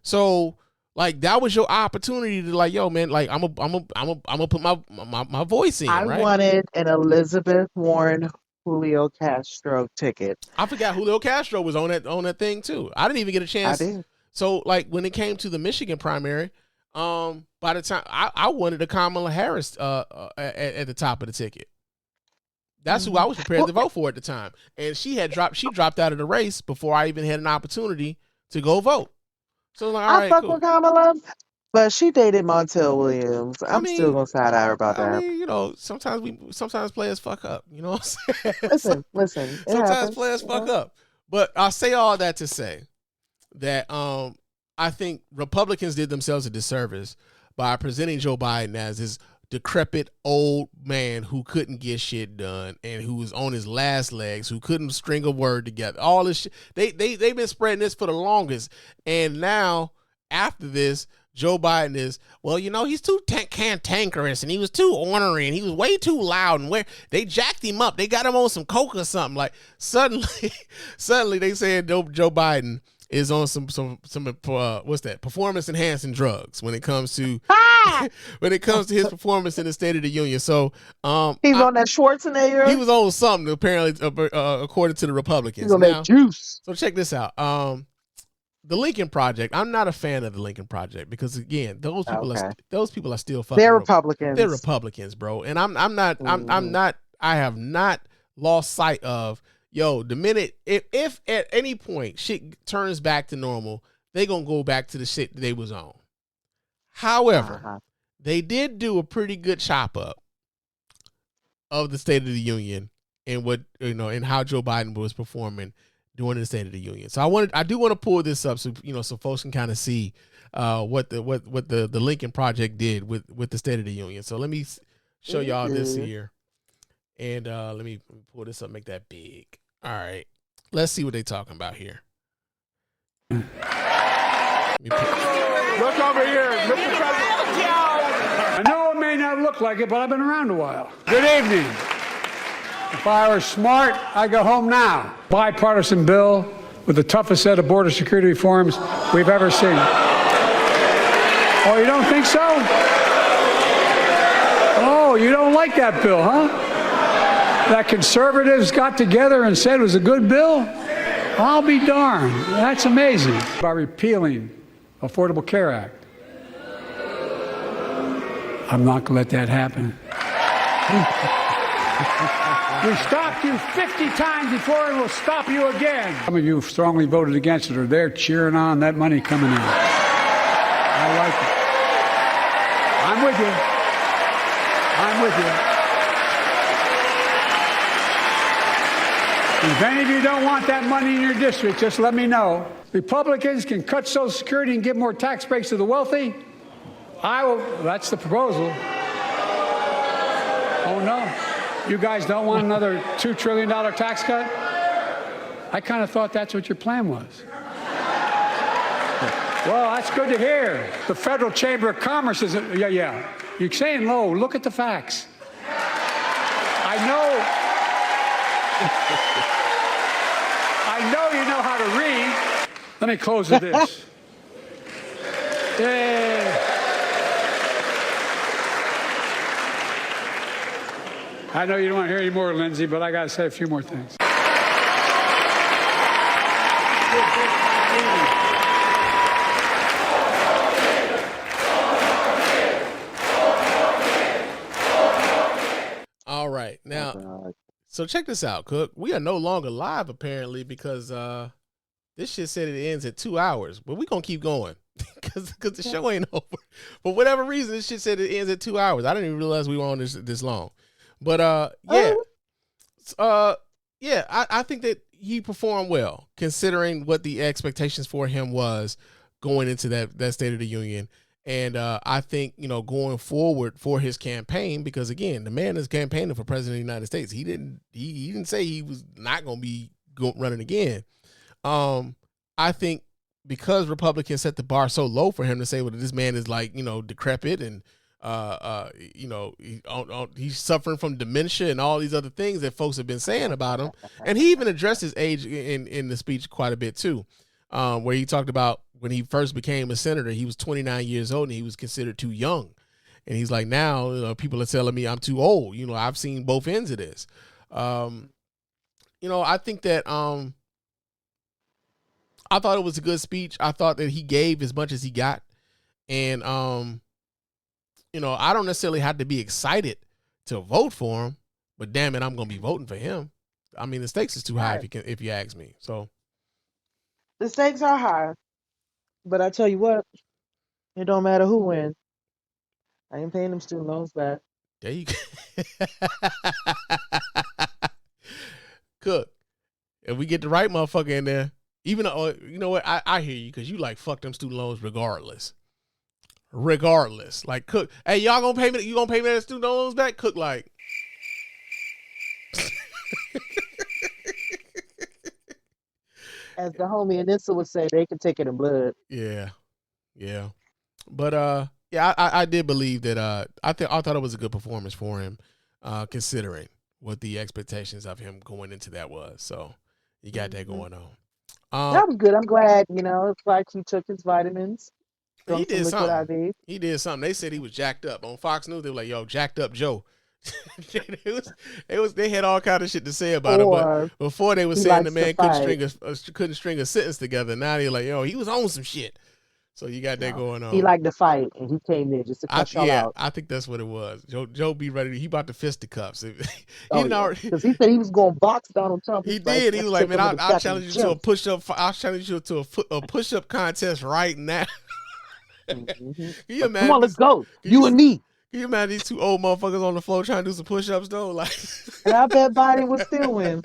So, like, that was your opportunity to, like, yo, man, like, I'm gonna put my voice in. I wanted an Elizabeth Warren, Julio Castro ticket. I forgot Julio Castro was on that thing too. I didn't even get a chance. I did. So, like, when it came to the Michigan primary, by the time I wanted a Kamala Harris at the top of the ticket. That's who I was prepared to vote for at the time. And she dropped out of the race before I even had an opportunity to go vote. So, like, all right, fuck cool. with Kamala, but she dated Montel Williams. I'm still gonna side eye about that. I mean, you know, sometimes players fuck up. You know what I'm saying? Listen. Sometimes players fuck up. But I'll say all that to say that I think Republicans did themselves a disservice by presenting Joe Biden as this decrepit old man who couldn't get shit done and who was on his last legs, who couldn't string a word together. All this shit. They've been spreading this for the longest. And now, after this, Joe Biden is, well, you know, he's too cantankerous and he was too ornery and he was way too loud, and where they jacked him up. They got him on some coke or something. Like, suddenly they said Joe Biden is on some what's that? Performance enhancing drugs when it comes to his performance in the State of the Union. So he's on that Schwarzenegger. He was on something apparently, according to the Republicans. He's on that juice. So check this out. The Lincoln Project. I'm not a fan of the Lincoln Project because, again, those people are still fucking. They're Republicans. They're Republicans, bro. And I'm not. I have not lost sight of, yo, the minute if at any point shit turns back to normal, they gonna go back to the shit that they was on. However, they did do a pretty good chop up of the State of the Union and what, you know, and how Joe Biden was performing during the State of the Union. So I do want to pull this up so, you know, so folks can kind of see what the Lincoln Project did with the State of the Union. So let me show y'all this here. And let me pull this up, make that big. All right. Let's see what they're talking about here. Look over here, Mr. President. I know it may not look like it, but I've been around a while. Good evening. If I were smart, I'd go home now. Bipartisan bill with the toughest set of border security reforms we've ever seen. Oh, you don't think so? like that bill, huh? That conservatives got together and said it was a good bill? I'll be darned. That's amazing. By repealing Affordable Care Act. I'm not going to let that happen. We stopped you 50 times before and we'll stop you again. Some of you strongly voted against it or they're cheering on that money coming in. I like it. I'm with you. I'm with you. If any of you don't want that money in your district, just let me know. Republicans can cut Social Security and give more tax breaks to the wealthy. I will. That's the proposal. Oh, no. You guys don't want another $2 trillion tax cut? I kind of thought that's what your plan was. Well, that's good to hear. The Federal Chamber of Commerce is, yeah. You're saying low. Look at the facts. I know you know how to read. Let me close with this. Yeah. I know you don't want to hear any more, Lindsay, but I got to say a few more things. All right. Now, so check this out, Cook. We are no longer live, apparently, because this shit said it ends at 2 hours. But we're going to keep going because the show ain't over. For whatever reason, this shit said it ends at 2 hours. I didn't even realize we were on this long. But, I think that he performed well, considering what the expectations for him was going into that State of the Union. And I think, going forward for his campaign, because again, the man is campaigning for president of the United States. He didn't say he was not going to be running again. I think because Republicans set the bar so low for him to say, well, this man is like, decrepit and, he's suffering from dementia and all these other things that folks have been saying about him. And he even addressed his age in the speech quite a bit too, where he talked about when he first became a senator, he was 29 years old and he was considered too young. And he's like, now, people are telling me I'm too old. I've seen both ends of this. I think that I thought it was a good speech. I thought that he gave as much as he got. And, I don't necessarily have to be excited to vote for him, but damn it, I'm going to be voting for him. I mean, the stakes is too high if you ask me. So the stakes are high, but I tell you what, it don't matter who wins. I ain't paying them student loans back. There you go. Cook, if we get the right motherfucker in there, even though, you know what, I hear you because you like fuck them student loans regardless. Like Cook, hey, y'all gonna pay me? You gonna pay me that student loans back? Cook like. As the homie Anissa would say, they can take it in blood. Yeah. But I did believe that I thought it was a good performance for him, considering what the expectations of him going into that was. So you got that going on. That was good. I'm glad. It's like he took his vitamins. He did something. They said he was jacked up on Fox News. They were like, "Yo, jacked up Joe." They had all kind of shit to say about him, but before they were saying the man couldn't string a sentence together. Now they're like, "Yo, he was on some shit." So you got that going on. He liked to fight, and he came there just to cut y'all out. I think that's what it was. Joe be ready. He about to fisticuffs. Because he said he was going to box Donald Trump. He did. He was like, "Man, I'll challenge you to a push-up. I'll challenge you to a push-up contest right now." Come on, let's go. You and me. Can you imagine these two old motherfuckers on the floor trying to do some push-ups though? Like, and I bet Biden would still win.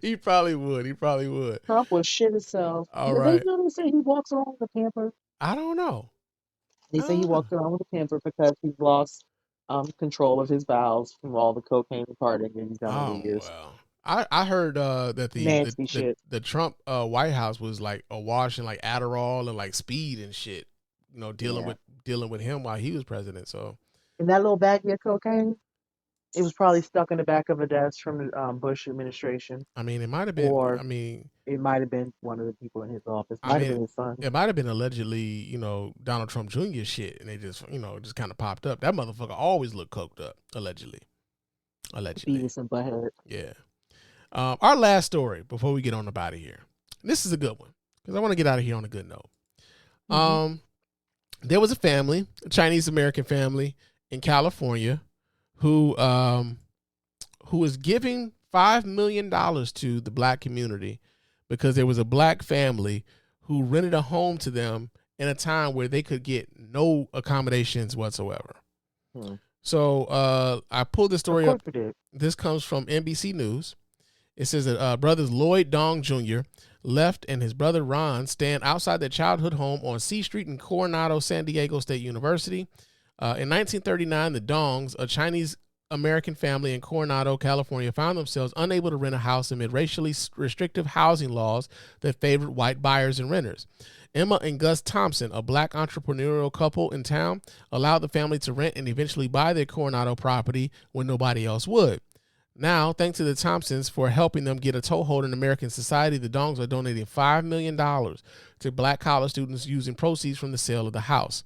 He probably would. Trump would shit himself. All right. They say he walks around with a pamper. I don't know. They say he walks around with a pamper because he's lost control of his bowels from all the cocaine and partying that he's done over the years. Well. I heard that the Trump White House was like awash in like Adderall and like speed and shit. Dealing with him while he was president. So in that little baggie of cocaine, It was probably stuck in the back of a desk from the Bush administration. I mean, it might have been. Or I mean, it might have been one of the people in his office. I Might have mean, been his son. it might have been allegedly, Donald Trump Jr. shit, and they just, just kind of popped up. That motherfucker always looked coked up, allegedly. Beavis and Butthead. Yeah. Our last story before we get on about it here. This is a good one because I want to get out of here on a good note. There was a family, a Chinese American family in California, who is giving $5 million to the black community because there was a black family who rented a home to them in a time where they could get no accommodations whatsoever. So I pulled this story up. This comes from NBC News. It says that brothers Lloyd Dong Jr. left and his brother Ron stand outside their childhood home on C Street in Coronado, San Diego State University. In 1939, the Dongs, a Chinese American family in Coronado, California, found themselves unable to rent a house amid racially restrictive housing laws that favored white buyers and renters. Emma and Gus Thompson, a black entrepreneurial couple in town, allowed the family to rent and eventually buy their Coronado property when nobody else would. Now, thanks to the Thompsons for helping them get a toehold in American society, the Dongs are donating $5 million to black college students using proceeds from the sale of the house.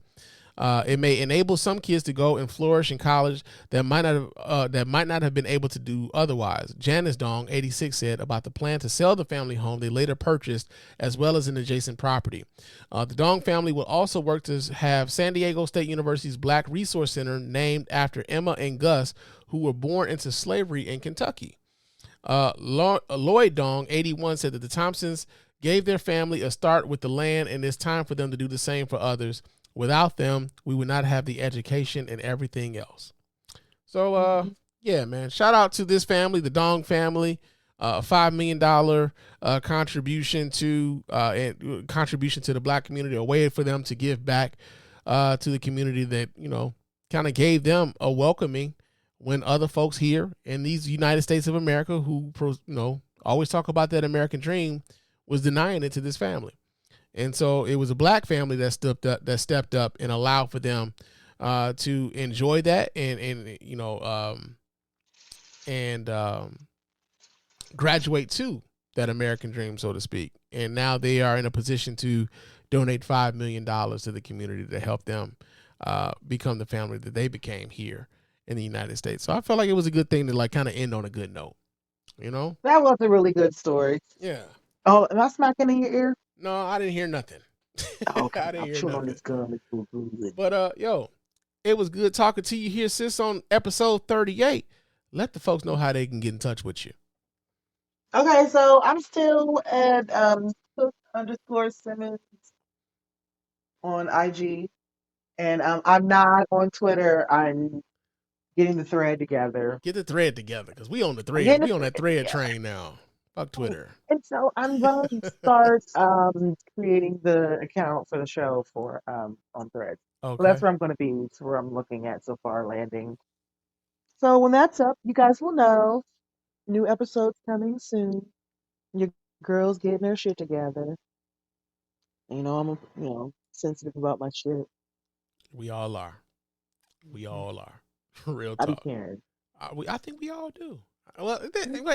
It may enable some kids to go and flourish in college that might not have been able to do otherwise. Janice Dong, 86, said about the plan to sell the family home they later purchased, as well as an adjacent property. The Dong family will also work to have San Diego State University's Black Resource Center named after Emma and Gus, who were born into slavery in Kentucky. Lloyd Dong, 81, said that the Thompsons gave their family a start with the land, and it's time for them to do the same for others. Without them, we would not have the education and everything else. So, yeah, man, shout out to this family, the Dong family. $5 million contribution to the black community, a way for them to give back to the community that, kind of gave them a welcoming when other folks here in these United States of America who, always talk about that American dream was denying it to this family. And so it was a black family that stepped up and allowed for them to enjoy that and graduate to that American dream, so to speak. And now they are in a position to donate $5 million to the community to help them become the family that they became here in the United States. So I felt like it was a good thing to kind of end on a good note, That was a really good story. Yeah. Oh, am I smacking in your ear? No, I didn't hear nothing. Okay, I didn't hear chewing nothing. on this gum. It's so good. But it was good talking to you here, sis, on episode 38. Let the folks know how they can get in touch with you. Okay, so I'm still at _Simmons on IG, and I'm not on Twitter. I'm getting the thread together. Get the thread together, because we on the thread. We on that thread train now. Fuck Twitter. And so I'm going to start creating the account for the show for on Threads. Okay. So that's where I'm going to be. It's where I'm looking at so far landing. So when that's up, you guys will know. New episodes coming soon. Your girls getting their shit together. I'm sensitive about my shit. We all are. We all are. Real I be talk. caring. I think we all do. Well,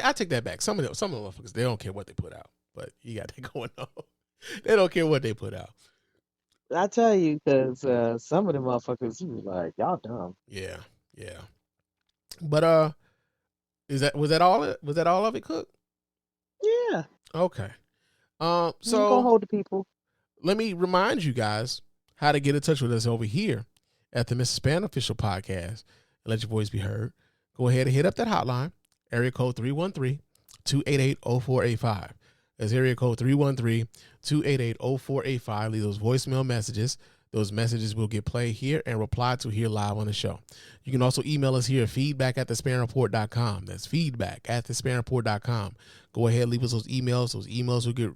I take that back. Some of the motherfuckers, they don't care what they put out, but you got that going on. They don't care what they put out. I tell you, because some of the motherfuckers, you be like, y'all dumb. Yeah. But was that all? Was that all of it, Cook? Yeah. Okay. So So hold the people. let me remind you guys how to get in touch with us over here at the Mrs. Spann Official Podcast and let your voice be heard. Go ahead and hit up that hotline, area code 313-288-0485. That's area code 313-288-0485. Leave those voicemail messages. Those messages will get played here and replied to here live on the show. You can also email us here at feedback@thespannreport.com. That's feedback@thespannreport.com. Go ahead, leave us those emails. Those emails will get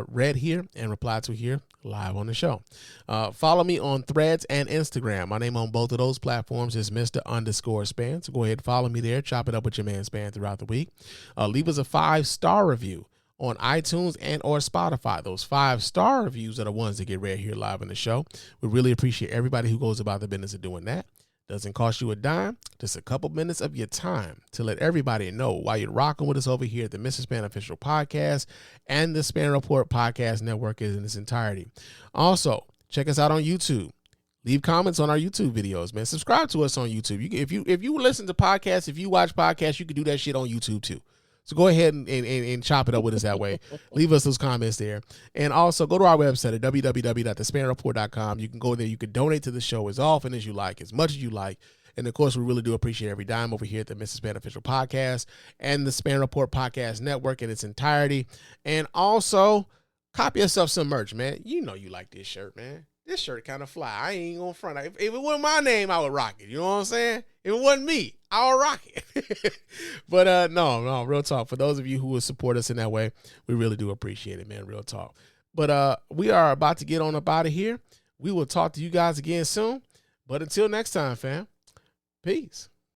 read here and replied to here live on the show. Follow me on Threads and Instagram. My name on both of those platforms is Mr._Spann. So go ahead and follow me there. Chop it up with your man Spann throughout the week. Leave us a 5-star review on iTunes and or Spotify. Those 5-star reviews are the ones that get read here live in the show. We really appreciate everybody who goes about the business of doing that. Doesn't cost you a dime, just a couple minutes of your time to let everybody know why you're rocking with us over here at the Mr. Spann Official Podcast and the Spann Report Podcast Network in its entirety. Also, check us out on YouTube. Leave comments on our YouTube videos, man. Subscribe to us on YouTube. If you listen to podcasts, if you watch podcasts, you can do that shit on YouTube too. So go ahead and chop it up with us that way. Leave us those comments there. And also go to our website at www.thespannreport.com. You can go there. You can donate to the show as often as you like, as much as you like. And of course, we really do appreciate every dime over here at the Mr. Spann Official Podcast and the Spann Report Podcast Network in its entirety. And also, copy yourself some merch, man. You know you like this shirt, man. This shirt kind of fly. I ain't gonna front. If it wasn't my name, I would rock it. You know what I'm saying? If it wasn't me, I would rock it. But no, real talk. For those of you who will support us in that way, we really do appreciate it, man. Real talk. But we are about to get on up out of here. We will talk to you guys again soon. But until next time, fam, peace.